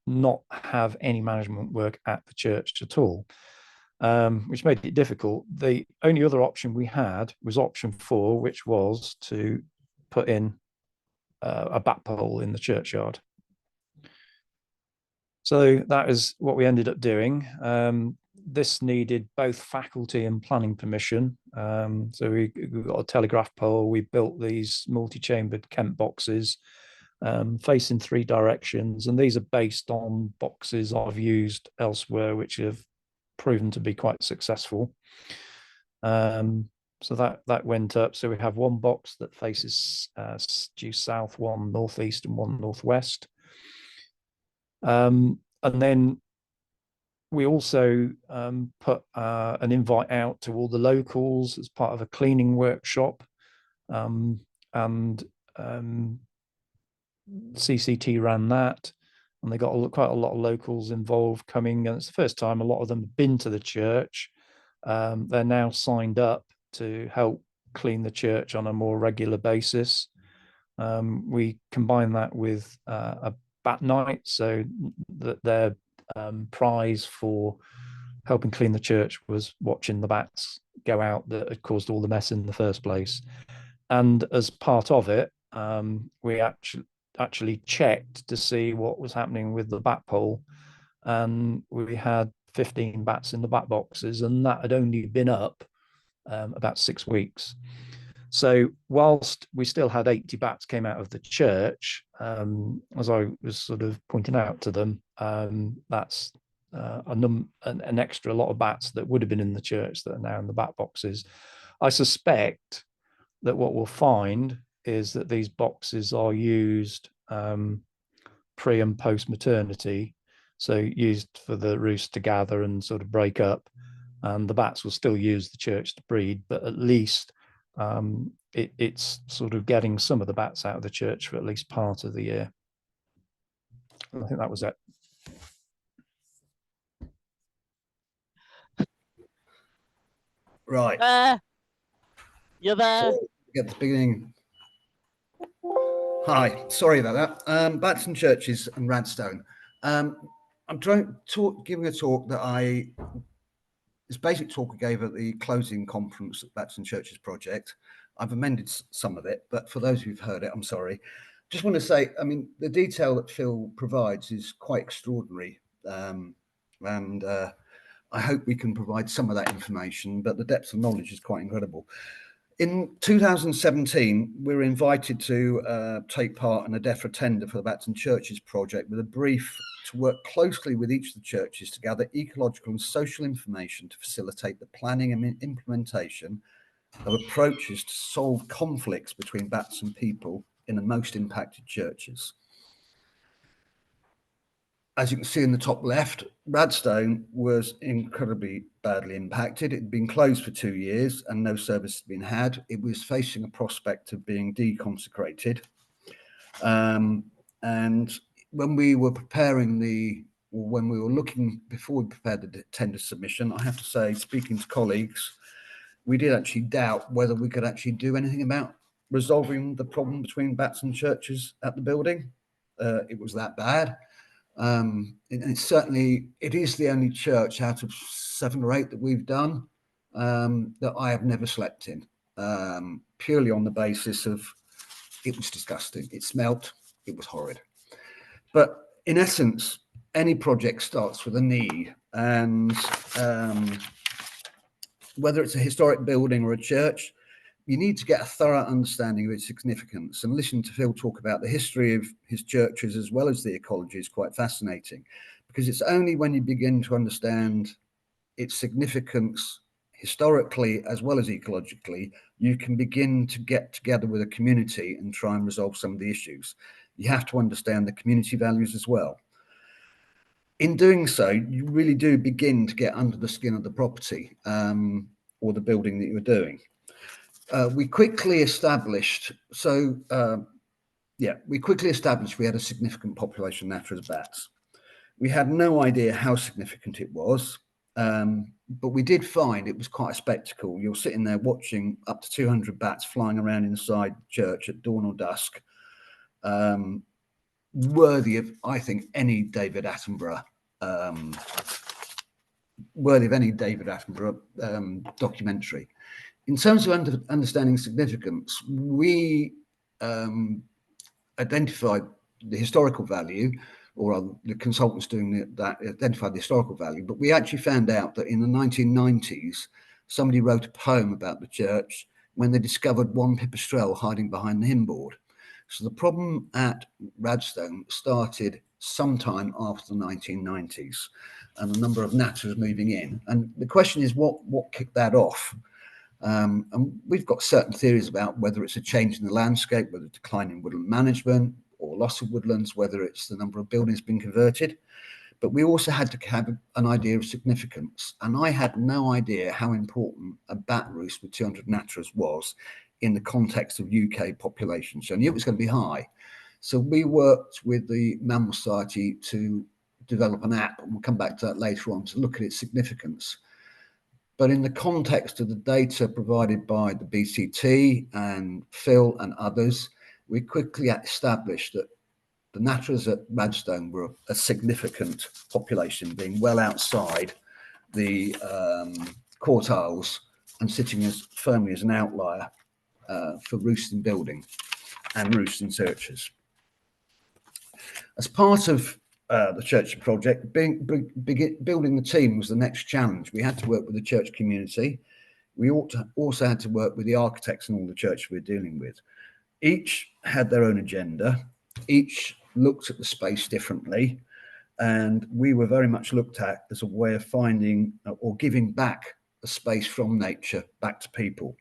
not have any management work at the church at all, which made it difficult. The only other option we had was option 4, which was to put in a bat pole in the churchyard. So that is what we ended up doing. This needed both faculty and planning permission. So we got a telegraph pole. We built these multi-chambered Kent boxes facing 3 directions, and these are based on boxes I've used elsewhere, which have proven to be quite successful. So that went up. So we have one box that faces due south, one northeast, and one northwest. And then we also put an invite out to all the locals as part of a cleaning workshop, and CCT ran that, and they got quite a lot of locals involved coming, and it's the first time a lot of them have been to the church. They're now signed up to help clean the church on a more regular basis. We combine that with a bat night, so that their prize for helping clean the church was watching the bats go out that had caused all the mess in the first place. And as part of it, we actually checked to see what was happening with the bat pole, and we had 15 bats in the bat boxes, and that had only been up about 6 weeks. So whilst we still had 80 bats came out of the church, as I was sort of pointing out to them, that's an extra lot of bats that would have been in the church that are now in the bat boxes. I suspect that what we'll find is that these boxes are used pre and post maternity, so used for the roost to gather and sort of break up, and the bats will still use the church to breed, but at least it's sort of getting some of the bats out of the church for at least part of the year. And I think that was it. Right. You're there. So, at the beginning. Hi, sorry about that. Batson Churches and Radstone. I'm giving a talk that this basic talk I gave at the closing conference at Batson Churches project. I've amended some of it, but for those who've heard it, I'm sorry. Just want to say, I mean, the detail that Phil provides is quite extraordinary. And I hope we can provide some of that information, but the depth of knowledge is quite incredible. In 2017, we were invited to take part in a DEFRA tender for the Batson Churches project with a brief to work closely with each of the churches to gather ecological and social information to facilitate the planning and implementation of approaches to solve conflicts between Batson people in the most impacted churches. As you can see in the top left, Radstone was incredibly badly impacted. It had been closed for 2 years and no service had been had. It was facing a prospect of being deconsecrated. And when we were preparing before we prepared the tender submission, I have to say, speaking to colleagues, we did actually doubt whether we could actually do anything about resolving the problem between Batson churches at the building. It was that bad. And it is the only church out of 7 or 8 that we've done that I have never slept in, purely on the basis of it was disgusting. It smelt, it was horrid. But in essence, any project starts with a need, and whether it's a historic building or a church, you need to get a thorough understanding of its significance, and listen to Phil talk about the history of his churches as well as the ecology is quite fascinating, because it's only when you begin to understand its significance historically as well as ecologically, you can begin to get together with a community and try and resolve some of the issues. You have to understand the community values as well. In doing so, you really do begin to get under the skin of the property or the building that you're doing. We quickly established we had a significant population of Natterers bats. We had no idea how significant it was, but we did find it was quite a spectacle. You're sitting there watching up to 200 bats flying around inside church at dawn or dusk, worthy of, I think, any David Attenborough documentary. In terms of understanding significance, we identified the historical value, or the consultants doing that identified the historical value, but we actually found out that in the 1990s, somebody wrote a poem about the church when they discovered one pipistrelle hiding behind the hymn board. So the problem at Radstone started sometime after the 1990s, and a number of Natterers moving in. And the question is, what kicked that off? And we've got certain theories about whether it's a change in the landscape, whether it's decline in woodland management or loss of woodlands, whether it's the number of buildings being converted. But we also had to have an idea of significance. And I had no idea how important a bat roost with 200 Natterers was in the context of UK population. So I knew it was going to be high. So we worked with the Mammal Society to develop an app, and we'll come back to that later on, to look at its significance. But in the context of the data provided by the BCT and Phil and others, we quickly established that the Natterers at Radstone were a significant population, being well outside the quartiles and sitting as firmly as an outlier for roosting building and roosting churches. As part of the church project, building the team was the next challenge. We had to work with the church community. We also had to work with the architects and all the churches we're dealing with. Each had their own agenda. Each looked at the space differently. And we were very much looked at as a way of finding or giving back a space from nature back to people.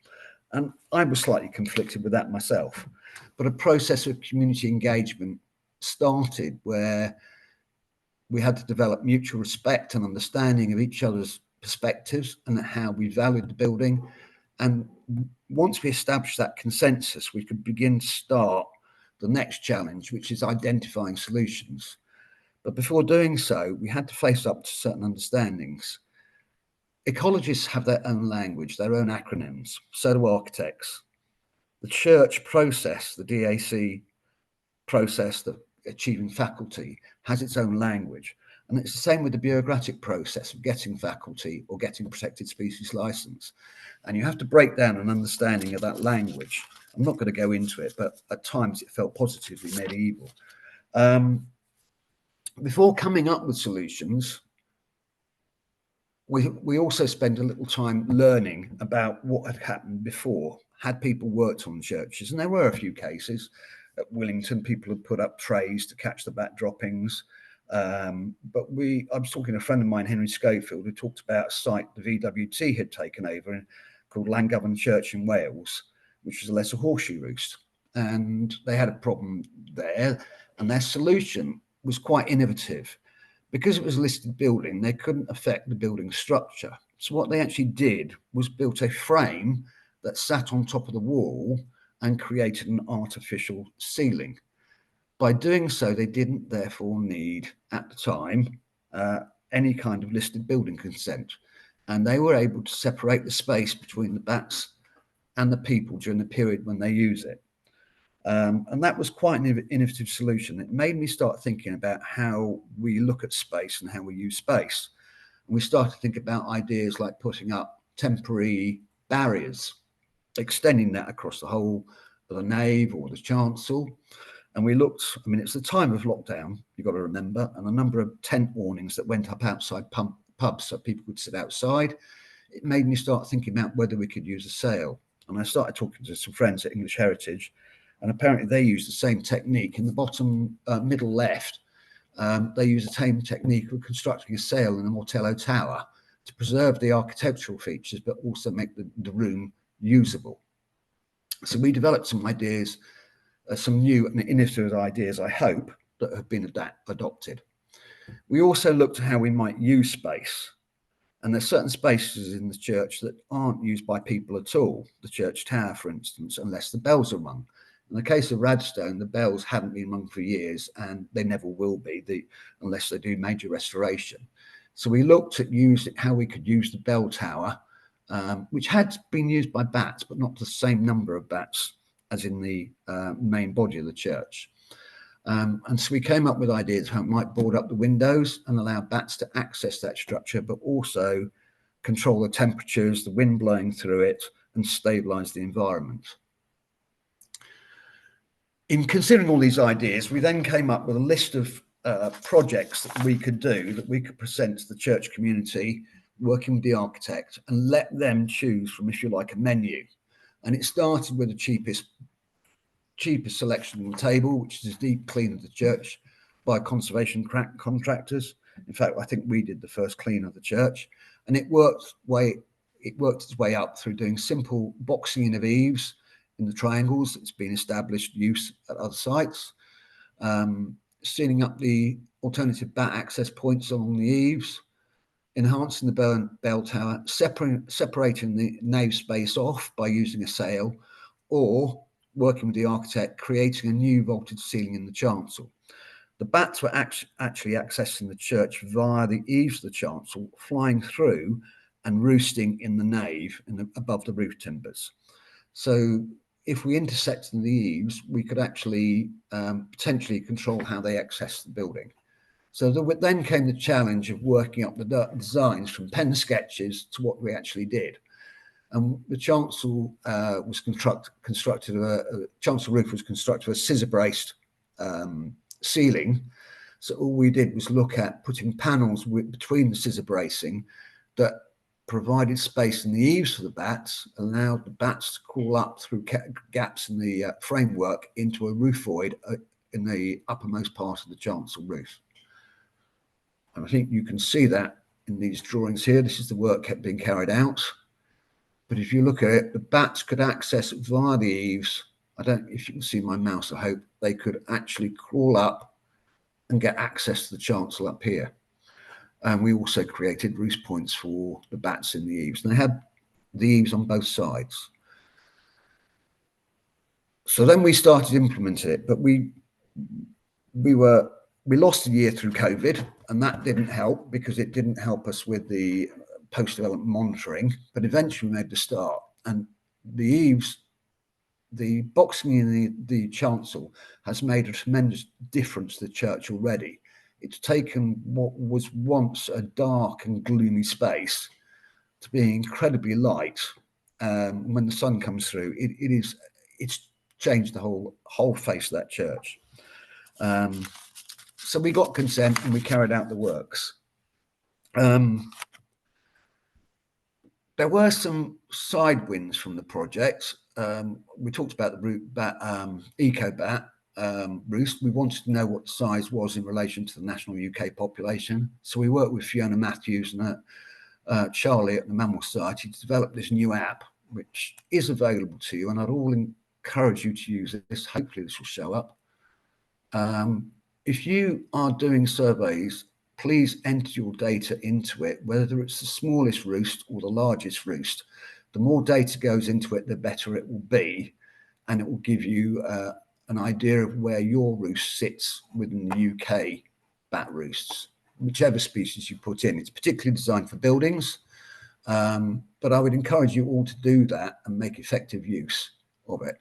And I was slightly conflicted with that myself. But a process of community engagement started where we had to develop mutual respect and understanding of each other's perspectives and how we valued the building. And once we established that consensus, we could begin to start the next challenge, which is identifying solutions. But before doing so, we had to face up to certain understandings. Ecologists have their own language, their own acronyms. So do architects. The church process, the DAC process, the achieving faculty, has its own language. And it's the same with the bureaucratic process of getting faculty or getting protected species license. And you have to break down an understanding of that language. I'm not going to go into it, but at times it felt positively medieval. Before coming up with solutions, we also spent a little time learning about what had happened before. Had people worked on churches? And there were a few cases. At Willington, people had put up trays to catch the bat droppings. But I was talking to a friend of mine, Henry Schofield, who talked about a site the VWT had taken over called Llangefni Church in Wales, which was a lesser horseshoe roost. And they had a problem there, and their solution was quite innovative. Because it was a listed building, they couldn't affect the building structure. So what they actually did was built a frame that sat on top of the wall and created an artificial ceiling. By doing so, they didn't therefore need, at the time, any kind of listed building consent. And they were able to separate the space between the bats and the people during the period when they use it. And that was quite an innovative solution. It made me start thinking about how we look at space and how we use space. And we started to think about ideas like putting up temporary barriers, extending that across the whole of the nave or the chancel. And we looked, I mean, it's the time of lockdown, you've got to remember, and a number of tent warnings that went up outside pubs so people could sit outside. It made me start thinking about whether we could use a sail. And I started talking to some friends at English Heritage, and apparently they use the same technique. In the bottom middle left, they use the same technique of constructing a sail in a Mortello tower to preserve the architectural features, but also make the room usable. So we developed some ideas, some new and innovative ideas, I hope, that have been adopted. We also looked at how we might use space. And there's certain spaces in the church that aren't used by people at all. The church tower, for instance, unless the bells are rung. In the case of Radstone, the bells hadn't been rung for years, and they never will be unless they do major restoration. So we looked at how we could use the bell tower, which had been used by bats, but not the same number of bats as in the main body of the church. And so we came up with ideas how it might board up the windows and allow bats to access that structure, but also control the temperatures, the wind blowing through it, and stabilize the environment. In considering all these ideas, we then came up with a list of projects that we could do, that we could present to the church community, working with the architect, and let them choose from, if you like, a menu. And it started with the cheapest selection on the table, which is a deep clean of the church by conservation contractors. In fact, I think we did the first clean of the church, and it worked its way up through doing simple boxing in of eaves in the triangles. It's been established use at other sites, sealing up the alternative bat access points along the eaves, enhancing the bell tower, separating the nave space off by using a sail, or working with the architect, creating a new vaulted ceiling in the chancel. The bats were actually accessing the church via the eaves of the chancel, flying through and roosting in the nave above the roof timbers. So if we intersected the eaves, we could actually potentially control how they access the building. So then came the challenge of working up the designs from pen sketches to what we actually did. And the chancel was constructed. Chancel roof was constructed of a scissor-braced ceiling. So all we did was look at putting panels between the scissor bracing that provided space in the eaves for the bats, allowed the bats to crawl up through gaps in the framework into a roof void in the uppermost part of the chancel roof. And I think you can see that in these drawings here. This is the work being carried out. But if you look at it, the bats could access via the eaves. I don't know if you can see my mouse, I hope. They could actually crawl up and get access to the chancel up here. And we also created roost points for the bats in the eaves. And they had the eaves on both sides. So then we started implementing it, but we lost a year through COVID, and that didn't help because it didn't help us with the post-development monitoring. But eventually we made the start, and the eaves the boxing in the chancel has made a tremendous difference to the church already. It's taken what was once a dark and gloomy space to being incredibly light. When the sun comes through, it's changed the whole face of that church. So we got consent and we carried out the works. There were some side wins from the project. We talked about the eco-bat roost. We wanted to know what the size was in relation to the national UK population. So we worked with Fiona Matthews and Charlie at the Mammal Society to develop this new app, which is available to you. And I'd all encourage you to use this. Hopefully this will show up. If you are doing surveys, please enter your data into it, whether it's the smallest roost or the largest roost. The more data goes into it, the better it will be. And it will give you an idea of where your roost sits within the UK bat roosts, whichever species you put in. It's particularly designed for buildings, but I would encourage you all to do that and make effective use of it.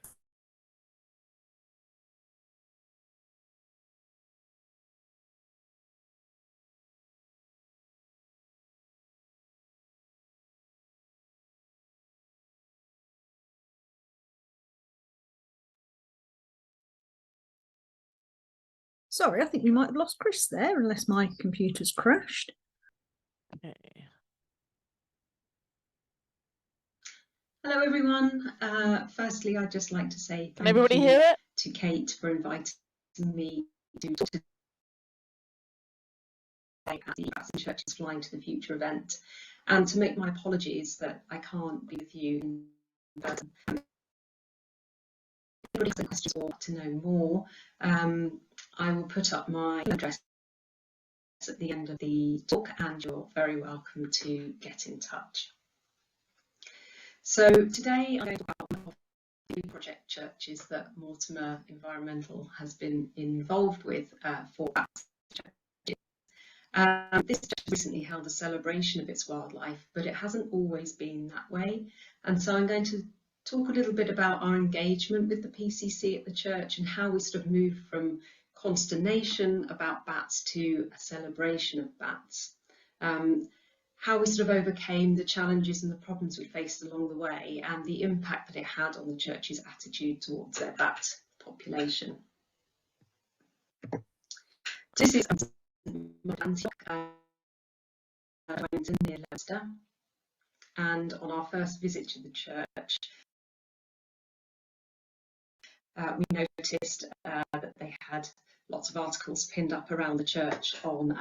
Sorry, I think we might have lost Chris there, unless my computer's crashed. Okay. Hello, everyone. Firstly, I'd just like to say Can everybody hear it? to Kate for inviting me to talk to at the Bats and Churches Flying to the Future event, and to make my apologies that I can't be with you in person. If anybody has any questions or want to know more, I will put up my address at the end of the talk, and you're very welcome to get in touch. So today I'm going to talk about one of the project churches that Mortimer Environmental has been involved with for bats. This church recently held a celebration of its wildlife, but it hasn't always been that way. And so I'm going to talk a little bit about our engagement with the PCC at the church and how we sort of moved from consternation about bats to a celebration of bats. How we sort of overcame the challenges and the problems we faced along the way, and the impact that it had on the church's attitude towards their bat population. This is Antioch, near Leicester, and on our first visit to the church, we noticed that they had lots of articles pinned up around the church on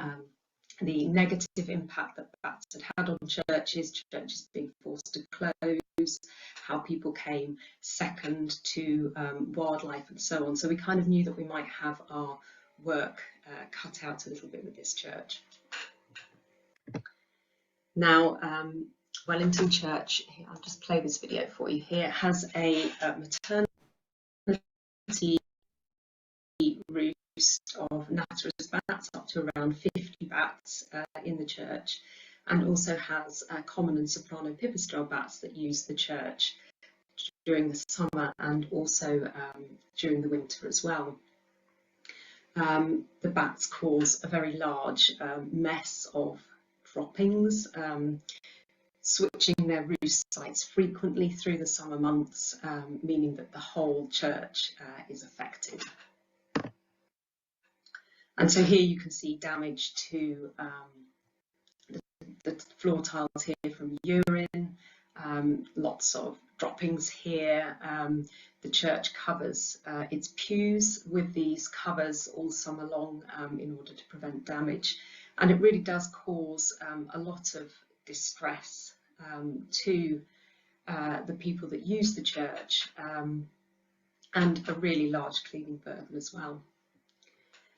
the negative impact that bats had on churches being forced to close, how people came second to wildlife and so on. So we kind of knew that we might have our work cut out a little bit with this church. Now, Wellington Church, here, I'll just play this video for you here, has a maternity roost of Natterer's bats, up to around 50 bats in the church, and also has common and soprano pipistrelle bats that use the church during the summer and also during the winter as well. The bats cause a very large mess of droppings, switching their roost sites frequently through the summer months, meaning that the whole church is affected. And so here you can see damage to the floor tiles here from urine, lots of droppings here. The church covers its pews with these covers all summer long in order to prevent damage. And it really does cause a lot of distress to the people that use the church, and a really large cleaning burden as well.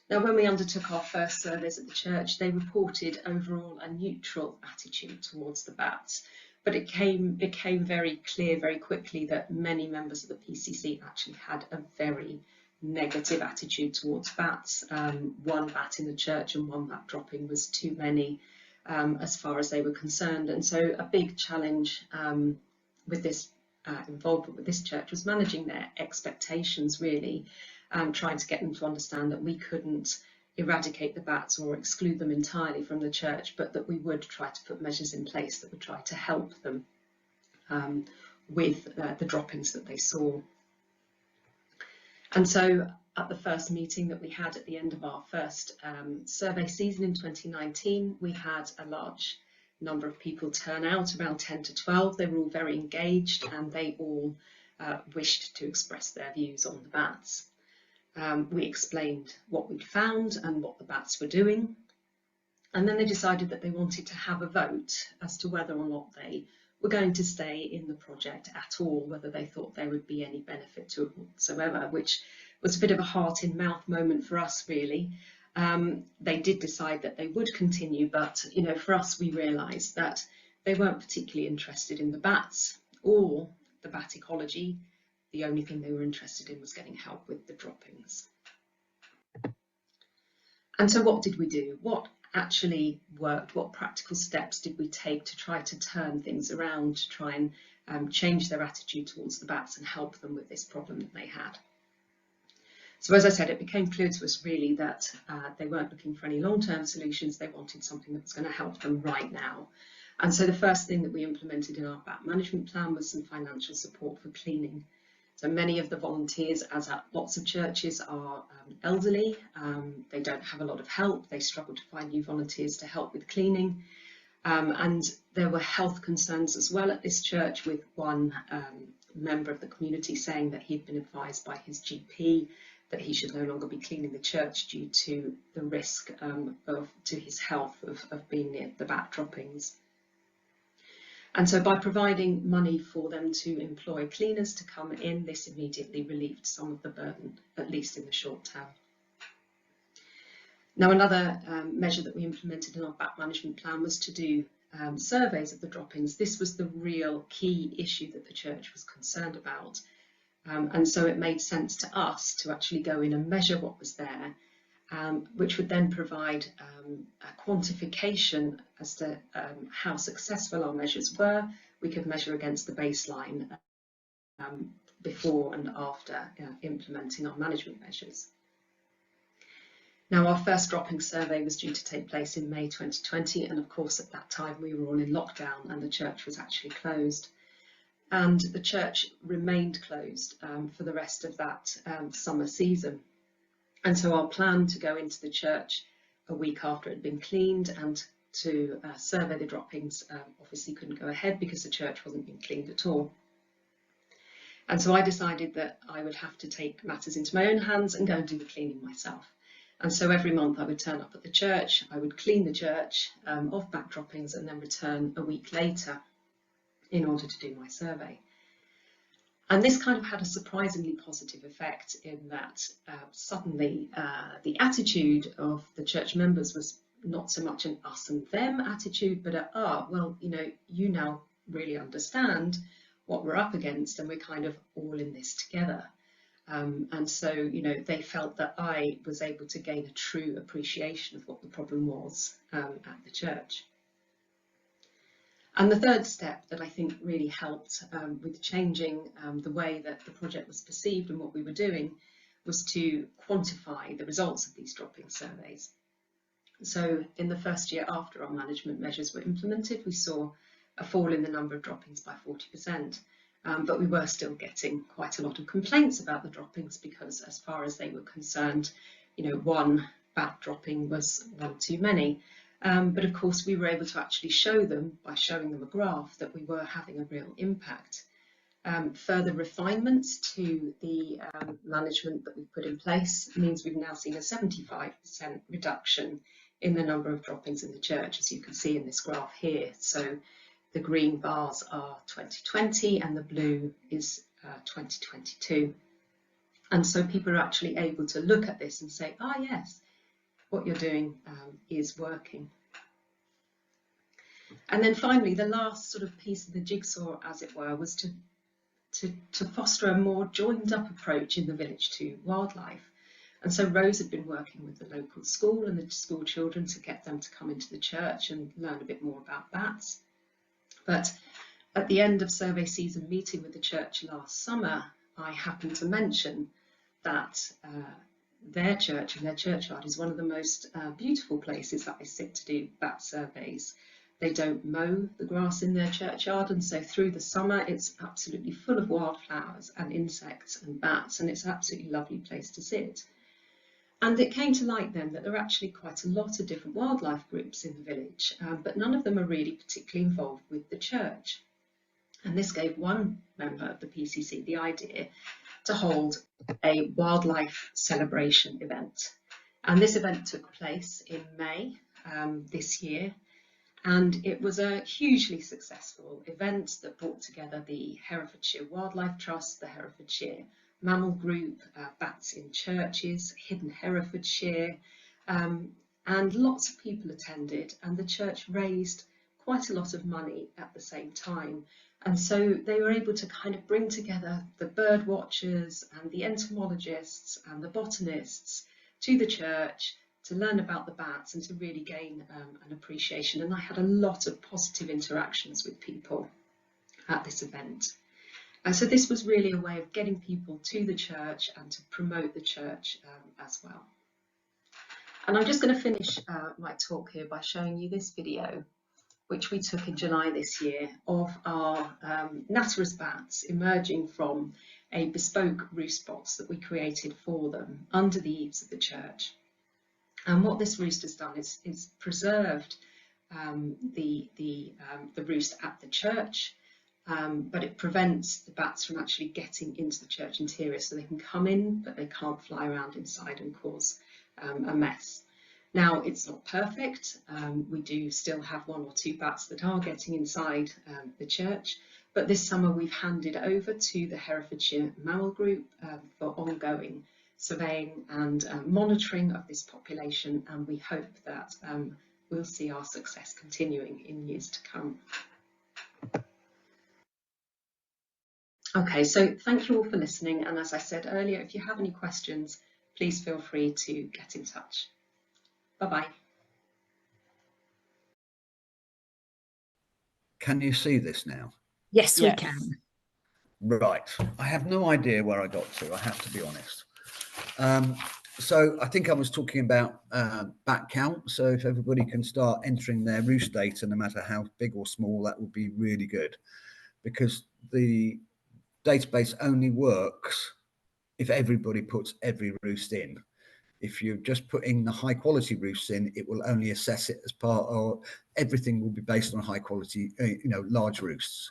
Now, when we undertook our first surveys at the church, they reported overall a neutral attitude towards the bats, but it became very clear very quickly that many members of the PCC actually had a very negative attitude towards bats. One bat in the church and one bat dropping was too many as far as they were concerned, and so a big challenge with this involvement with this church was managing their expectations, really, trying to get them to understand that we couldn't eradicate the bats or exclude them entirely from the church, but that we would try to put measures in place that would try to help them with the droppings that they saw. And so at the first meeting that we had at the end of our first survey season in 2019, we had a large number of people turn out, around 10 to 12. They were all very engaged, and they all wished to express their views on the bats. We explained what we'd found and what the bats were doing, and then they decided that they wanted to have a vote as to whether or not they were going to stay in the project at all, whether they thought there would be any benefit to it whatsoever, which was a bit of a heart-in-mouth moment for us, really. They did decide that they would continue, but for us, we realised that they weren't particularly interested in the bats or the bat ecology. The only thing they were interested in was getting help with the droppings. And so what did we do? What actually worked? What practical steps did we take to try to turn things around, to try and change their attitude towards the bats and help them with this problem that they had? So as I said, it became clear to us really that they weren't looking for any long-term solutions. They wanted something that was going to help them right now. And so the first thing that we implemented in our bat management plan was some financial support for cleaning. So many of the volunteers, as at lots of churches, are elderly. They don't have a lot of help. They struggle to find new volunteers to help with cleaning. And there were health concerns as well at this church, with one member of the community saying that he'd been advised by his GP that he should no longer be cleaning the church due to the risk to his health of being near the bat droppings. And so by providing money for them to employ cleaners to come in, this immediately relieved some of the burden, at least in the short term. Now, another measure that we implemented in our bat management plan was to do surveys of the droppings. This was the real key issue that the church was concerned about. And so it made sense to us to actually go in and measure what was there, which would then provide a quantification as to how successful our measures were. We could measure against the baseline before and after implementing our management measures. Now, our first dropping survey was due to take place in May 2020, and of course at that time we were all in lockdown and the church was actually closed. And the church remained closed for the rest of that summer season. And so our plan to go into the church a week after it had been cleaned and to survey the droppings obviously couldn't go ahead because the church wasn't being cleaned at all. And so I decided that I would have to take matters into my own hands and go and do the cleaning myself. And so every month I would turn up at the church, I would clean the church of bat droppings and then return a week later in order to do my survey. And this kind of had a surprisingly positive effect in that suddenly the attitude of the church members was not so much an us and them attitude, but well, you now really understand what we're up against and we're kind of all in this together. And so, they felt that I was able to gain a true appreciation of what the problem was at the church. And the third step that I think really helped with changing the way that the project was perceived and what we were doing was to quantify the results of these dropping surveys. So in the first year after our management measures were implemented, we saw a fall in the number of droppings by 40%. But we were still getting quite a lot of complaints about the droppings because as far as they were concerned, one bat dropping was one too many. But of course, we were able to actually show them, by showing them a graph, that we were having a real impact. Further refinements to the management that we've put in place means we've now seen a 75% reduction in the number of droppings in the church, as you can see in this graph here. So the green bars are 2020 and the blue is 2022. And so people are actually able to look at this and say, yes, what you're doing is working. And then finally, the last sort of piece of the jigsaw, as it were, was to foster a more joined up approach in the village to wildlife. And so Rose had been working with the local school and the school children to get them to come into the church and learn a bit more about bats. But At the end of survey season meeting with the church last summer, I happened to mention that their church and their churchyard is one of the most beautiful places that I sit to do bat surveys. They don't mow the grass in their churchyard, and so through the summer it's absolutely full of wildflowers and insects and bats, and it's an absolutely lovely place to sit. And it came to light then that there are actually quite a lot of different wildlife groups in the village, but none of them are really particularly involved with the church. And this gave one member of the PCC the idea to hold a wildlife celebration event. And this event took place in May this year, and it was a hugely successful event that brought together the Herefordshire Wildlife Trust, the Herefordshire Mammal Group, Bats in Churches, Hidden Herefordshire, and lots of people attended, and the church raised quite a lot of money at the same time. And so they were able to kind of bring together the bird watchers and the entomologists and the botanists to the church to learn about the bats and to really gain an appreciation. And I had a lot of positive interactions with people at this event. And so this was really a way of getting people to the church and to promote the church as well. And I'm just going to finish my talk here by showing you this video, which we took in July this year, of our Natterers bats emerging from a bespoke roost box that we created for them under the eaves of the church. And what this roost has done is preserved the roost at the church, but it prevents the bats from actually getting into the church interior. So they can come in, but they can't fly around inside and cause a mess. Now, it's not perfect. We do still have 1 or 2 bats that are getting inside the church, but this summer we've handed over to the Herefordshire Mammal Group for ongoing surveying and monitoring of this population, and we hope that we'll see our success continuing in years to come. Okay, so thank you all for listening, and as I said earlier, if you have any questions, please feel free to get in touch. Bye-bye. Can you see this now? Yes, we Yes. can. Right. I have no idea where I got to, I have to be honest. So I think I was talking about bat count. So if everybody can start entering their roost data, no matter how big or small, that would be really good, because the database only works if everybody puts every roost in. If you're just putting the high quality roosts in, it will only assess it as part of everything will be based on high quality, large roosts.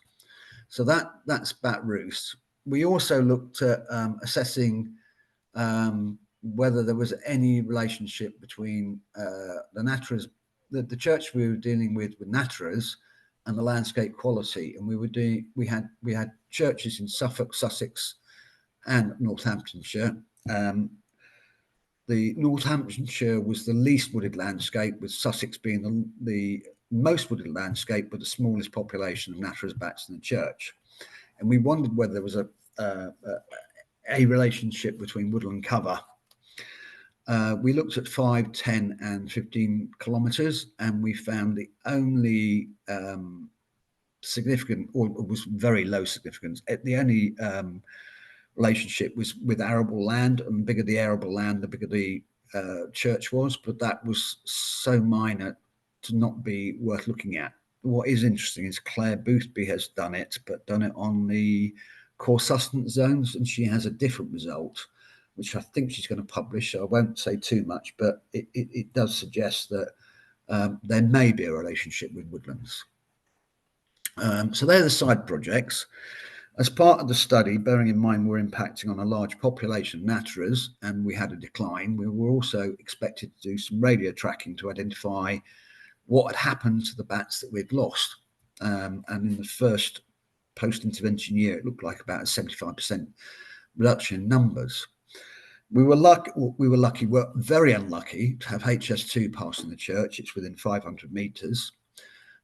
So that's bat roosts. We also looked at assessing whether there was any relationship between the natterers, the church we were dealing with natterers, and the landscape quality. And we had churches in Suffolk, Sussex, and Northamptonshire. The Northamptonshire was the least wooded landscape, with Sussex being the most wooded landscape with the smallest population of natterers bats in the church. And we wondered whether there was a relationship between woodland cover. We looked at 5, 10 and 15 kilometres, and we found the only significant, or was very low significance, the only relationship was with arable land, and the bigger the arable land, the bigger the church was, but that was so minor to not be worth looking at. What is interesting is Claire Boothby has done it, but done it on the core sustenance zones, and she has a different result, which I think she's going to publish. So I won't say too much, but it does suggest that there may be a relationship with woodlands. So they're the side projects. As part of the study, bearing in mind we're impacting on a large population of natterers and we had a decline, we were also expected to do some radio tracking to identify what had happened to the bats that we'd lost. And in the first post-intervention year, it looked like about a 75% reduction in numbers. We were very unlucky to have HS2 passing the church. It's within 500 metres.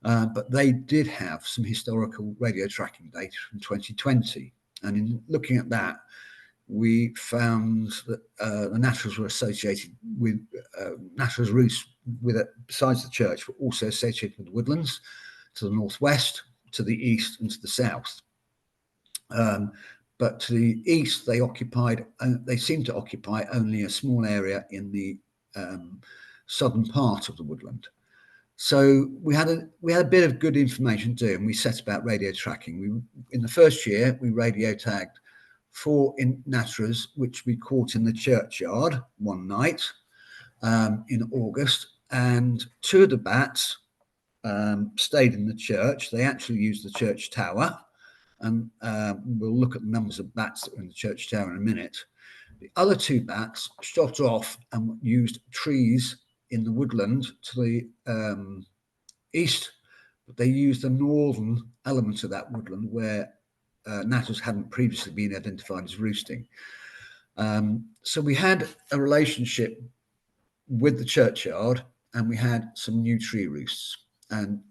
But they did have some historical radio tracking data from 2020. And in looking at that, we found that the natterers were associated with natterers roosts besides the church, were also associated with woodlands to the northwest, to the east and to the south. But to the east, they seem to occupy only a small area in the southern part of the woodland. So we had a bit of good information to do, and we set about radio tracking. In the first year, we radio tagged 4 natterers, which we caught in the churchyard one night in August, and 2 of the bats stayed in the church. They actually used the church tower, and we'll look at the numbers of bats that were in the church tower in a minute. The other 2 bats shot off and used trees in the woodland to the east, but they used the northern element of that woodland where natters hadn't previously been identified as roosting. So we had a relationship with the churchyard, and we had some new tree roosts. And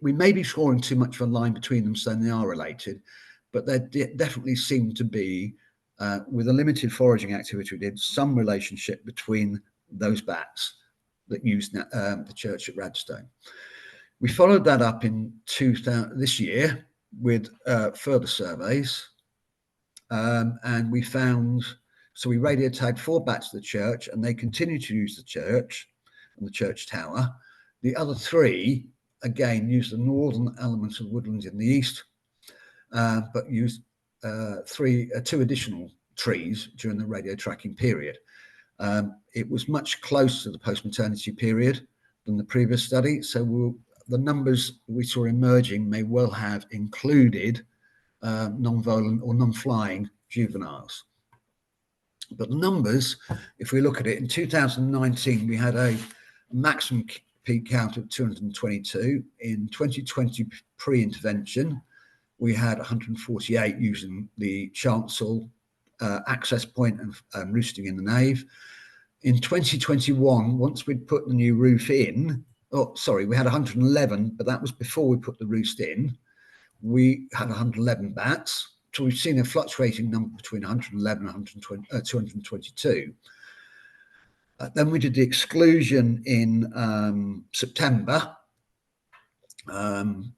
we may be drawing too much of a line between them, saying they are related, but there definitely seemed to be, with a limited foraging activity we did, some relationship between those bats that used the church at Radstone. We followed that up in this year with further surveys, and we found, so we radio tagged 4 bats to the church, and they continued to use the church and the church tower. The other 3, again, used the northern elements of woodlands in the east, but used 2 additional trees during the radio tracking period. It was much closer to the post-maternity period than the previous study, so the numbers we saw emerging may well have included non-volant or non-flying juveniles. But the numbers, if we look at it, in 2019 we had a maximum peak count of 222. In 2020 pre-intervention we had 148 using the chancel access point and roosting in the nave. In 2021, once we'd put the new roof in, we had 111, but that was before we put the roost in. We had 111 bats. So we've seen a fluctuating number between 111 and 222. Then we did the exclusion in September. And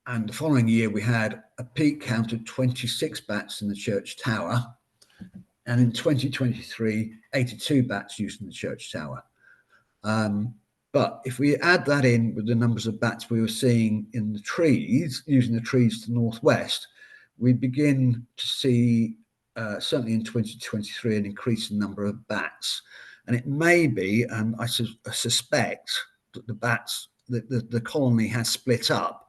the following year, we had a peak count of 26 bats in the church tower. And in 2023, 82 bats used in the church tower. But if we add that in with the numbers of bats we were seeing in the trees, using the trees to the northwest, we begin to see, certainly in 2023, an increasing number of bats. And it may be, and I suspect, that the bats, the colony has split up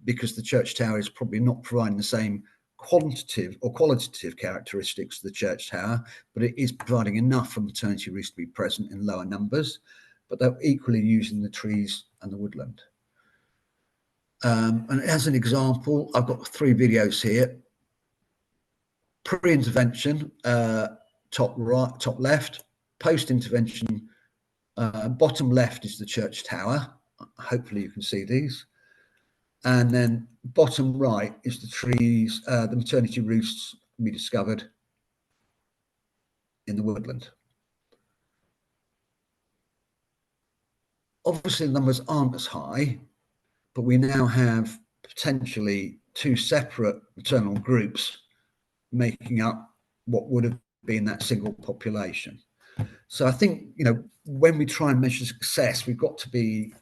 because the church tower is probably not providing the same quantitative or qualitative characteristics of the church tower, but it is providing enough for maternity roost to be present in lower numbers, but they're equally using the trees and the woodland. And as an example, I've got 3 videos here. Pre-intervention, top right, top left. Post-intervention, bottom left is the church tower. Hopefully you can see these. And then bottom right is the trees, the maternity roosts we discovered in the woodland. Obviously the numbers aren't as high, but we now have potentially 2 separate maternal groups making up what would have been that single population. So I think, when we try and measure success, we've got to be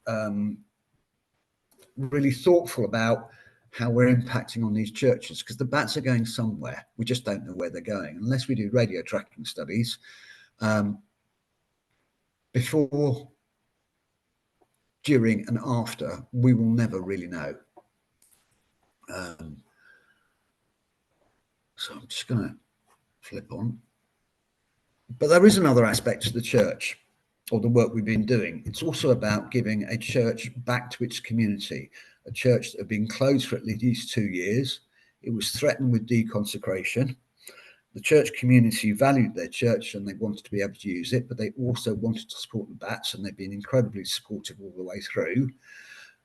really thoughtful about how we're impacting on these churches, because the bats are going somewhere. We just don't know where they're going unless we do radio tracking studies. Before, during and after, we will never really know. So I'm just going to flip on. But there is another aspect to the church, or the work we've been doing. It's also about giving a church back to its community, a church that had been closed for at least 2 years. It was threatened with deconsecration. The church community valued their church and they wanted to be able to use it, but they also wanted to support the bats, and they've been incredibly supportive all the way through.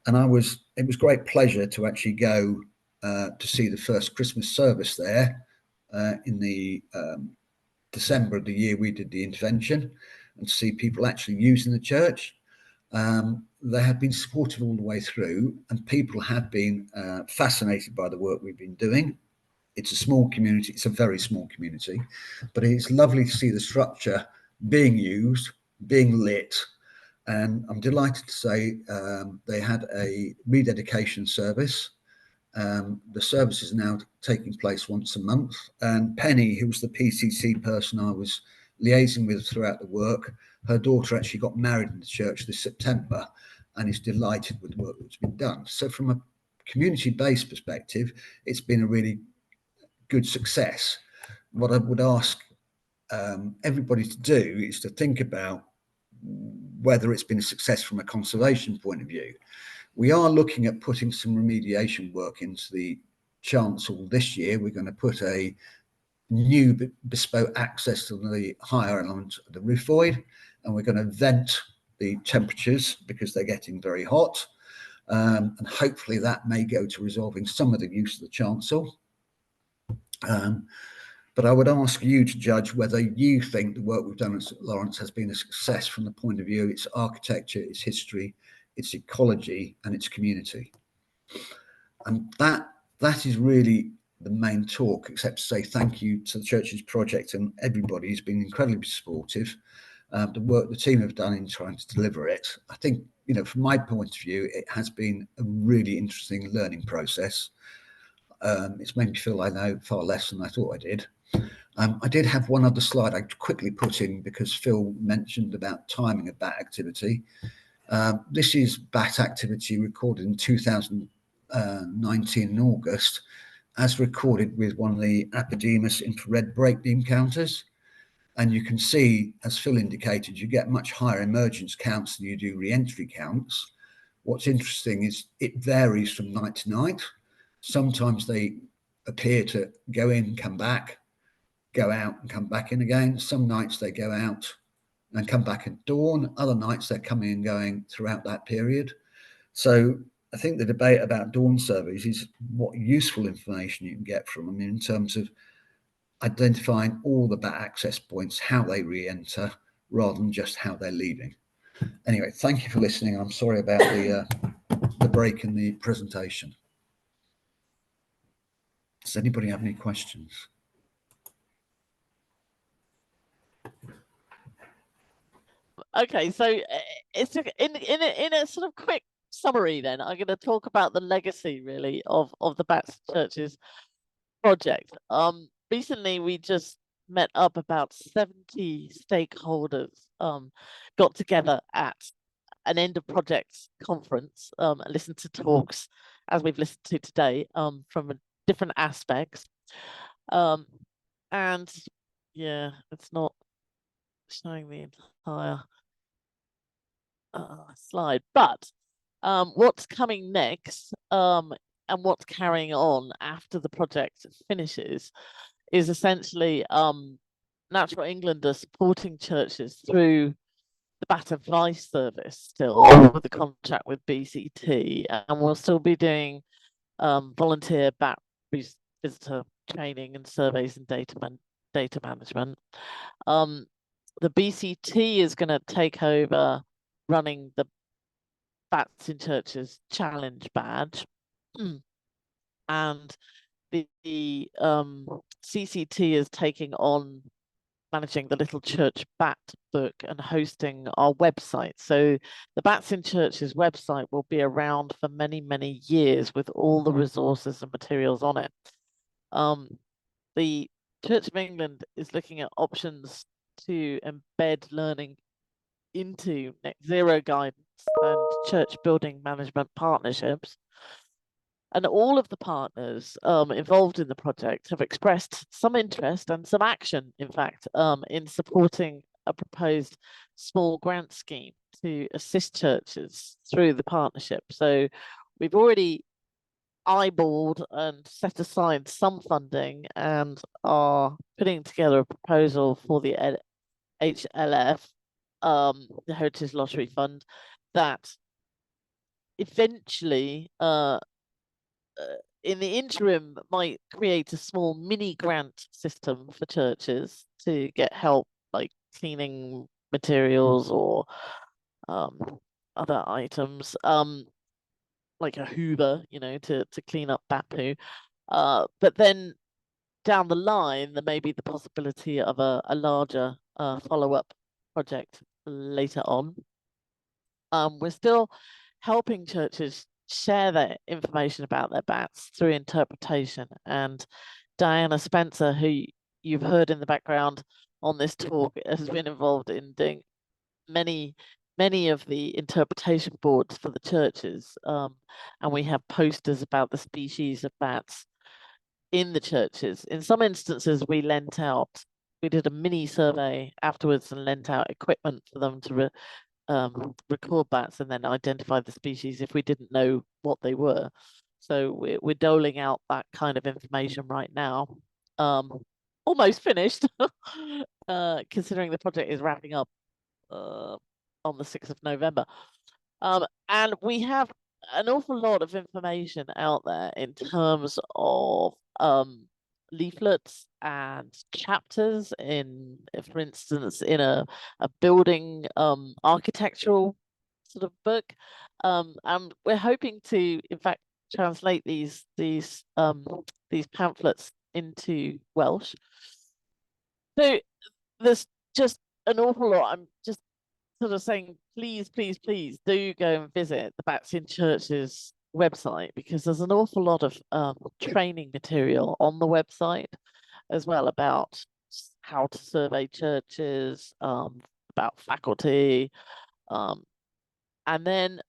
And it was great pleasure to actually go to see the first Christmas service there in the December of the year we did the intervention, and to see people actually using the church. They have been supportive all the way through, and people have been fascinated by the work we've been doing. It's a small community, it's a very small community, but it's lovely to see the structure being used, being lit. And I'm delighted to say they had a rededication service. The service is now taking place once a month. And Penny, who was the PCC person I was liaising with throughout the work, her daughter actually got married in the church this September and is delighted with the work that's been done. So from a community-based perspective, it's been a really good success. What I would ask everybody to do is to think about whether it's been a success from a conservation point of view. We are looking at putting some remediation work into the chancel this year. We're going to put a new bespoke access to the higher element of the roof void, and we're going to vent the temperatures because they're getting very hot. And hopefully that may go to resolving some of the use of the chancel. But I would ask you to judge whether you think the work we've done at St Lawrence has been a success from the point of view of its architecture, its history, its ecology, and its community. And that is really the main talk, except to say thank you to the Churches Project and everybody who's been incredibly supportive. The work the team have done in trying to deliver it. I think, you know, from my point of view, it has been a really interesting learning process. It's made me feel I know far less than I thought I did. I did have one other slide I'd quickly put in because Phil mentioned about timing of bat activity. This is bat activity recorded in 2019 in August, as recorded with one of the Apodemus infrared break beam counters. And you can see, as Phil indicated, you get much higher emergence counts than you do re-entry counts. What's interesting is it varies from night to night. Sometimes they appear to go in, come back, go out and come back in again. Some nights they go out and come back at dawn. Other nights they're coming and going throughout that period. So I think the debate about dawn surveys is what useful information you can get from them in terms of identifying all the bat access points, how they re-enter, rather than just how they're leaving. Anyway, thank you for listening. I'm sorry about the break in the presentation. Does anybody have any questions? Okay, so it's in a sort of quick summary. Then I'm going to talk about the legacy, really, of the Bats Churches project. Recently we just met up about 70 stakeholders, got together at an end of project conference, and listened to talks as we've listened to today, from different aspects. And yeah, it's not showing the entire slide, but what's coming next, and what's carrying on after the project finishes, is essentially Natural England are supporting churches through the Bat Advice Service still with the contract with BCT, and we'll still be doing volunteer bat visitor training and surveys and data management. The BCT is going to take over running the Bats in Churches Challenge badge, and the CCT is taking on managing the Little Church Bat book and hosting our website. So the Bats in Churches website will be around for many, many years with all the resources and materials on it. The Church of England is looking at options to embed learning into net zero guidance and church building management partnerships. And all of the partners involved in the project have expressed some interest and some action, in fact, in supporting a proposed small grant scheme to assist churches through the partnership. So we've already eyeballed and set aside some funding and are putting together a proposal for the HLF, the Heritage Lottery Fund, that eventually in the interim might create a small mini grant system for churches to get help, like cleaning materials or other items, like a Hoover, you know, to clean up bat poo. But then down the line, there may be the possibility of a larger follow-up project later on. We're still helping churches share their information about their bats through interpretation. And Diana Spencer, who you've heard in the background on this talk, has been involved in doing many of the interpretation boards for the churches. And we have posters about the species of bats in the churches. In some instances, we did a mini survey afterwards and lent out equipment for them to record bats and then identify the species if we didn't know what they were. So we're doling out that kind of information right now. Almost finished, considering the project is wrapping up on the 6th of November. And we have an awful lot of information out there in terms of leaflets and chapters in, for instance, in a building architectural sort of book. And we're hoping to, in fact, translate these pamphlets into Welsh. So there's just an awful lot. I'm just sort of saying, please do go and visit the Bats in Churches website, because there's an awful lot of training material on the website as well about how to survey churches, about faculty, and then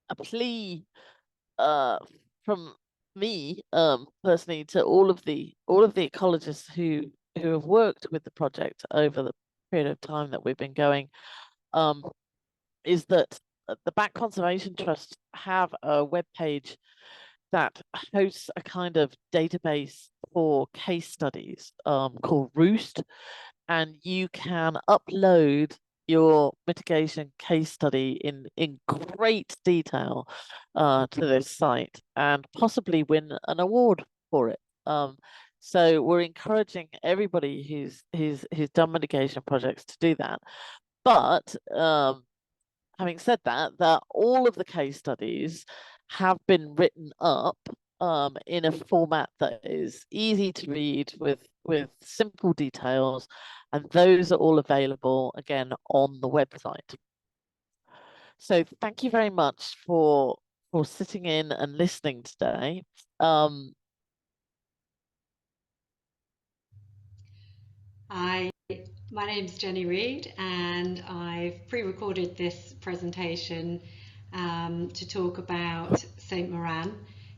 a plea from me personally to all of the ecologists who have worked with the project over the period of time that we've been going, is that the Bat Conservation Trust have a webpage that hosts a kind of database for case studies called Roost, and you can upload your mitigation case study in great detail to this site and possibly win an award for it. So we're encouraging everybody who's done mitigation projects to do that. But having said that, all of the case studies have been written up in a format that is easy to read with simple details, and those are all available again on the website. So thank you very much for sitting in and listening today. My name's Jenny Reed, and I've pre-recorded this presentation to talk about St Moran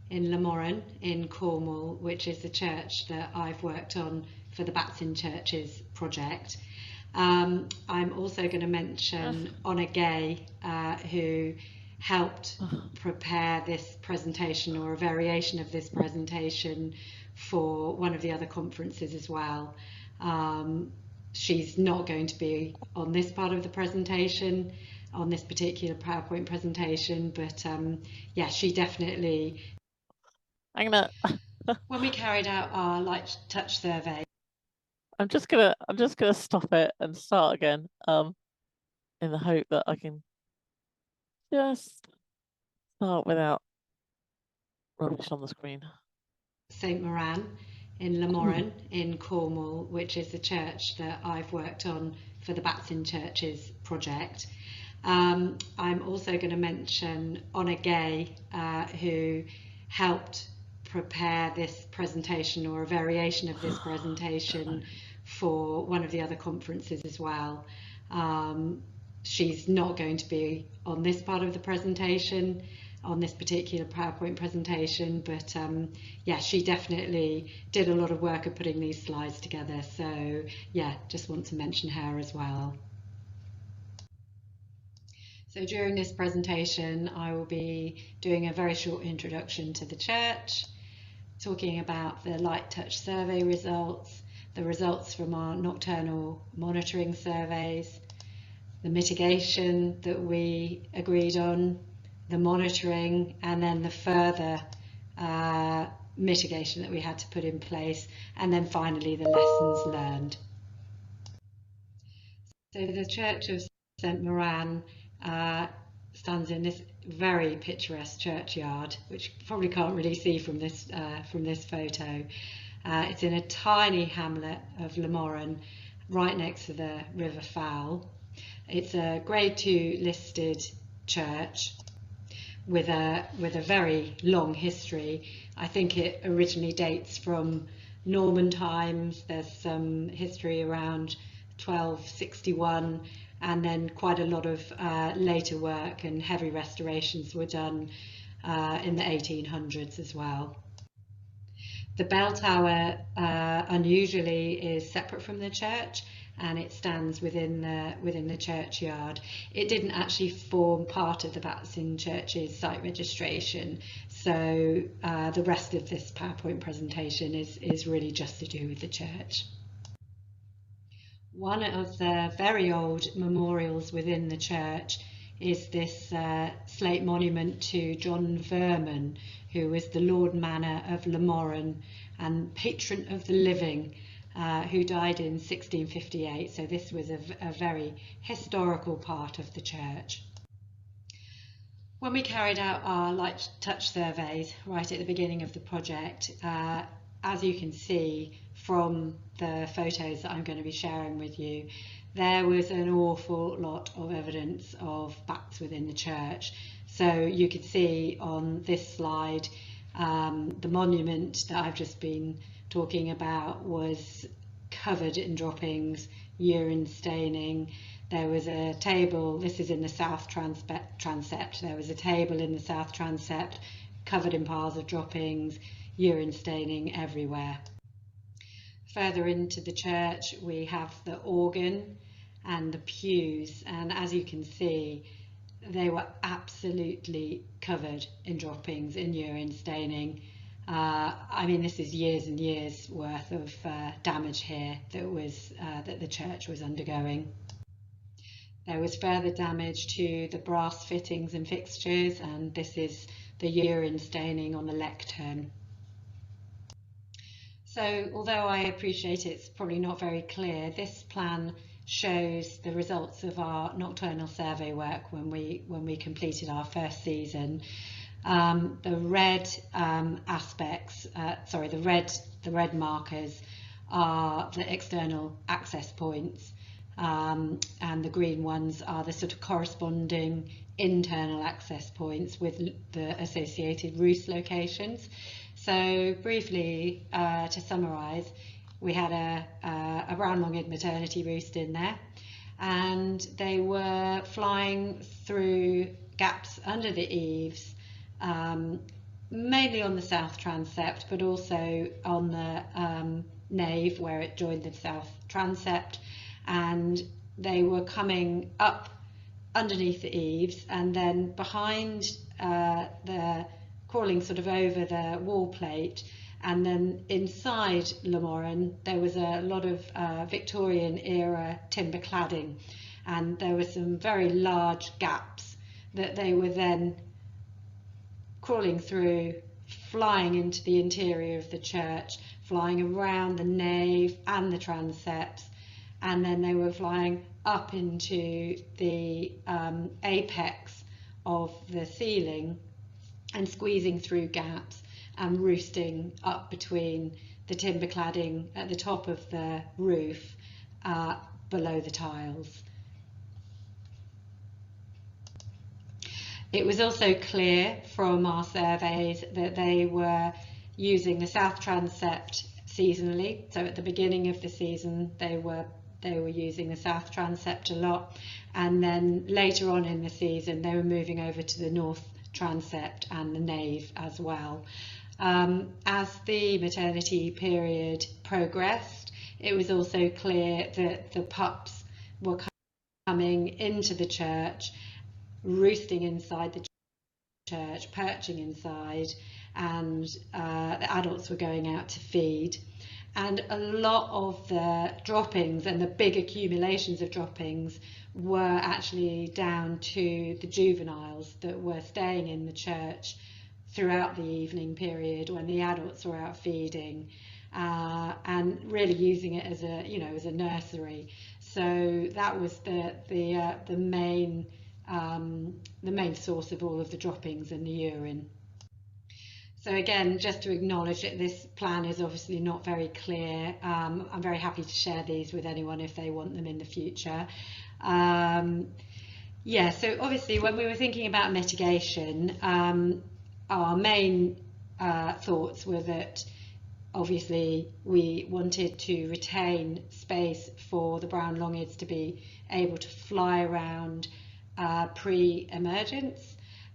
in Lamorren in Cornwall, which is the church that I've worked on for the Bats in Churches project. I'm also going to mention Honor Gay, who helped prepare this presentation, or a variation of this presentation, for one of the other conferences as well. She's not going to be on this part of the presentation, on this particular PowerPoint presentation, but yeah, she definitely. When we carried out our light touch survey. I'm just gonna stop it and start again, in the hope that I can just start without rubbish on the screen. St Moran in Lamorren in Cornwall, which is the church that I've worked on for the Bats in Churches project. I'm also going to mention Honor Gay, who helped prepare this presentation, or a variation of this presentation, for one of the other conferences as well. She's not going to be on this part of the presentation, on this particular PowerPoint presentation, but yeah, she definitely did a lot of work at putting these slides together. So yeah, just want to mention her as well. So during this presentation, I will be doing a very short introduction to the church, talking about the light touch survey results, the results from our nocturnal monitoring surveys, the mitigation that we agreed on, the monitoring, and then the further mitigation that we had to put in place, and then finally the lessons learned. So the Church of St Moran stands in this very picturesque churchyard, which you probably can't really see from this photo. It's in a tiny hamlet of Lamoran, right next to the River Fowl. It's a Grade 2 listed church with a very long history. I think it originally dates from Norman times. There's some history around 1261, and then quite a lot of later work and heavy restorations were done in the 1800s as well. The bell tower unusually is separate from the church, and it stands within the churchyard. It didn't actually form part of the Batson Church's site registration, so the rest of this PowerPoint presentation is really just to do with the church. One of the very old memorials within the church is this slate monument to John Verman, who was the Lord Manor of Lamoran and patron of the living, who died in 1658. So this was a very historical part of the church. When we carried out our light touch surveys right at the beginning of the project, as you can see from the photos that I'm going to be sharing with you, there was an awful lot of evidence of bats within the church. So you can see on this slide, the monument that I've just been talking about was covered in droppings, urine staining. There was a table, this is in the south transept, there was a table in the south transept covered in piles of droppings, urine staining everywhere. Further into the church we have the organ and the pews, and as you can see they were absolutely covered in droppings, in urine staining. I mean, this is years and years worth of damage here that the church was undergoing. There was further damage to the brass fittings and fixtures, and this is the urine staining on the lectern. So although I appreciate it's probably not very clear, this plan shows the results of our nocturnal survey work when we completed our first season. The red the red markers are the external access points, and the green ones are the sort of corresponding internal access points with the associated roost locations. So briefly, to summarise, we had a brown-longed maternity roost in there, and they were flying through gaps under the eaves, mainly on the south transept, but also on the nave where it joined the south transept, and they were coming up underneath the eaves and then behind crawling sort of over the wall plate. And then inside Lamoran there was a lot of Victorian era timber cladding, and there were some very large gaps that they were then crawling through, flying into the interior of the church, flying around the nave and the transepts, and then they were flying up into the apex of the ceiling and squeezing through gaps and roosting up between the timber cladding at the top of the roof below the tiles. It was also clear from our surveys that they were using the south transept seasonally. So at the beginning of the season they were using the south transept a lot, and then later on in the season they were moving over to the north transept and the nave as well. As the maternity period progressed, it was also clear that the pups were coming into the church, roosting inside the church, perching inside, and the adults were going out to feed. And a lot of the droppings and the big accumulations of droppings were actually down to the juveniles that were staying in the church throughout the evening period when the adults were out feeding, and really using it as a nursery. So that was the main source of all of the droppings and the urine. So again, just to acknowledge that this plan is obviously not very clear. I'm very happy to share these with anyone if they want them in the future. Yeah, so obviously when we were thinking about mitigation, our main thoughts were that obviously we wanted to retain space for the brown longids to be able to fly around pre-emergence,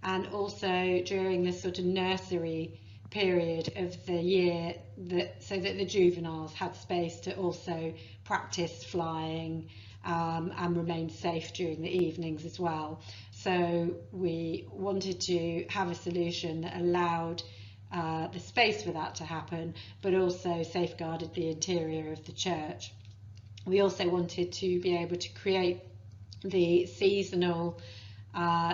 and also during this sort of nursery period of the year, so that the juveniles had space to also practice flying and remain safe during the evenings as well. So we wanted to have a solution that allowed the space for that to happen, but also safeguarded the interior of the church. We also wanted to be able to create the seasonal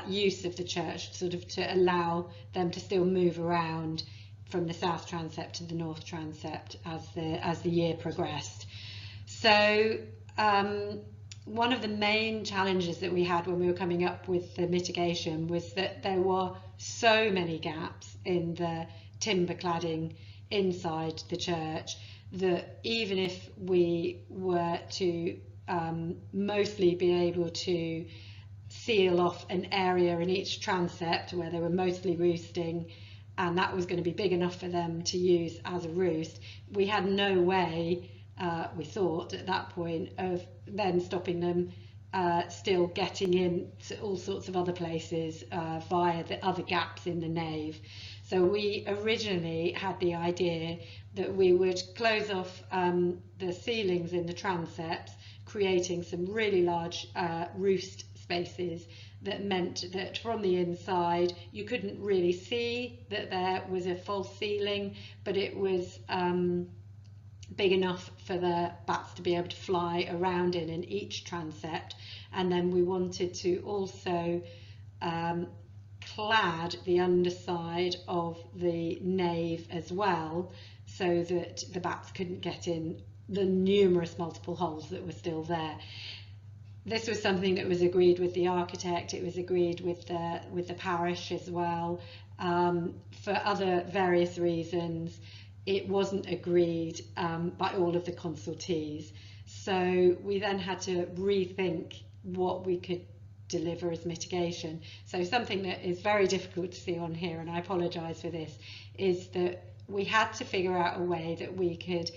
use of the church, sort of to allow them to still move around from the south transept to the north transept as the year progressed. So one of the main challenges that we had when we were coming up with the mitigation was that there were so many gaps in the timber cladding inside the church that even if we were to mostly be able to seal off an area in each transept where they were mostly roosting, and that was going to be big enough for them to use as a roost, we had no way, we thought at that point, of then stopping them still getting in to all sorts of other places via the other gaps in the nave. So we originally had the idea that we would close off the ceilings in the transepts, creating some really large roost spaces that meant that from the inside you couldn't really see that there was a false ceiling, but it was big enough for the bats to be able to fly around in each transept. And then we wanted to also clad the underside of the nave as well, so that the bats couldn't get in the numerous multiple holes that were still there. This was something that was agreed with the architect. It was agreed with the parish as well. For other various reasons, it wasn't agreed by all of the consultees. So we then had to rethink what we could deliver as mitigation. So something that is very difficult to see on here, and I apologise for this, is that we had to figure out a way that we could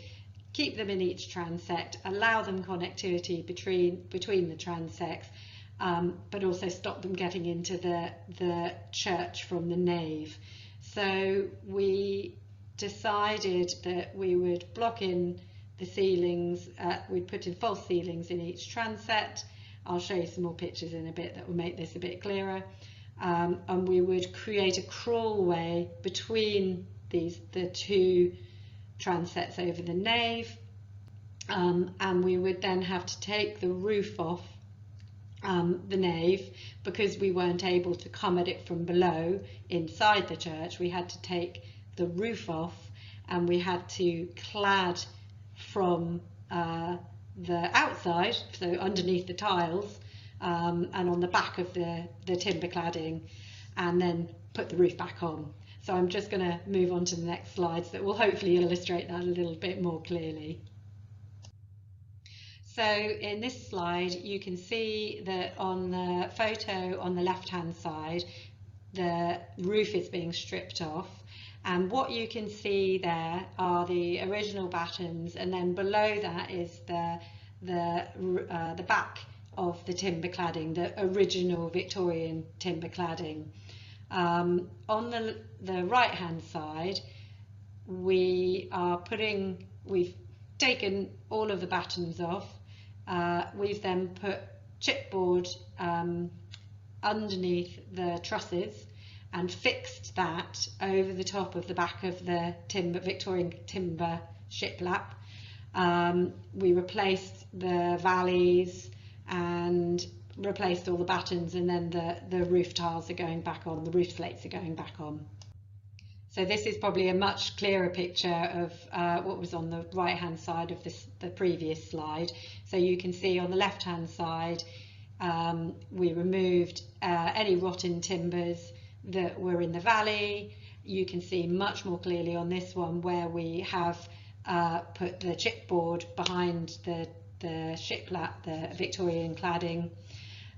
keep them in each transept, allow them connectivity between the transects, but also stop them getting into the church from the nave. So we decided that we would block in the ceilings, we'd put in false ceilings in each transept. I'll show you some more pictures in a bit that will make this a bit clearer. And we would create a crawlway between the two transepts over the nave, and we would then have to take the roof off the nave, because we weren't able to come at it from below inside the church. We had to take the roof off, and we had to clad from the outside, so underneath the tiles, and on the back of the timber cladding, and then put the roof back on. So I'm just going to move on to the next slides that will hopefully illustrate that a little bit more clearly. So in this slide, you can see that on the photo on the left-hand side, the roof is being stripped off. And what you can see there are the original battens, and then below that is the back of the timber cladding, the original Victorian timber cladding. On the right hand side, we've taken all of the battens off. We've then put chipboard underneath the trusses and fixed that over the top of the back of the Victorian timber shiplap. We replaced the valleys and replaced all the battens, and then the roof tiles are going back on, the roof slates are going back on. So this is probably a much clearer picture of what was on the right hand side of the previous slide. So you can see on the left hand side we removed any rotten timbers that were in the valley. You can see much more clearly on this one where we have put the chipboard behind the shiplap, the Victorian cladding.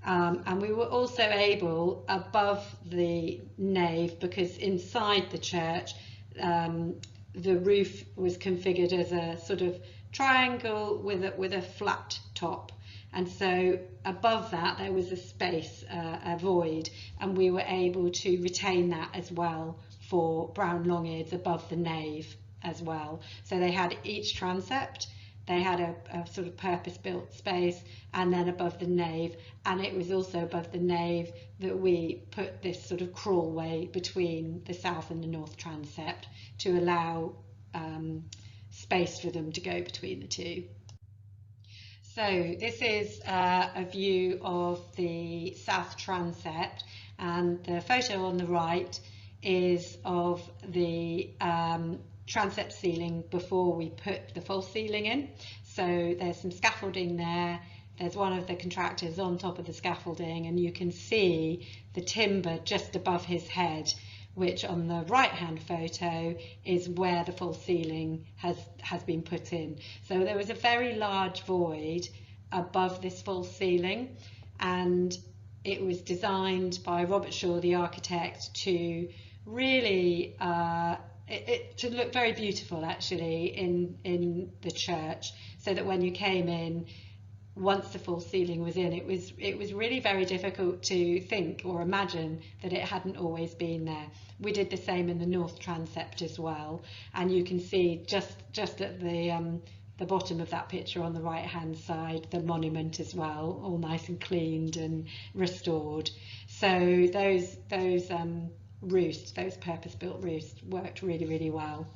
And we were also able, above the nave, because inside the church the roof was configured as a sort of triangle with a flat top, and so above that there was a space, a void, and we were able to retain that as well for brown long-eared above the nave as well. So they had each transept, they had a sort of purpose-built space, and then above the nave, and it was also above the nave that we put this sort of crawlway between the south and the north transept to allow space for them to go between the two. So this is a view of the south transept, and the photo on the right is of the transept ceiling before we put the false ceiling in. So there's some scaffolding there. There's one of the contractors on top of the scaffolding, and you can see the timber just above his head, which on the right hand photo is where the false ceiling has been put in. So there was a very large void above this false ceiling, and it was designed by Robert Shaw, the architect, to really to look very beautiful actually in the church, so that when you came in, once the false ceiling was in, it was really very difficult to think or imagine that it hadn't always been there. We did the same in the north transept as well, and you can see just at the bottom of that picture on the right hand side the monument as well, all nice and cleaned and restored. So those roosts, those purpose-built roosts, worked really well.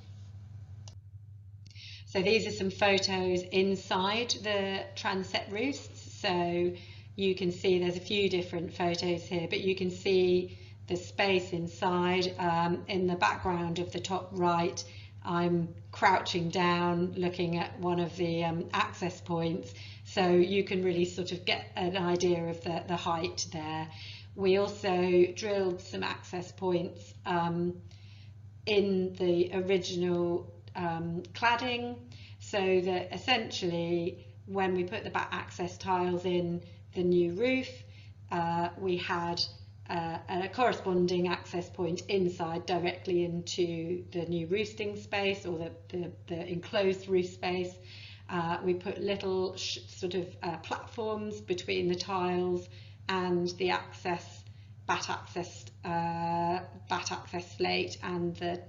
So these are some photos inside the transept roosts. So you can see there's a few different photos here, but you can see the space inside. In the background of the top right, I'm crouching down looking at one of the access points, so you can really sort of get an idea of the height there. We also drilled some access points in the original cladding, so that essentially when we put the back access tiles in the new roof, we had a corresponding access point inside directly into the new roosting space, or the enclosed roof space. We put little sort of platforms between the tiles and the bat access slate and the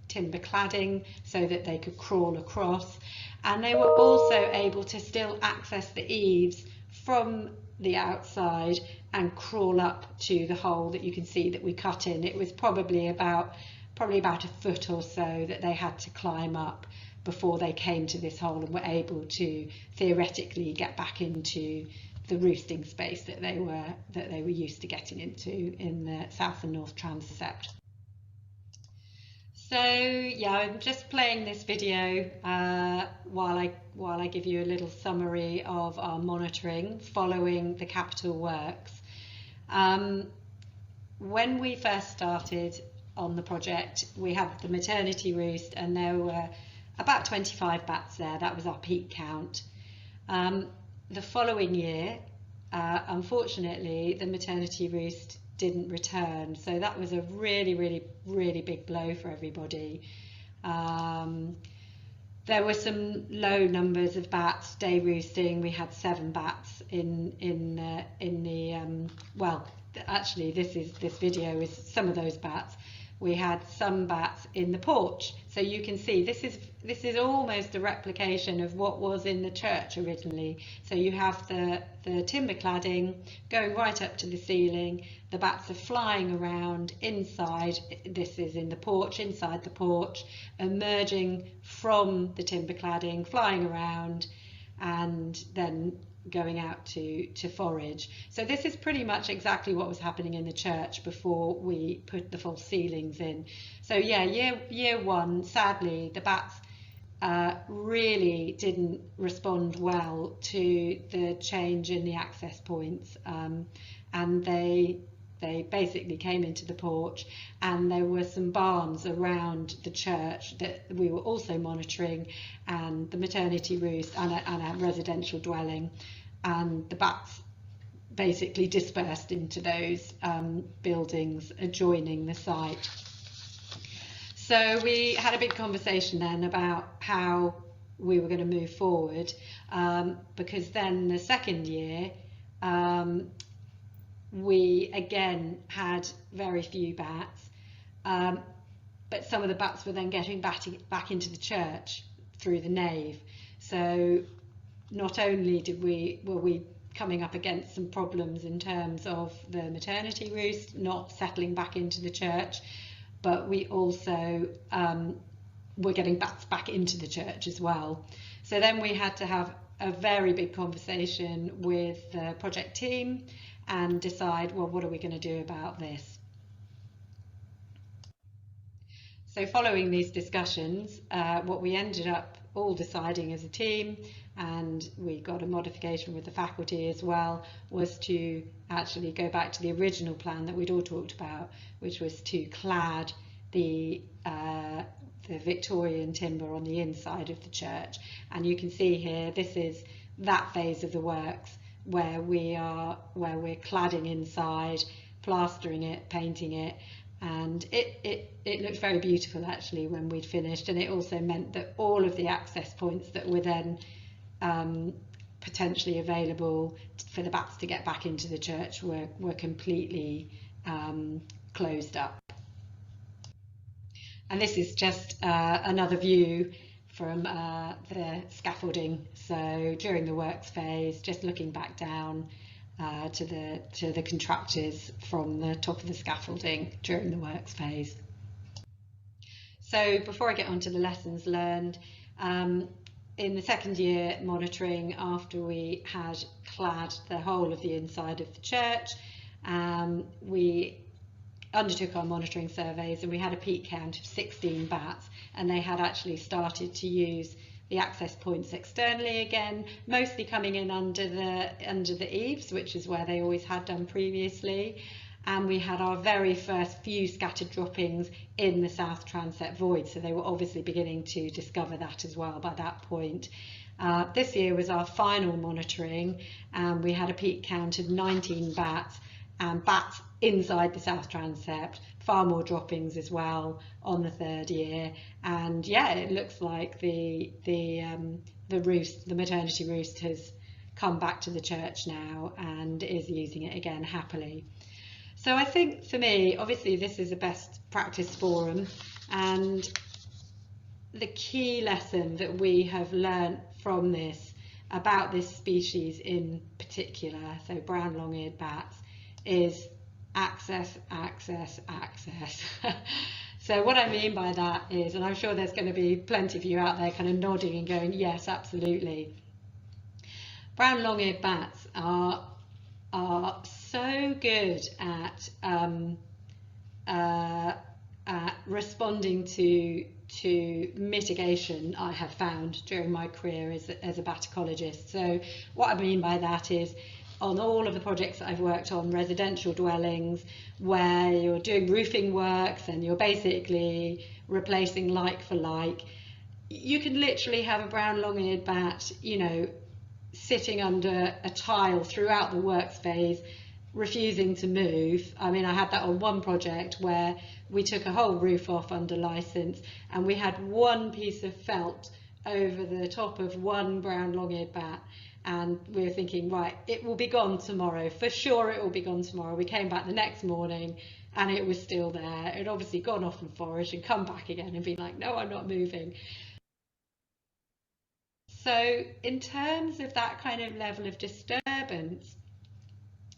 timber cladding, so that they could crawl across, and they were also able to still access the eaves from the outside and crawl up to the hole that you can see that we cut in. It was probably about a foot or so that they had to climb up before they came to this hole and were able to theoretically get back into the roosting space that they were used to getting into in the south and north transept. So yeah, I'm just playing this video while I give you a little summary of our monitoring following the capital works. When we first started on the project, we had the maternity roost, and there were about 25 bats there. That was our peak count. The following year, unfortunately, the maternity roost didn't return, so that was a really big blow for everybody. There were some low numbers of bats day roosting. We had 7 bats in the well, actually this video is some of those bats. We had some bats in the porch, so you can see this is almost a replication of what was in the church originally. So you have the timber cladding going right up to the ceiling. The bats are flying around inside. This is in the porch, inside the porch, emerging from the timber cladding, flying around, and then going out to forage. So this is pretty much exactly what was happening in the church before we put the false ceilings in. So yeah, year one, sadly, the bats really didn't respond well to the change in the access points, and they basically came into the porch, and there were some barns around the church that we were also monitoring, and the maternity roost and a residential dwelling, and the bats basically dispersed into those buildings adjoining the site. So we had a big conversation then about how we were going to move forward, because then the second year we again had very few bats, but some of the bats were then getting back into the church through the nave. So not only were we coming up against some problems in terms of the maternity roost not settling back into the church, but we also were getting bats back into the church as well. So then we had to have a very big conversation with the project team and decide, well, what are we going to do about this? So following these discussions, what we ended up all deciding as a team, and we got a modification with the faculty as well, was to actually go back to the original plan that we'd all talked about, which was to clad the Victorian timber on the inside of the church. And you can see here, this is that phase of the works where we're cladding inside, plastering it, painting it, and it looked very beautiful actually when we'd finished. And it also meant that all of the access points that were then potentially available for the bats to get back into the church were completely closed up. And this is just another view from the scaffolding. So during the works phase, just looking back down to the contractors from the top of the scaffolding during the works phase. So before I get on to the lessons learned, in the second year monitoring, after we had clad the whole of the inside of the church, we undertook our monitoring surveys, and we had a peak count of 16 bats, and they had actually started to use the access points externally again, mostly coming in under the eaves, which is where they always had done previously. And we had our very first few scattered droppings in the south transept void, so they were obviously beginning to discover that as well by that point. This year was our final monitoring, and we had a peak count of 19 bats, and bats inside the south transept, far more droppings as well on the third year. And yeah, it looks like the roost, the maternity roost, has come back to the church now and is using it again happily. So I think for me, obviously this is a best practice forum, and the key lesson that we have learnt from this about this species in particular, so brown long-eared bats, is access, access, access. So what I mean by that is, and I'm sure there's going to be plenty of you out there kind of nodding and going, yes, absolutely. Brown long-eared bats are so good at responding to mitigation, I have found during my career as a bat ecologist. So what I mean by that is, on all of the projects that I've worked on, residential dwellings, where you're doing roofing works and you're basically replacing like for like, you can literally have a brown long-eared bat, you know, sitting under a tile throughout the works phase, refusing to move. I mean, I had that on one project where we took a whole roof off under license, and we had one piece of felt over the top of one brown long-eared bat, and we were thinking, right, it will be gone tomorrow, for sure it will be gone tomorrow. We came back the next morning and it was still there. It had obviously gone off and foraged and come back again and been like, no, I'm not moving. So in terms of that kind of level of disturbance,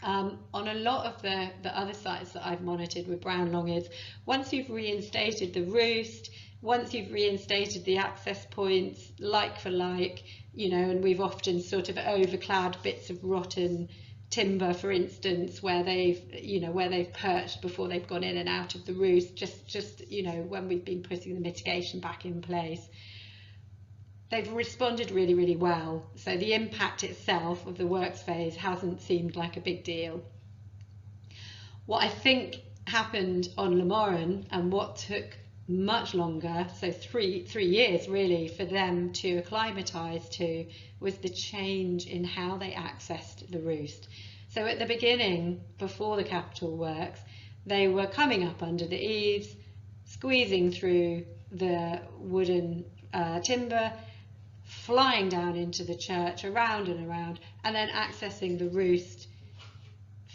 on a lot of the other sites that I've monitored with brown long-ears, once you've reinstated the roost, once you've reinstated the access points like for like, you know, and we've often sort of overclad bits of rotten timber, for instance, where they've perched before they've gone in and out of the roost, just you know, when we've been putting the mitigation back in place, they've responded really, really well. So the impact itself of the works phase hasn't seemed like a big deal. What I think happened on Lamoran, and what took much longer, so three years really, for them to acclimatise to, was the change in how they accessed the roost. So at the beginning, before the capital works, they were coming up under the eaves, squeezing through the wooden timber, flying down into the church, around and around, and then accessing the roost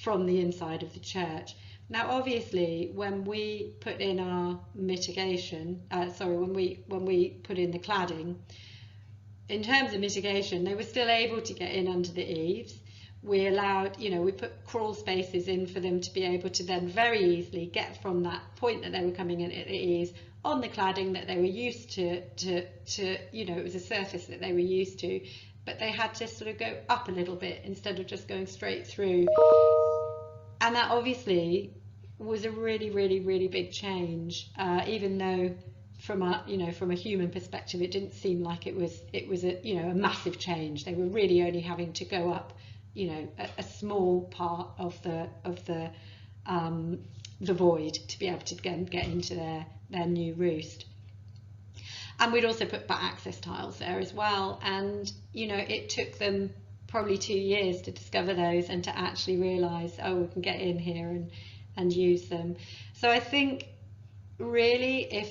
from the inside of the church. Now, obviously, when we put in our mitigation, when we put in the cladding, in terms of mitigation, they were still able to get in under the eaves. We allowed, you know, we put crawl spaces in for them to be able to then very easily get from that point that they were coming in at the eaves on the cladding that they were used to, you know, it was a surface that they were used to, but they had to sort of go up a little bit instead of just going straight through. And that obviously was a really, really, really big change, even though from a human perspective, it didn't seem like it was a massive change. They were really only having to go up, you know, a small part of the void to be able to get into their new roost. And we'd also put back access tiles there as well. And, you know, it took them probably 2 years to discover those and to actually realise, oh, we can get in here and use them. So I think really, if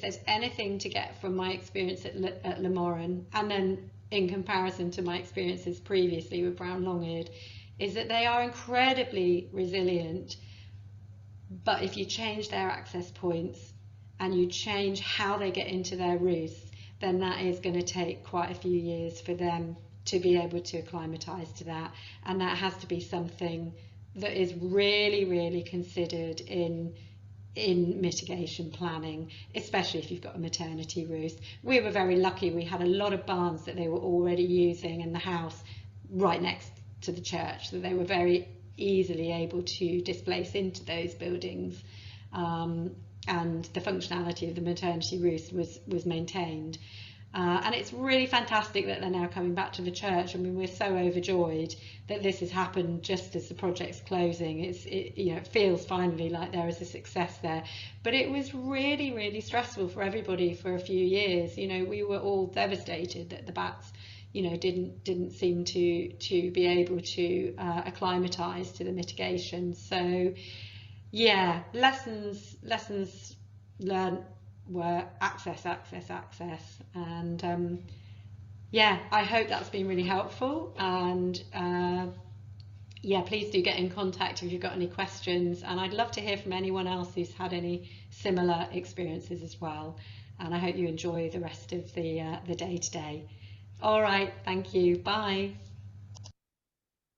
there's anything to get from my experience at Lamoran, and then in comparison to my experiences previously with brown long-eared, is that they are incredibly resilient. But if you change their access points and you change how they get into their roosts, then that is going to take quite a few years for them to be able to acclimatise to that. And that has to be something that is really, really considered in mitigation planning, especially if you've got a maternity roost. We were very lucky. We had a lot of barns that they were already using in the house right next to the church, so they were very easily able to displace into those buildings, and the functionality of the maternity roost was maintained. And it's really fantastic that they're now coming back to the church. I mean, we're so overjoyed that this has happened just as the project's closing. It feels finally like there is a success there, but it was really, really stressful for everybody for a few years. You know, we were all devastated that the bats, you know, didn't seem to be able to acclimatise to the mitigation. So yeah, lessons learned were access, and yeah, I hope that's been really helpful. And yeah, please do get in contact if you've got any questions, and I'd love to hear from anyone else who's had any similar experiences as well. And I hope you enjoy the rest of the day today. All right, thank you, bye.